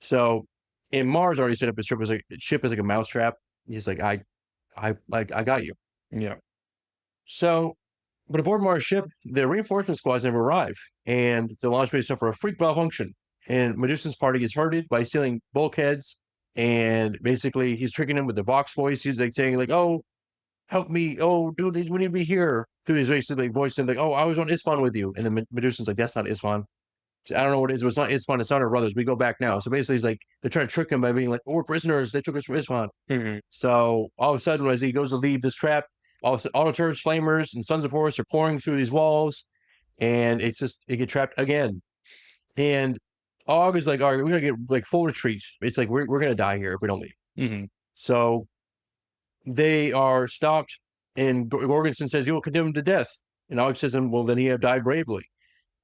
So, and Marr's already set up his ship as like a mousetrap. He's like, I got you. Yeah. So, but aboard Marr's ship, the reinforcement squads never arrive, and the launch base suffer a freak malfunction. And Meduson's party gets hurted by stealing bulkheads, and basically he's tricking them with the Vox voice. He's like saying, like, "Oh, help me! Oh, dude, we need to be here." Through his basically voice, and like, "Oh, I was on Isfan with you," and then Meduson's like, "That's not Isfan. I don't know what it is. It's not Isfan. It's not our brothers. We go back now." So basically, he's like, they're trying to trick him by being like, "Oh, we're prisoners. They took us from Isfan." So all of a sudden, as he goes to leave this trap, all of a sudden, Autoturfs, Flamers, and Sons of Horus are pouring through these walls, and it gets trapped again. And Aug is like, "All right, we're gonna get like full retreat. It's like we're gonna die here if we don't leave." So they are stopped, and Gorgonson says, "You will condemn him to death." And Aug says, "Well, then he have died bravely."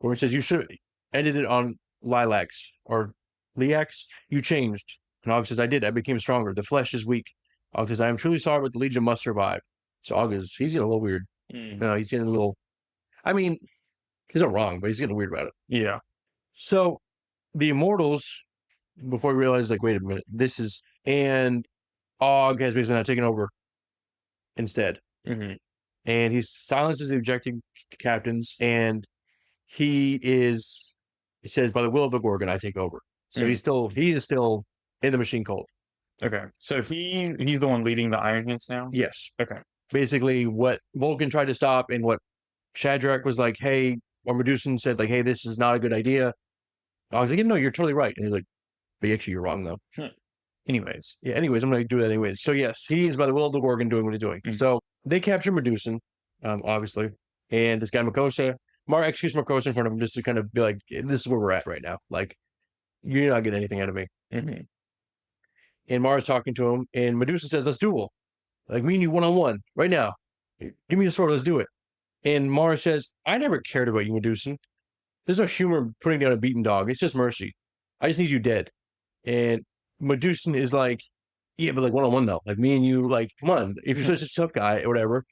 Gorgon says, "You should have ended it on Lilacs or Liax. You changed." And Aug says, "I did. I became stronger. The flesh is weak." Aug says, "I am truly sorry, but the Legion must survive." So Aug he's getting a little weird. He's getting a little, I mean, he's not wrong, but he's getting weird about it. Yeah. So the Immortals, before we realize, like, wait a minute, and Aug has basically now taken over instead. And he silences the objecting captains, and he says, "By the will of the Gorgon, I take over." So he is still in the machine cult. Okay. So he's the one leading the Iron Hands now? Yes. Okay. Basically what Vulkan tried to stop, and what Kheradruakh was like, "Hey, or Meduson said, like, hey, this is not a good idea. I was like, no, you're totally right. And he's like, but actually, you're wrong, though. Anyways. Yeah, anyways, I'm going to do that anyways. So, yes, he is by the will of the Gorgon doing what he's doing. So, they capture Meduson, obviously, and this guy, Makosha. Marr executes Makosha in front of him just to kind of be like, this is where we're at right now. Like, you're not getting anything out of me. And Marr is talking to him, and Meduson says, let's duel. Like, me and you one-on-one, right now. Give me the sword, let's do it. And Marr says, I never cared about you, Meduson. There's no humor putting down a beaten dog. It's just mercy. I just need you dead. And Meduson is like, yeah, but like one-on-one though. Like me and you, like, come on. If you're such a tough guy or whatever.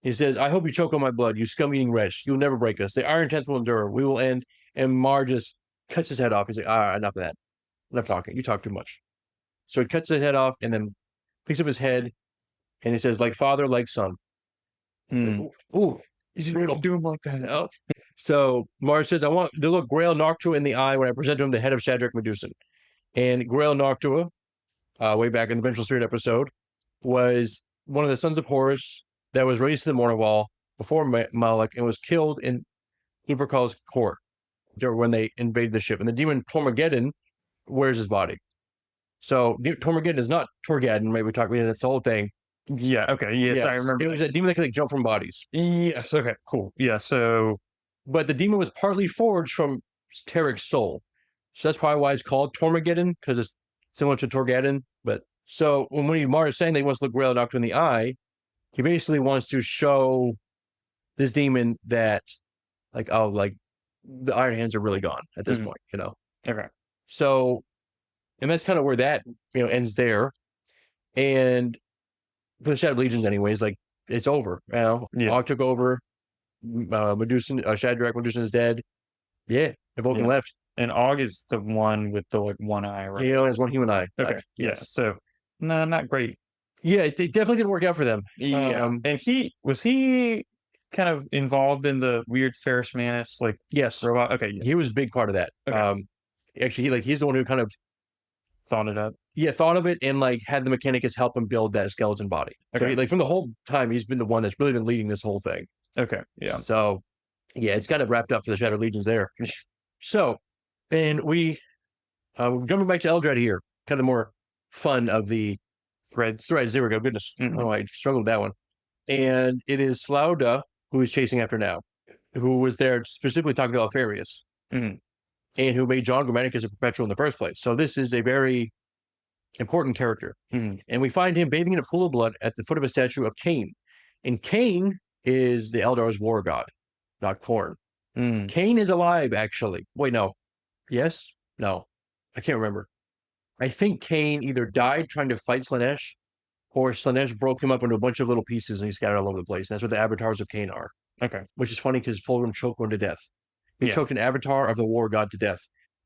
He says, I hope you choke on my blood, you scum-eating wretch. You'll never break us. The iron tents will endure. We will end. And Marr just cuts his head off. He's like, all right, enough of that. Enough talking. You talk too much. So he cuts his head off and then picks up his head and he says, like father, like son. Like, ooh, you don't do him like that. No. So Marr says, I want to look Grail Noctua in the eye when I present to him the head of Shadrach Meduson. And Grail Noctua, way back in the Vengeful Spirit episode, was one of the sons of Horus that was raised to the Mournival before Malek and was killed in Uberkal's Quor when they invaded the ship. And the demon Tormageddon wears his body. So Tormageddon is not Torgaddon, right? We talked about that's the whole thing. Yeah, okay. Yes, I remember. It was a demon that could like jump from bodies. Yes, okay, cool. Yeah, so but the demon was partly forged from Tarek's soul. So that's probably why it's called Tormageddon, because it's similar to Torgaddon. But so when Marr is saying that he wants to look Grail Noctua in the eye, he basically wants to show this demon that, like, oh, like the Iron Hands are really gone at this point, you know? Okay. So, and that's kind of where that, you know, ends there. And for the Shattered Legions, anyways, like it's over. You know, Aug took over. Meduson, Shadrach Meduson is dead. Yeah, and Vulkan left. And Aug is the one with the like one eye, right? He only has one human eye. Okay. Yes. So no, not great. Yeah, it definitely didn't work out for them. Yeah. And he kind of involved in the weird Ferrus Manus like robot. Okay. He was a big part of that. Okay. Actually, he's the one who kind of thought it up. Yeah, thought of it and like had the Mechanicus help him build that skeleton body. Okay. So like from the whole time, he's been the one that's really been leading this whole thing. Okay. Yeah. So yeah, it's kind of wrapped up for the Shattered Legions there. So, and we jumping back to Eldrad here, kind of more fun of the threads. There we go. Goodness. Oh, I struggled with that one. And it is Slau who is chasing after now, who was there specifically talking to Alfarius, and who made John Grammaticus a Perpetual in the first place. So this is a very important character. And we find him bathing in a pool of blood at the foot of a statue of Cain. And Cain is the Eldar's war god, not Khorne. Cain is alive, actually. Wait, no. Yes? No. I can't remember. I think Cain either died trying to fight Slaanesh, or Slaanesh broke him up into a bunch of little pieces and he scattered all over the place. And that's what the avatars of Cain are. Okay. Which is funny because Fulgrim choked one to death. He choked an avatar of the war god to death.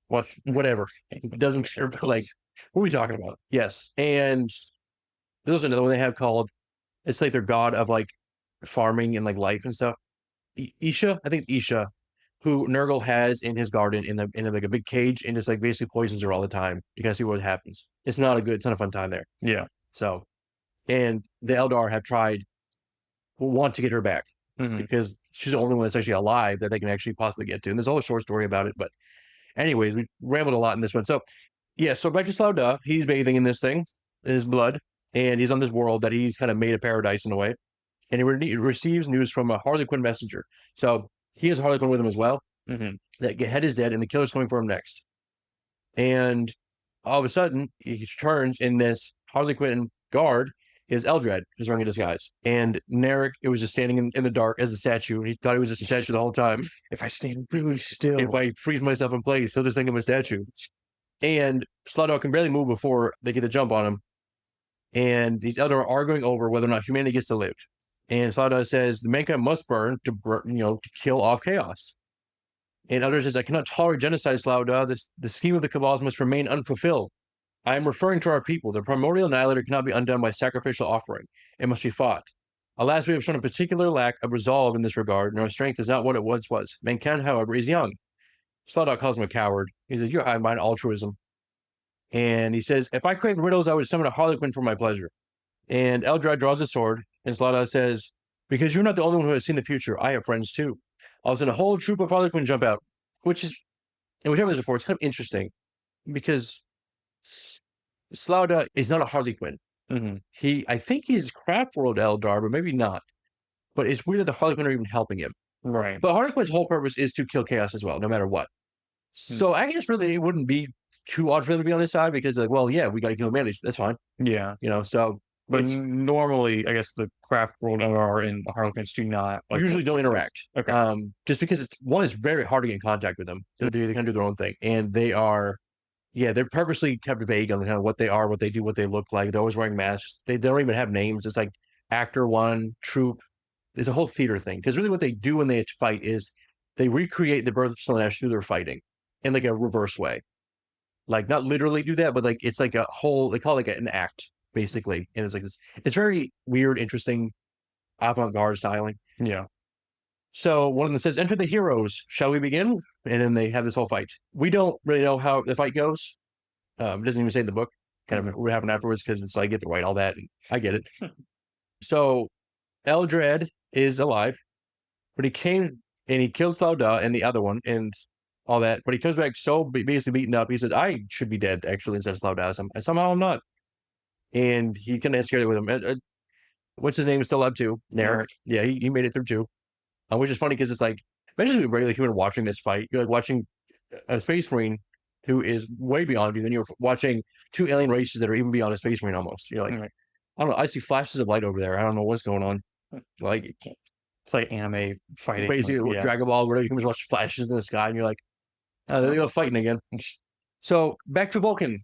Whatever. It doesn't care. But like, what are we talking about? Yes. And there's also another one they have called, it's like their god of like farming and like life and stuff. Isha, I think it's Isha, who Nurgle has in his garden in like a big cage and just like basically poisons her all the time. You kind of see what happens. It's not a fun time there. Yeah. So, and the Eldar have want to get her back because she's the only one that's actually alive that they can actually possibly get to. And there's a whole short story about it. But anyways, we rambled a lot in this one. So yeah, so back to Slau, he's bathing in this thing, in his blood, and he's on this world that he's kind of made a paradise in a way. And he receives news from a Harlequin messenger. So he has Harlequin with him as well. That head is dead and the killer's coming for him next. And all of a sudden, he turns in this Harlequin guard is Eldrad, his ring of disguise. And Narek, it was just standing in the dark as a statue. And he thought he was just a statue the whole time. If I stand really still, if I freeze myself in place, he'll just think I'm a statue. And Slau can barely move before they get the jump on him. And these Eldar are arguing over whether or not humanity gets to live. And Slau says the Mecha must burn to kill off chaos. And Eldrad says, I cannot tolerate genocide, Slau. The scheme of the Cabals must remain unfulfilled. I am referring to our people. The primordial annihilator cannot be undone by sacrificial offering. It must be fought. Alas, we have shown a particular lack of resolve in this regard, and our strength is not what it once was. Mankind, however, is young. Slau calls him a coward. He says, you're high-minded altruism. And he says, if I craved riddles, I would summon a Harlequin for my pleasure. And Eldrad draws a sword, and Slau says, because you're not the only one who has seen the future, I have friends too. all of a sudden a whole troop of Harlequin jump out, which is, and whichever is before, it's kind of interesting because Slau is not a Harlequin. I think he's Craft World Eldar, but maybe not. But it's weird that the Harlequin are even helping him. Right. But Harlequin's whole purpose is to kill chaos as well, no matter what. So I guess really it wouldn't be too odd for them to be on his side because like, well, yeah, we got to kill humanity. That's fine. Yeah. So. But normally, I guess the Craft World Eldar and the Harlequins do not. Like, usually don't interact. Okay. Just because it's very hard to get in contact with them. They kind of do their own thing. And they are, they're purposely kept vague on kind of what they are, what they do, what they look like. They're always wearing masks. They don't even have names. It's like Actor 1, Troop. There's a whole theater thing. Because really what they do when they fight is they recreate the birth of Slaanesh through their fighting in like a reverse way. Like not literally do that, but like it's like a whole, they call it like an act, basically. And it's like this, it's very weird, interesting, avant-garde styling. Yeah. So one of them says, enter the heroes. Shall we begin? And then they have this whole fight. We don't really know how the fight goes. It doesn't even say in the book kind of what happened afterwards because it's like, I get to write all that. And I get it. So Eldrad is alive, but he came and he killed Slau and the other one and all that. But he comes back so basically beaten up. He says, I should be dead actually instead of Slau. Somehow I'm not. And he kind of scared it with him. What's his name is still up too? Narek. Yeah, he made it through too. Which is funny because it's like, imagine a regular human watching this fight. You're like watching a space marine who is way beyond you. Then you're watching two alien races that are even beyond a space marine almost. You're like, I don't know. I see flashes of light over there. I don't know what's going on. Like, it's like anime fighting. Basically, Dragon Ball, where you can just watch flashes in the sky and you're like, oh, there they go fighting again. So back to Vulkan.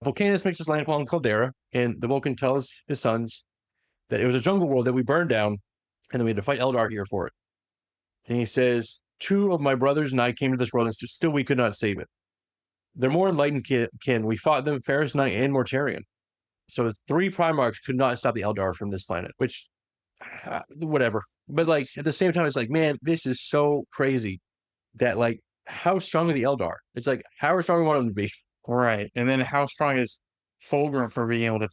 Vulcanus makes his landfall in Caldera, and the Vulcan tells his sons that it was a jungle world that we burned down, and then we had to fight Eldar here for it. And he says, 2 of my brothers and I came to this world, and still we could not save it. They're more enlightened kin. We fought them, Ferrus Knight and Mortarion. So 3 Primarchs could not stop the Eldar from this planet, which, whatever. But, like, at the same time, it's like, man, this is so crazy that, like, how strong are the Eldar? It's like, how strong we want them to be. Right. And then how strong is Fulgrim for being able to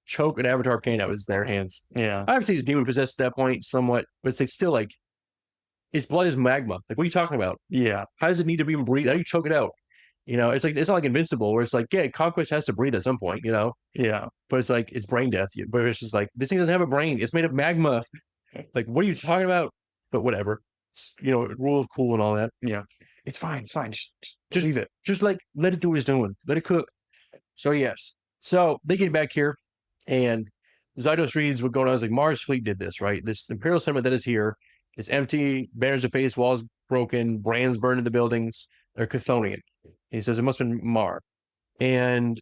choke an Avatar Arcane out with his bare hands? Yeah. Obviously, he's demon possessed at that point somewhat, but it's like still like, his blood is magma. Like, what are you talking about? Yeah. How does it need to even breathe? How do you choke it out? It's like, it's not like Invincible where it's like, yeah, Conquest has to breathe at some point, Yeah. But it's like, it's brain death. But it's just like, this thing doesn't have a brain. It's made of magma. Like, what are you talking about? But whatever. Rule of cool and all that. Yeah. It's fine. It's fine. Just leave it. Just like, let it do what it's doing. Let it cook. So, yes. So, they get back here, and Zydos reads what going on. Is like, Marr's fleet did this, right? This Imperial settlement that is here is empty, banners of face, walls broken, brands burned in the buildings. They're Chthonian. He says it must have been Marr. And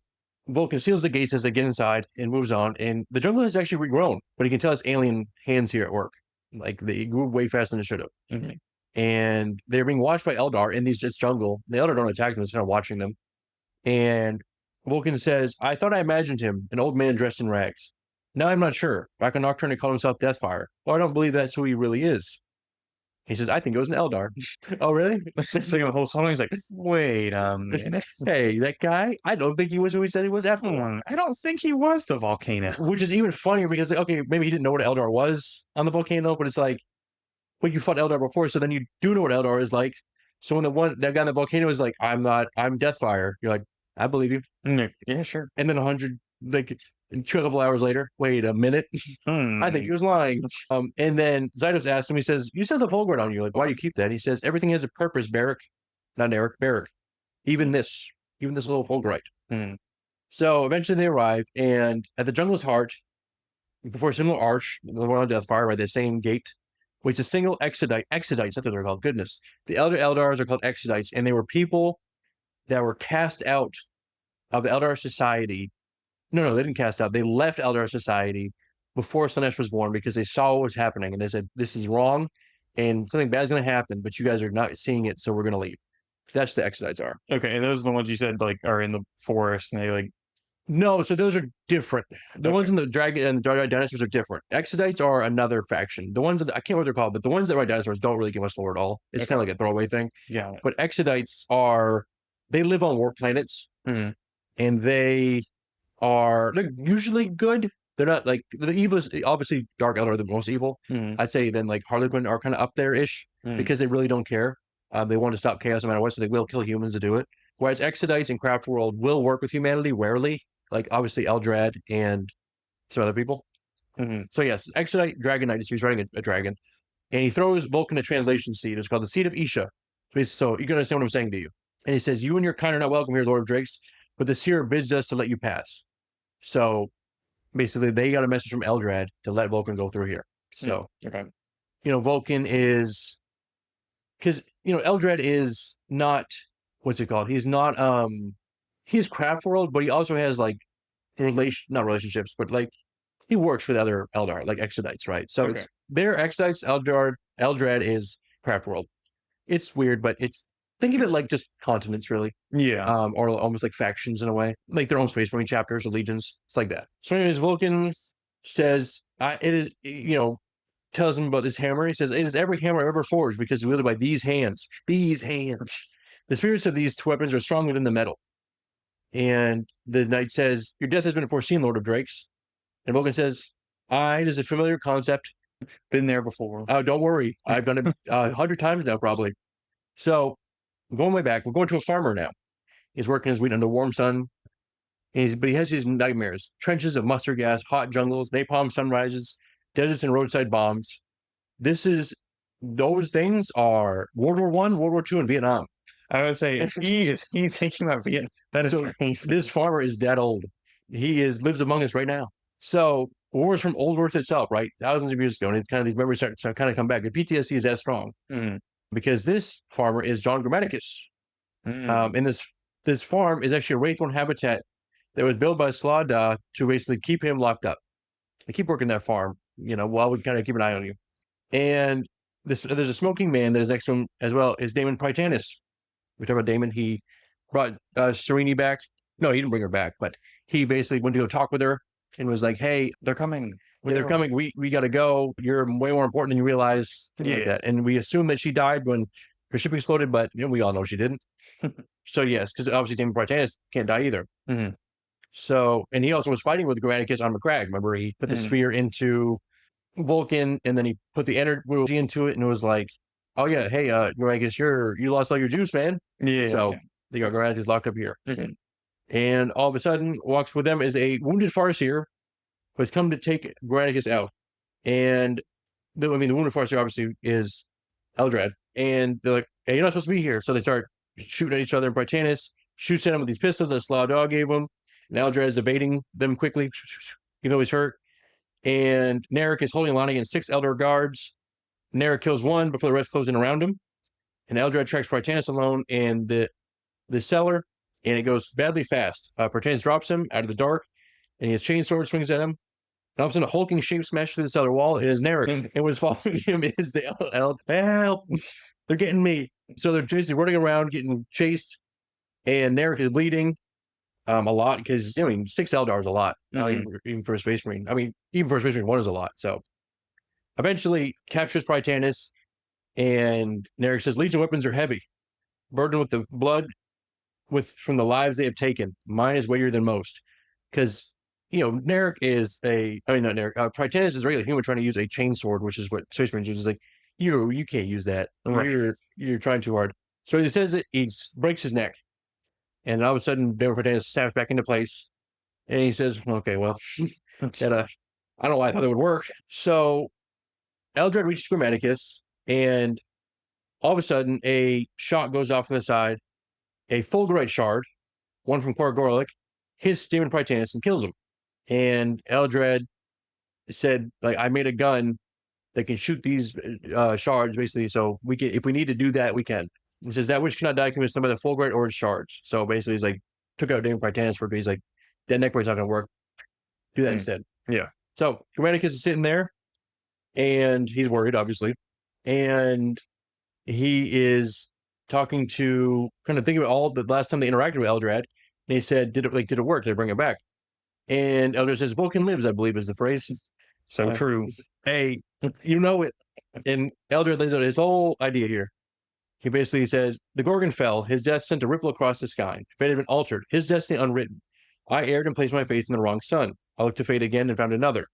Vulkan seals the gates as they get inside and moves on. And the jungle has actually regrown, but he can tell it's alien hands here at work. Like, they grew way faster than it should have. Mm-hmm. And they're being watched by Eldar in these just jungle. The Eldar don't attack them, it's kind of watching them. And Vulkan says, I thought I imagined him, an old man dressed in rags. Now I'm not sure. Back on Nocturne, he called himself Deathfire. Well, I don't believe that's who he really is. He says, I think it was an Eldar. Oh, really? The whole song, he's like, wait a minute. Hey, that guy, I don't think he was who he said he was after one. I don't think he was the volcano. Which is even funnier because, okay, maybe he didn't know what Eldar was on the volcano, but it's like, well, you fought Eldar before, so then you do know what Eldar is like. So when that guy on the volcano is like, I'm Deathfire, you're like, I believe you. Yeah, sure. And then 100, like, a couple hours later, wait a minute. I think he was lying. And then Zydos asks him, he says, you said the Volgard on you. Like, why do you keep that? He says, everything has a purpose, Barrack. Not Narek, Barrack. Even this little Volgarite. So eventually they arrive, and at the jungle's heart, before a similar arch, the one on Deathfire, right, the same gate, which is a single Exodites, that's what they're called, goodness. The Elder Eldars are called Exodites, and they were people that were cast out of the Eldar society. No, they didn't cast out. They left Eldar society before Slaanesh was born because they saw what was happening, and they said, this is wrong, and something bad is going to happen, but you guys are not seeing it, so we're going to leave. That's the Exodites are. Okay, and those are the ones you said, like, are in the forest, and they, like... No, so those are different. The ones in the Dragon and the Dragon Dinosaurs are different. Exodites are another faction. The ones that, I can't remember what they're called, but the ones that ride dinosaurs don't really give much lore at all. It's kind of like a throwaway thing. Yeah. But Exodites they live on war planets, and they're usually good. They're not like the evil. Obviously, Dark Eldar are the most evil. I'd say then like Harlequin are kind of up there ish. because they really don't care. They want to stop chaos no matter what, so they will kill humans to do it. Whereas Exodites in Craft World will work with humanity rarely, like obviously Eldrad and some other people. So yes, Exodite Dragon Knight is he's running a dragon, and he throws Vulkan a translation seed. It's called the Seed of Isha. So you can understand what I'm saying to you. And he says, "You and your kind are not welcome here, Lord of Drakes, but the seer bids us to let you pass." So basically, they got a message from Eldrad to let Vulkan go through here. So Vulkan is because Eldrad is not what's it called? He's not he's Craft World, but he also has like not relationships, but like he works for the other Eldar, like Exodites, right? So it's they're Exodites, Eldrad is Craft World. It's weird, but think of it like just continents, really. Yeah. Or almost like factions in a way, like their own Space Marine chapters or legions. It's like that. So anyways, Vulkan says it is, tells him about his hammer. He says, "It is every hammer I ever forged because it's wielded by these hands. These hands. The spirits of these weapons are stronger than the metal." And the knight says, "Your death has been foreseen, Lord of Drakes." And Vulkan says, "It is a familiar concept. Been there before. Oh, don't worry. I've done it 100 times now, probably." So going way back, we're going to a farmer now. He's working his wheat under warm sun. But he has these nightmares: trenches of mustard gas, hot jungles, napalm sunrises, deserts, and roadside bombs. Those things are World War I, World War II, and Vietnam. I would say he thinking about Vietnam. That is crazy. This farmer is that old. He lives among us right now. So wars from Old Earth itself, right? Thousands of years ago, and kind of these memories start to kind of come back. The PTSD is that strong because this farmer is John Grammaticus. And this farm is actually a Wraithborn habitat that was built by Slau to basically keep him locked up. They keep working that farm, while we kind of keep an eye on you. And there's a smoking man that is next to him as well, is Daemon Prytanis. We talk about Daemon. He brought Serene back. No, he didn't bring her back, but he basically went to go talk with her and was like, "Hey, they're coming. They're coming. We got to go. You're way more important than you realize." Like that. And we assume that she died when her ship exploded, but we all know she didn't. So yes, because obviously Daemon Prytanis can't die either. So, and he also was fighting with Grammaticus on McCragg. Remember, he put the sphere into Vulkan, and then he put the energy into it, and it was like, "Oh yeah, hey, Grammaticus, you lost all your juice, man." So they got Grammaticus locked up here. And all of a sudden, walks with them is a wounded Farseer who has come to take Grammaticus out. And the wounded Farseer obviously is Eldrad. And they're like, "Hey, you're not supposed to be here." So they start shooting at each other. And Prytanis shoots at him with these pistols that Slau gave him. And Eldrad is evading them quickly, even though he's hurt. And Narek is holding a line against 6 Eldar guards. Narek kills one before the rest close in around him. And Eldrad tracks Prytanis alone in the cellar, and it goes badly fast. Prytanis drops him out of the dark, and his chainsword swings at him. And all of a sudden, a hulking shape smashes through the cellar wall. It is Narek. And what's following him is the help. They're getting me. So they're basically running around, getting chased, and Narek is bleeding. A lot, because 6 Eldar is a lot. Even for a Space Marine. Even for a Space Marine 1 is a lot. So eventually captures Prytanis, and Narek says, "Legion weapons are heavy, burdened with the blood from the lives they have taken. Mine is weightier than most." Because Narek is not Narek. Prytanis is a regular human trying to use a chainsword, which is what Space Marines use. Is like, you can't use that. You're trying too hard. So he says it. He breaks his neck. And all of a sudden, Daemon Prytanis snaps back into place. And he says, "Okay, well, I don't know why I thought that would work." So Eldrad reaches Grammaticus, and all of a sudden, a shot goes off on the side. A Fulgurite shard, one from Quor, hits Daemon Prytanis and kills him. And Eldrad said, "I made a gun that can shoot these shards, basically. So we can, if we need to do that, we can." He says, "That which cannot die can be summoned by the Fulgurite or its shards." So basically, he's like, took out Daemon Prytanis for it. He's like, that neckbrace's not going to work. Do that instead. Yeah. So Grammaticus is sitting there, and he's worried, obviously. And he is talking to, kind of thinking about all the last time they interacted with Eldrad. And he said, did it work? Did it bring it back? And Eldrad says, "Vulkan lives," I believe is the phrase. So true. Hey, you know it. And Eldrad lays out his whole idea here. He basically says, "The Gorgon fell, his death sent a ripple across the sky. Fate had been altered, his destiny unwritten. I erred and placed my faith in the wrong son. I looked to fate again and found another,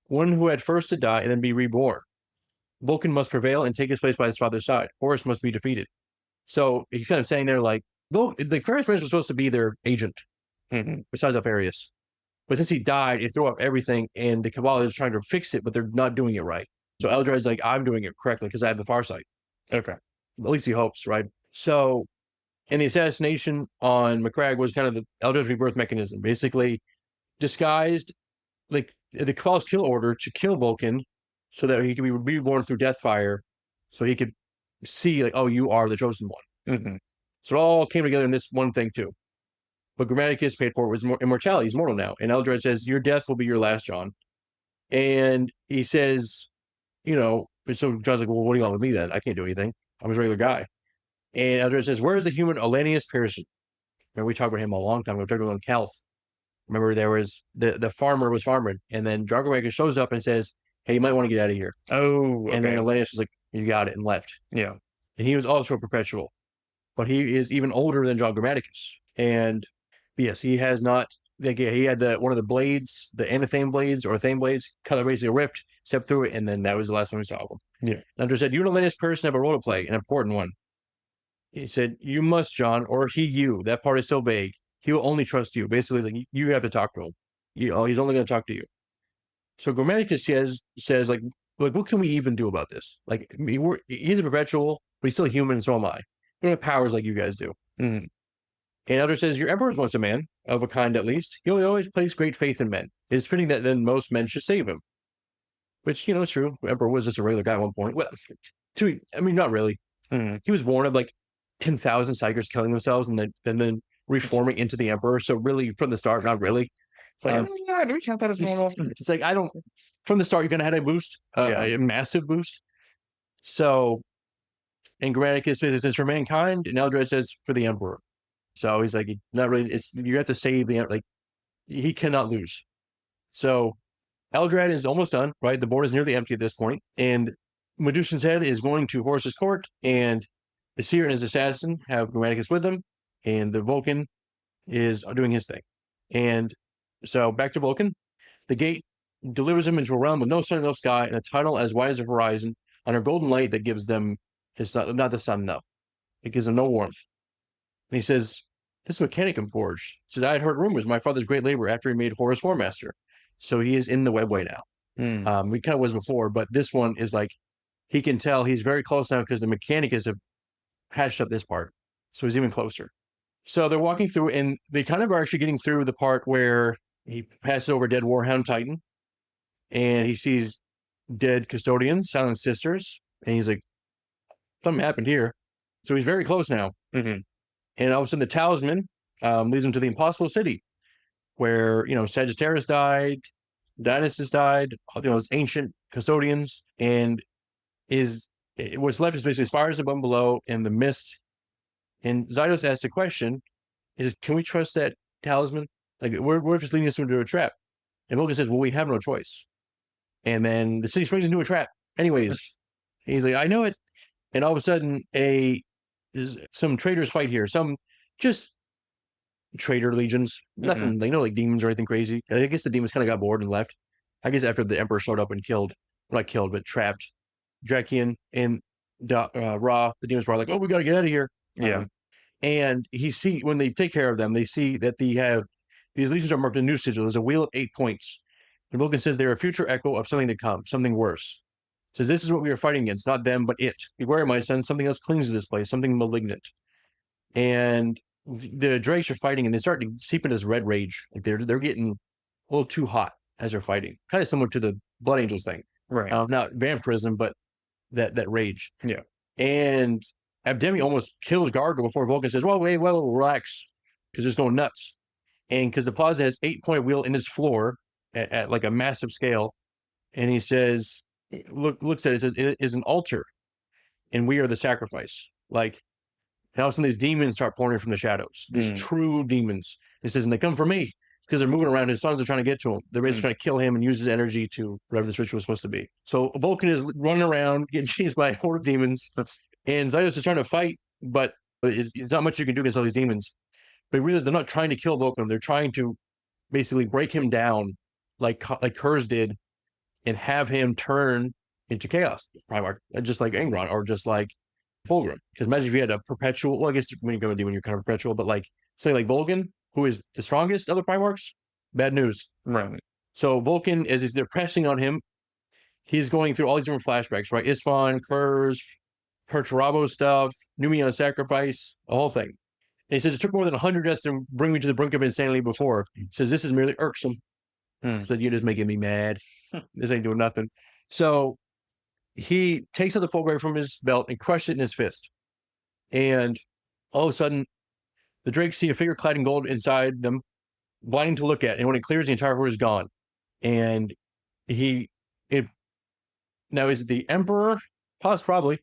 one who had first to die and then be reborn. Vulkan must prevail and take his place by his father's side. Horus must be defeated. So he's kind of saying there, like, the Ferrus was supposed to be their agent, besides Alfarius. But since he died, it threw up everything, and the Cabal is trying to fix it, but they're not doing it right. So Eldrad's like, I'm doing it correctly because I have the Farsight. Okay. At least he hopes, right? So, and the assassination on Macragge was kind of the Eldrad's rebirth mechanism, basically disguised, like, the Cabal's kill order to kill Vulkan so that he could be reborn through Deathfire, so he could see, like, oh, you are the chosen one. So it all came together in this one thing, too. But Grammaticus paid for it was immortality. He's mortal now. And Eldrad says, your death will be your last, John. And he says, so John's like, well, what do you want with me then? I can't do anything. I'm a regular guy. And Eldrad says, where is the human Elanius Pearson? Remember, we talked about him a long time ago. We talked about him on Calth. Remember, there was the farmer was farming. And then Dragonmaker shows up and says, hey, you might want to get out of here. Oh, okay. And then Elanius was like, you got it, and left. Yeah. And he was also a Perpetual. But he is even older than John Grammaticus. And yes, he has not. Like, he had one of the blades, the Anathame blades or Thame blades, cut basically a rift, stepped through it, and then that was the last time we saw him. Yeah. Andrew said, you and Elenius Person have a role to play, an important one. He said, you must, John, or you. That part is so vague. He will only trust you. Basically, like, you have to talk to him. He's only going to talk to you. So Grammaticus says, like, what can we even do about this? Like, he's a Perpetual, but he's still a human, and so am I. He have powers like you guys do. Mm-hmm. And Elder says, your emperor is once a man, of a kind at least. He always placed great faith in men. It is fitting that then most men should save him. Which, is true. The emperor was just a regular guy at one point. Well, not really. Mm-hmm. He was born of like 10,000 Psykers killing themselves and then reforming into the emperor. So really, from the start, not really. It's like, do we count that as normal? It's like, from the start, you're going to have a boost, a massive boost. So, and Grammaticus says, for mankind, and Eldrad says, for the emperor. So he's like, not really, you have to save the, like, he cannot lose. So Eldrad is almost done, right? The board is nearly empty at this point, and Medusan's head is going to Horus's court, and the Seer and his assassin have Grammaticus with them, and the Vulkan is doing his thing. And so back to Vulkan, the gate delivers him into a realm with no sun, no sky, and a tunnel as wide as the horizon on a golden light that gives them, it's not the sun, no. It gives them no warmth. And he says, this is Mechanicum forged. He says, I had heard rumors my father's great labor after he made Horus War Master. So he is in the Webway now. He kind of was before, but this one is like, he can tell he's very close now because the Mechanicus have patched up this part. So he's even closer. So they're walking through, and they kind of are actually getting through the part where he passes over dead Warhound Titan, and he sees dead Custodians, Silent Sisters, and he's like, something happened here. So he's very close now. Mm-hmm. And all of a sudden, the talisman leads him to the Impossible City, where, Sagittarius died, Dionysus died, his ancient custodians, and what's left is basically spires above and below and the mist. And Zydos asks the question, can we trust that talisman? Like, what if it's leading us into a trap? And Vulkan says, well, we have no choice. And then the city springs into a trap. Anyways, he's like, I know it. And all of a sudden, some traitors fight here. Some just traitor legions. Nothing, they know, like demons or anything crazy. I guess the demons kind of got bored and left. I guess after the Emperor showed up and trapped Drakian and Ra, the demons were like, oh, we got to get out of here. Yeah. And when they take care of them, they see that these legions are marked a new sigil. There's a wheel of 8 points. And Vulkan says they're a future echo of something to come, something worse. Says this is what we are fighting against, not them, but it. Beware, my son, something else clings to this place, something malignant. And the Drakes are fighting, and they start to seep into this red rage. Like they're getting a little too hot as they're fighting. Kind of similar to the Blood Angels thing. Right. Not vampirism, but that rage. Yeah. And Abdemi almost kills Gargo before Vulkan says, well, relax, because there's no nuts. And because the plaza has 8-point wheel in its floor at like a massive scale. And he says, looks at it, says, it is an altar, and we are the sacrifice. Like, and all of a sudden these demons start pouring from the shadows. These true demons. He says, and they come for me because they're moving around. His sons are trying to get to him. They're basically trying to kill him and use his energy to whatever this ritual is supposed to be. So Vulkan is running around, getting chased by a horde of demons. And Zydos is trying to fight, but it's not much you can do against all these demons. But he realizes they're not trying to kill Vulkan. They're trying to basically break him down like Kurz did and have him turn into Chaos Primarch, just like Angron or just like Fulgrim. Because imagine if you had a Perpetual, well, I guess when you go to Demon, you're kind of Perpetual, but like something like Vulkan, who is the strongest of the Primarchs, bad news. Right. So Vulkan, as they're pressing on him, he's going through all these different flashbacks, right? Isfan, Kurz, Perturabo stuff, Numion sacrifice, the whole thing. And he says, it took more than 100 deaths to bring me to the brink of insanity before. He says, this is merely irksome. So you're just making me mad. This ain't doing nothing. So he takes out the Fulgrim from his belt and crushes it in his fist. And all of a sudden, the Drakes see a figure clad in gold inside them, blinding to look at. And when it clears, the entire horde is gone. And now is it the Emperor? Probably.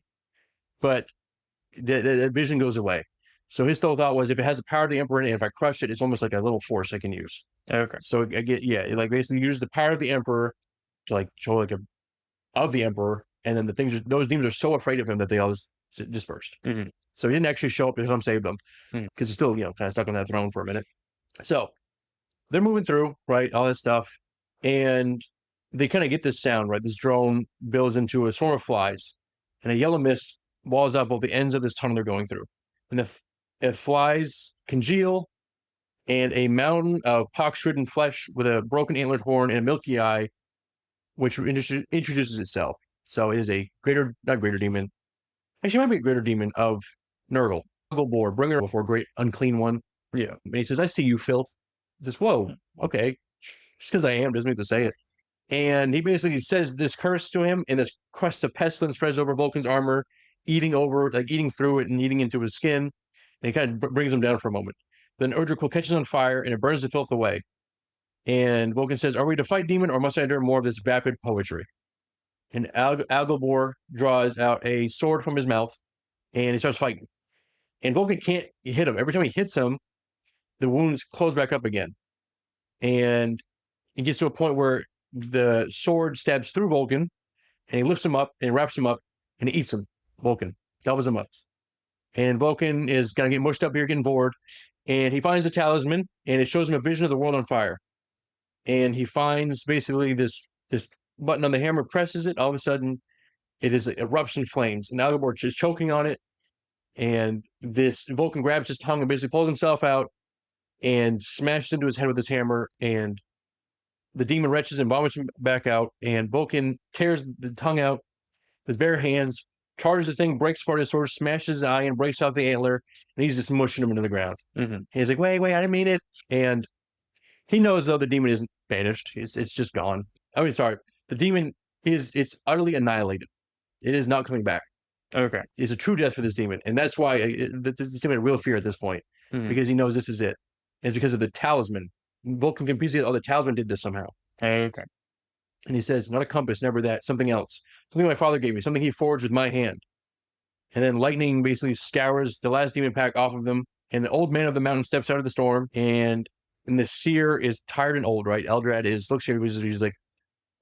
But the vision goes away. So his whole thought was, if it has the power of the Emperor in it, if I crush it, it's almost like a little force I can use. Okay. So I get, like basically use the power of the Emperor to like show like of the Emperor, and then those demons are so afraid of him that they all just dispersed. Mm-hmm. So he didn't actually show up to come save them because he's still, kind of stuck on that throne for a minute. So they're moving through, right, all that stuff, and they kind of get this sound, right? This drone builds into a swarm of flies, and a yellow mist walls out both the ends of this tunnel they're going through, and the flies congeal, and a mountain of pox-ridden flesh with a broken antlered horn and a milky eye, which introduces itself. So it is not greater demon. Actually, it might be a greater demon of Nurgle. Nurgle bring her before great unclean one. Yeah. And he says, I see you, filth. He says, whoa, okay. Just because I am doesn't mean to say it. And he basically says this curse to him, and this crust of pestilence spreads over Vulkan's armor, eating through it and eating into his skin. And it kind of brings him down for a moment. Then Erdrick catches on fire, and it burns the filth away. And Vulkan says, are we to fight demon, or must I endure more of this vapid poetry? And Algobor draws out a sword from his mouth, and he starts fighting. And Vulkan can't hit him. Every time he hits him, the wounds close back up again. And it gets to a point where the sword stabs through Vulkan, and he lifts him up, and wraps him up, and he eats him. Vulkan gobbles him up. And Vulkan is going to get mushed up here, getting bored. And he finds a talisman, and it shows him a vision of the world on fire. And he finds basically this button on the hammer, presses it. All of a sudden, it is eruption flames. And Algobor is choking on it. And this Vulkan grabs his tongue and basically pulls himself out and smashes into his head with his hammer. And the demon retches and vomits him back out. And Vulkan tears the tongue out with bare hands, charges the thing, breaks apart his sword, smashes his eye, and breaks out the antler. And he's just mushing him into the ground. Mm-hmm. He's like, wait, I didn't mean it. And he knows, though, the demon isn't banished. It's just gone. I mean, sorry. The demon it's utterly annihilated. It is not coming back. Okay. It's a true death for this demon. And that's why this demon had real fear at this point, because he knows this is it. And it's because of the talisman. Vulkan can see, the talisman did this somehow. Okay. And he says, not a compass, never that, something else. Something my father gave me, something he forged with my hand. And then lightning basically scours the last demon pack off of them. And the old man of the mountain steps out of the storm. And the seer is tired and old, right? Eldrad looks here, he's like,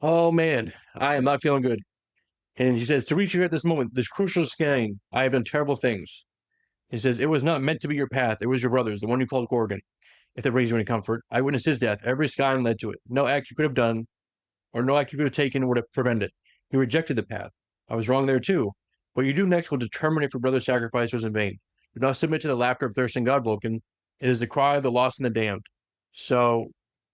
oh man, I am not feeling good. And he says, to reach you at this moment, this crucial scanning, I have done terrible things. He says, it was not meant to be your path. It was your brother's, the one you called Gorgon. If that brings you any comfort, I witnessed his death. Every skyline led to it. No act you could have done, or no act you could have taken would have prevented it. You rejected the path. I was wrong there too. What you do next will determine if your brother's sacrifice was in vain. Do not submit to the laughter of thirsting God, Vulkan. It is the cry of the lost and the damned. So,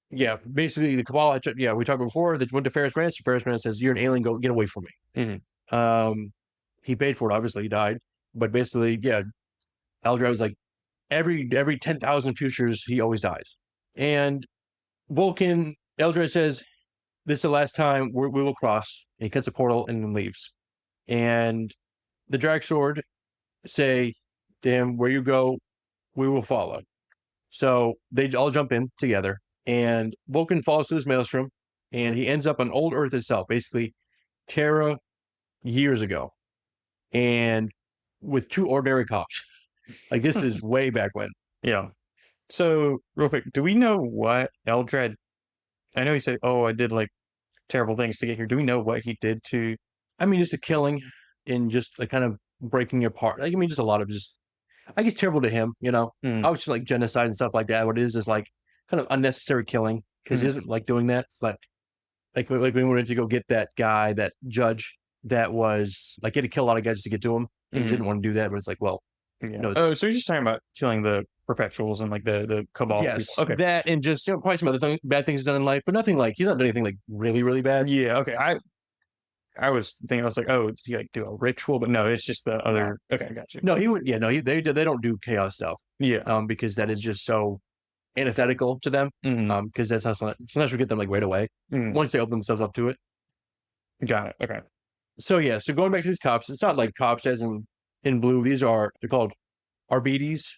yeah, basically the Cabal, we talked before, that went to Ferrus Grant. Ferrus Grant says, you're an alien, go get away from me. Mm-hmm. He paid for it, obviously, he died. But basically, yeah, Eldrad was like, every 10,000 futures, he always dies. And Vulkan, Eldrad says, this is the last time we will cross. And he cuts a portal and then leaves. And the Dragsword say, damn, where you go, we will follow. So they all jump in together, and Vulkan falls to this maelstrom, and he ends up on old Earth itself, basically Terra years ago, and with two ordinary cops. Like, this is way back when. Yeah. So, real quick, do we know what Eldrad... I know he said, oh, I did, like, terrible things to get here. Do we know what he did to... I mean, just a killing and just, like, kind of breaking apart. Like, I mean, just a lot of just... I guess terrible to him, Obviously, like, genocide and stuff like that. What it is like, kind of unnecessary killing, because he isn't, like, doing that. But, like we wanted to go get that guy, that judge, that was like he had to kill a lot of guys just to get to him. He didn't want to do that, but it's like, well, Yeah. No. Oh, so you're just talking about killing the Perpetuals and like the Cabal. yes, people. Okay. that and just probably some other bad things he's done in life, but nothing like he's not done anything like really, really bad. Yeah. Okay. I was thinking, I was like, oh, did he like do a ritual? But no, it's just the other. Okay, got you. No, he would. Yeah, no, they don't do chaos stuff. Yeah. Because that is just so antithetical to them. Because that's how sometimes we get them like right away once they open themselves up to it. Got it. Okay. So yeah, so going back to these cops, it's not like cops as in blue. These they're called Arbites,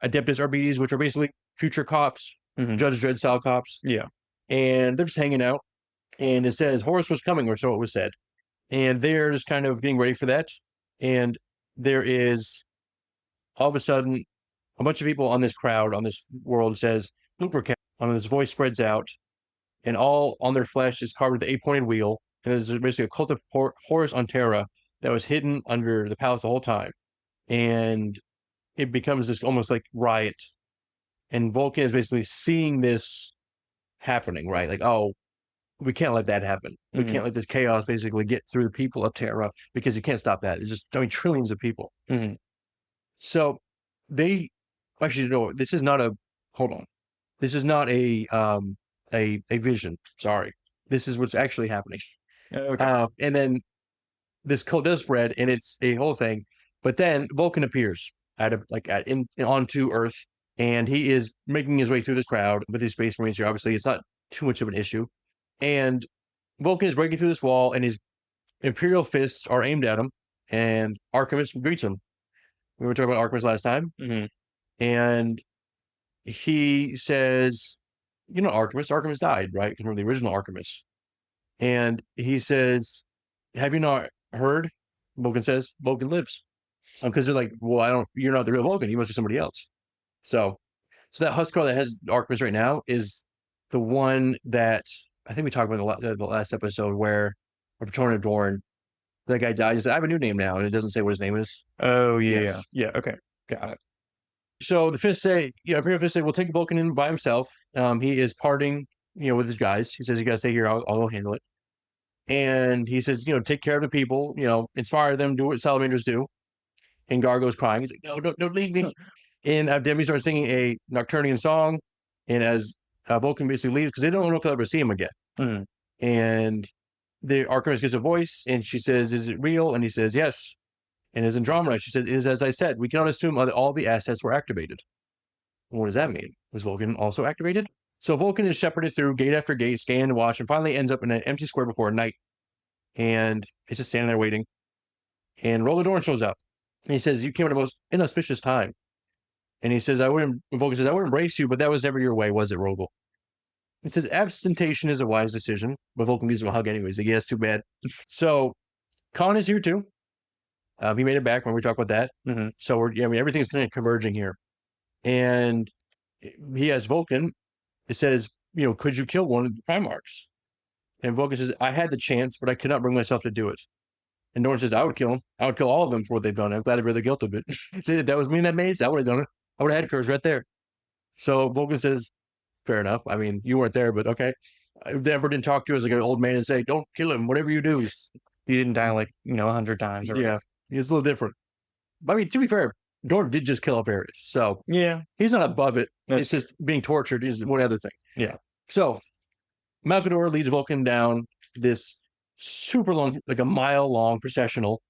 Adeptus Arbites, which are basically future cops, Judge Dredd style cops. Yeah. And they're just hanging out. And it says Horus was coming, or so it was said. And they're just kind of getting ready for that. And there is all of a sudden a bunch of people on this crowd, on this world says, Lupercat. And this voice spreads out, and all on their flesh is carved with the 8-pointed wheel. And there's basically a cult of Horus on Terra that was hidden under the palace the whole time. And it becomes this almost like riot. And Vulkan is basically seeing this happening, right? Like, oh, we can't let that happen. We can't let this chaos basically get through the people of Terra because you can't stop that. It's just, trillions of people. So they actually, no, this is not a, hold on. This is not a vision. Sorry. This is what's actually happening. Okay. And then this cult does spread and it's a whole thing. But then Vulkan appears onto Earth, and he is making his way through this crowd with his Space Marines here. Obviously, it's not too much of an issue. And Vulkan is breaking through this wall, and his Imperial fists are aimed at him, and Archimist greets him. We were talking about Archimist last time. And he says, Archimist died, right? From the original Archimist. And he says, have you not heard? Vulkan says, Vulkan lives. Because they're like, well, you're not the real Vulkan. You must be somebody else. So that Huskar that has Archimist right now is the one that I think we talked about in the last episode where a Patron of Dorn, that guy died. He said, I have a new name now, and it doesn't say what his name is. Oh, yeah. Yeah. Okay. Got it. So the Fists say, Imperial Fists say, we'll take Vulkan in by himself. He is parting, with his guys. He says, you got to stay here. I'll go handle it. And he says, take care of the people, inspire them, do what Salamanders do. And Gargo's crying. He's like, no, don't leave me. And Demi starts singing a Nocturnian song. And as Vulkan basically leaves, because they don't know if they'll ever see him again. And the Archimist gets a voice, and she says, is it real? And he says, yes. And as Andromeda, she says, it is as I said. We cannot assume that all the assets were activated. What does that mean? Was Vulkan also activated? So Vulkan is shepherded through gate after gate, scan and watch, and finally ends up in an empty square before night. And he's just standing there waiting. And Roladorn shows up. And he says, you came at a most inauspicious time. And he says, Vulkan says, I would embrace you, but that was never your way, was it, Rogel? It says, abstention is a wise decision. But Vulkan gives him a hug anyways. Like, yes, too bad. So Khan is here too. He made it back when we talked about that. So everything's kind of converging here. And he has Vulkan. It says, could you kill one of the Primarchs? And Vulkan says, I had the chance, but I could not bring myself to do it. And Dorn says, I would kill him. I would kill all of them for what they've done. I'm glad I bear the guilt of it. If that was me in that maze, I would have done it. I would have had curves right there. So Vulkan says, fair enough. I mean, you weren't there, but okay. I never didn't talk to you as like an old man and say, don't kill him, whatever you do. He didn't die 100 times. Yeah, he's a little different. I mean, to be fair, Dorn did just kill a Ferrus. So yeah, he's not above it. It's just being tortured is one other thing. Yeah. So Malkador leads Vulkan down this super long, like a mile-long processional,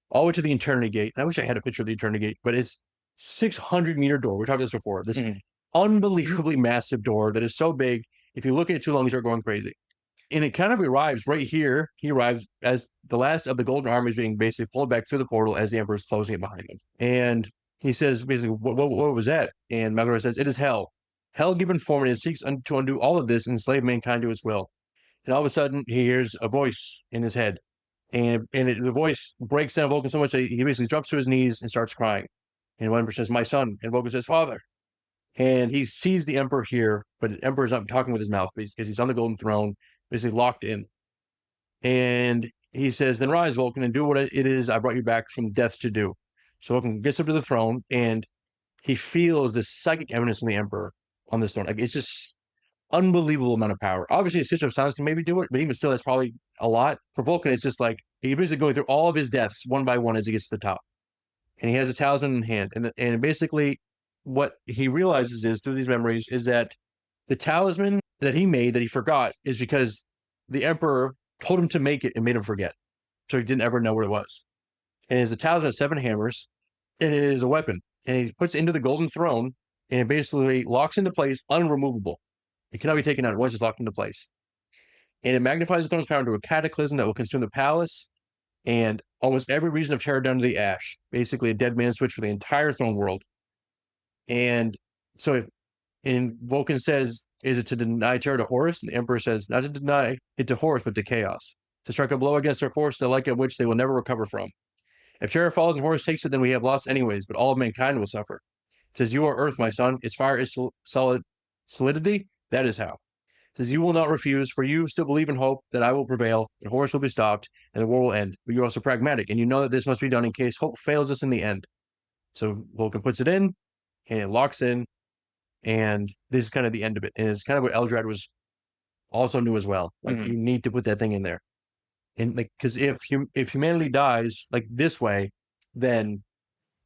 all the way to the Eternity Gate. And I wish I had a picture of the Eternity Gate, but it's 600-meter door. We talked about this before. This unbelievably massive door that is so big, if you look at it too long, you start going crazy. And it kind of arrives right here. He arrives as the last of the Golden Army is being basically pulled back through the portal as the Emperor is closing it behind him. And he says, basically, what was that? And Malkador says, it is hell. Hell given form, and it seeks to undo all of this and enslave mankind to its will. And all of a sudden, he hears a voice in his head. And the voice breaks down Vulkan so much that he basically drops to his knees and starts crying. And one person says, my son. And Vulkan says, father. And he sees the Emperor here, but the Emperor is not talking with his mouth because he's on the Golden Throne, basically locked in. And he says, then rise, Vulkan, and do what it is I brought you back from death to do. So Vulkan gets up to the throne, and he feels this psychic eminence from the Emperor on this throne. Like, it's just unbelievable amount of power. Obviously, a System of Silence can maybe do it, but even still, that's probably a lot. For Vulkan, it's just like he's basically going through all of his deaths one by one as he gets to the top. And he has a talisman in hand. And basically, what he realizes is through these memories is that the talisman that he made that he forgot is because the Emperor told him to make it and made him forget. So he didn't ever know what it was. And it's a talisman of 7 hammers. And it is a weapon. And he puts it into the golden throne. And it basically locks into place, unremovable. It cannot be taken out once it's locked into place. And it magnifies the throne's power into a cataclysm that will consume the palace and almost every region of Terra down to the ash. Basically, a dead man switch for the entire throne world. And so Vulkan says, is it to deny Terra to Horus? And the Emperor says, not to deny it to Horus, but to chaos. To strike a blow against their force, the like of which they will never recover from. If Terra falls and Horus takes it, then we have lost anyways, but all of mankind will suffer. It says, you are earth, my son. Its fire is solidity. That is how. It says, you will not refuse, for you still believe in hope that I will prevail, and Horus will be stopped, and the war will end. But you're also pragmatic, and you know that this must be done in case hope fails us in the end. So Vulkan puts it in, and it locks in, and this is kind of the end of it. And it's kind of what Eldrad was also knew as well. Like, you need to put that thing in there. And like, because if humanity dies like this way, then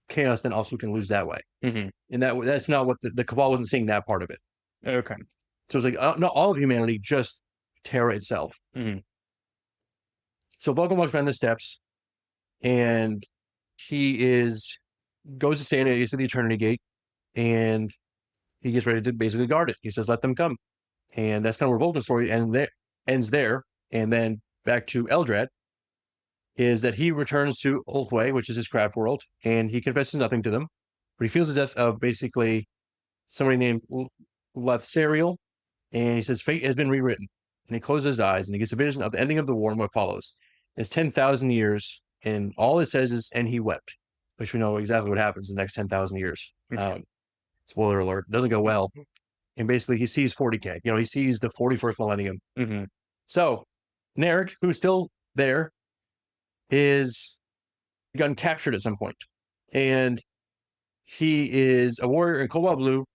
chaos then also can lose that way. And that's not what the Cabal wasn't seeing that part of it. Okay. So it's like not all of humanity, just Terra itself. So Vulkan walks down the steps, and he goes to Zenae, he gets to the Eternity Gate, and he gets ready to basically guard it. He says, "Let them come," and that's kind of where Vulkan's story ends there. And then back to Eldrad, is that he returns to Oldway, which is his craft world, and he confesses nothing to them, but he feels the death of basically somebody named Lethsariel, and he says fate has been rewritten. And he closes his eyes, and he gets a vision of the ending of the war and what follows. It's 10,000 years, and all it says is, and he wept, which we know exactly what happens in the next 10,000 years. Spoiler alert, it doesn't go well. And basically, he sees 40K. He sees the 41st millennium. So, Narek, who's still there, is gotten captured at some point. And he is a warrior in Cobalt Blue,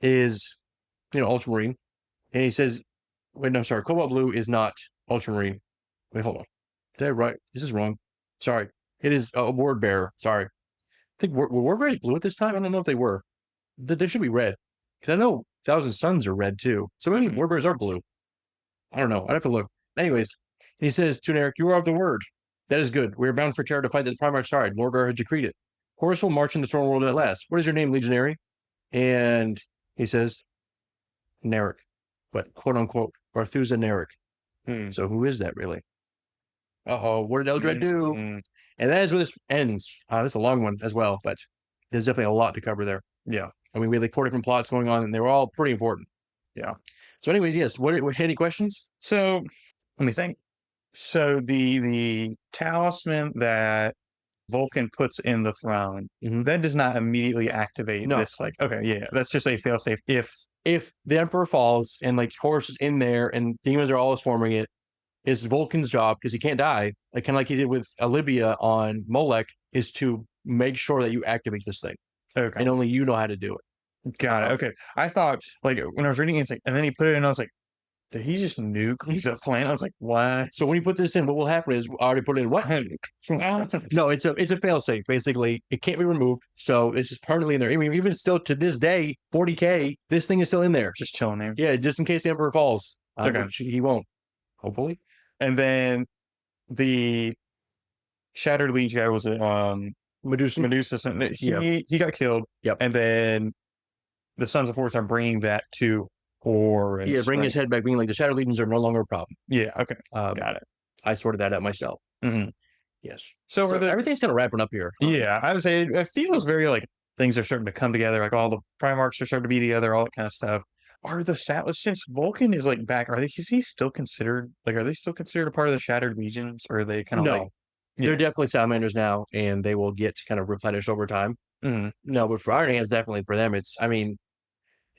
is, Ultramarine. And he says, Cobalt Blue is not Ultramarine. Wait, hold on. Did I write? This is wrong. Sorry. It is a word bearer. Sorry. I think were word bearers blue at this time? I don't know if they were. They should be red. Because I know Thousand Suns are red too. So maybe word bearers are blue. I don't know. I'd have to look. Anyways, he says to Narek, you are of the word. That is good. We are bound for Terra to fight the Primarch side. Lorgar has decreed it. Horus will march in the throne world at last. What is your name, legionary? And he says, Narek. But quote unquote, Barthuza Narek. So who is that really? What did Eldrad do? And that is where this ends. This is a long one as well, but there's definitely a lot to cover there. Yeah. I mean, we had like 4 different plots going on, and they were all pretty important. Yeah. So anyways, yes. What any questions? So let me think. So the talisman that Vulkan puts in the throne, that does not immediately activate this. Like, okay, yeah, that's just a failsafe. If the Emperor falls and like Horus is in there and demons are all swarming it, it's Vulkan's job, because he can't die, like kind of like he did with Olivia on Molech, is to make sure that you activate this thing. Okay. And only you know how to do it. Got it. Okay. I thought, like, when I was reading it, it's like, and then he put it in, I was like, did he just nuke the planet? I was like, what? So when you put this in, what will happen is, I already put it in what? No, it's a failsafe. Basically, it can't be removed. So it's just permanently in there. I mean, even still to this day, 40K, this thing is still in there. Just chilling there. Yeah, just in case the Emperor falls. Okay. Which he won't. Hopefully. And then the Shattered Legion guy was Meduson. He got killed. Yep. And then the Sons of Horus are bringing that to Quor. Yeah, bringing his head back, being like the Shattered Legions are no longer a problem. Yeah. Okay. Got it. I sorted that out myself. Yes. So everything's kind of wrapping up here. Yeah, I would say it feels very like things are starting to come together. Like all the Primarchs are starting to be together, all that kind of stuff. Are the since Vulkan is like back? Is he still considered are they still considered a part of the Shattered Legions, or are they kind of like? Yeah. They're definitely Salamanders now, and they will get kind of replenished over time. No, but for Iron Hands, definitely for them, it's kind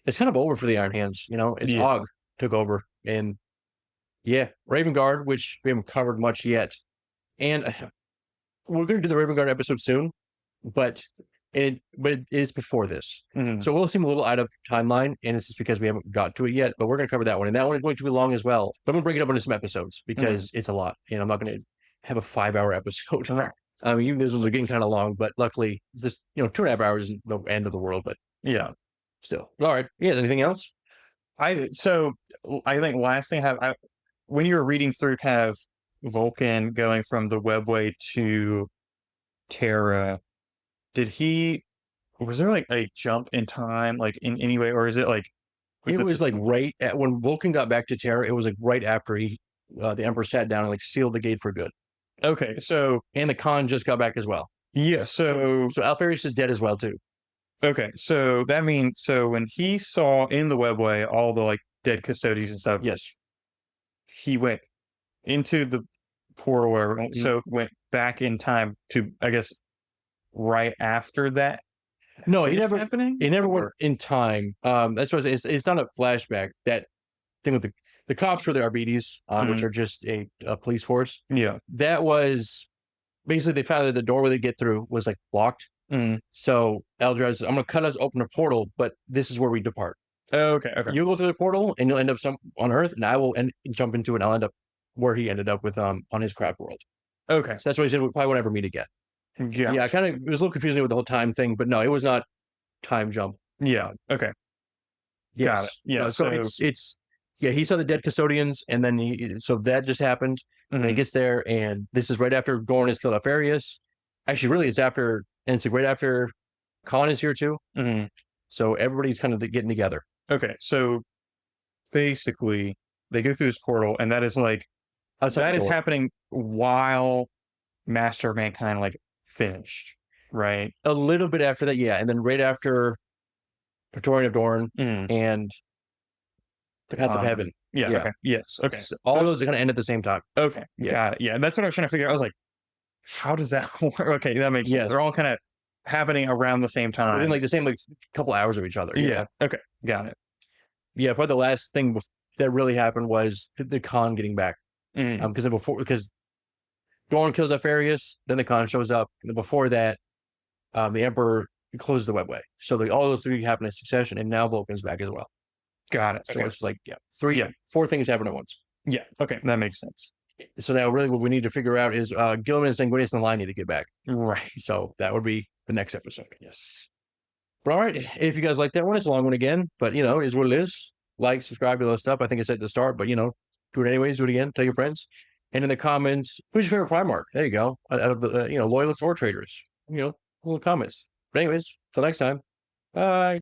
of over for the Iron Hands. It's Aug took over, and Raven Guard, which we haven't covered much yet, and we're going to do the Raven Guard episode soon, but but it is before this. Mhm. So we'll seem a little out of timeline, and it's just because we haven't got to it yet. But we're going to cover that one, and that one is going to be long as well. But I'm going to break it up into some episodes because it's a lot, and I'm not going to have a 5-hour episode. I mean, even those ones are getting kind of long, but luckily, this 2.5 hours isn't the end of the world. But Yeah. still, all right. Yeah. Anything else? I think last thing when you were reading through kind of Vulkan going from the Webway to Terra, was there like a jump in time, like in any way, or is it like It was like right at when Vulkan got back to Terra. It was like right after the Emperor sat down and like sealed the gate for good. Okay, so And the Khan just got back as well. yeah, so Alpharius is dead as well too. okay, so that means when he saw in the Webway all the like dead custodians and stuff, Yes. he went into the portal, or so went back in time to, I guess, right after that. No, he never happening. It never went in time. That's what it's not a flashback. That thing with the cops for the Arbites, which are just a police force. Yeah, that was basically they found that the doorway they get through was like blocked. So Eldrad says, "I'm going to cut us open a portal, but this is where we depart." Okay. You go through the portal and you'll end up on Earth, and I will jump into it, and I'll end up where he ended up with on his crap world. Okay, so that's why he said we probably won't ever meet again. Yeah, I kind of it was a little confusing with the whole time thing, but no, it was not time jump. Yeah. Okay. Yes. Got it. Yeah. No, so it's he saw the dead custodians, and then so that just happened. And he gets there, and this is right after Gorn is killed Alpharius. Actually, really, it's after, and it's right after Khan is here too. So everybody's kind of getting together. Okay, so basically they go through this portal, and that is like that is happening while Master of Mankind like finished, right? A little bit after that, yeah, and then right after Praetorian of Dorn and the Path of Heaven. Yeah. Okay. Yes. Okay. So all those kind of end at the same time. Okay. Yeah. Got it. Yeah. That's what I was trying to figure out. I was like, how does that work? Okay, that makes sense. They're all kind of happening around the same time. Within like the same couple hours of each other. Yeah. Okay. Got it. Yeah. Probably the last thing that really happened was the Khan getting back. Because Dorn kills Alpharius, then the Khan shows up, and then before that, the Emperor closed the Webway. So all those three happen in succession, and now Vulkan's back as well. Got it. So it's like four things happen at once. Yeah. Okay, that makes sense. So now really what we need to figure out is Gilman and Sanguinius and Line need to get back. Right. So that would be the next episode. Yes. But all right, if you guys like that one, it's a long one again, but is what it is. Like, subscribe, all that stuff. I think I said at the start, but do it anyways. Do it again. Tell your friends. And in the comments, who's your favorite Primarch? There you go. Out of the loyalists or traders. Little comments. But anyways, till next time. Bye.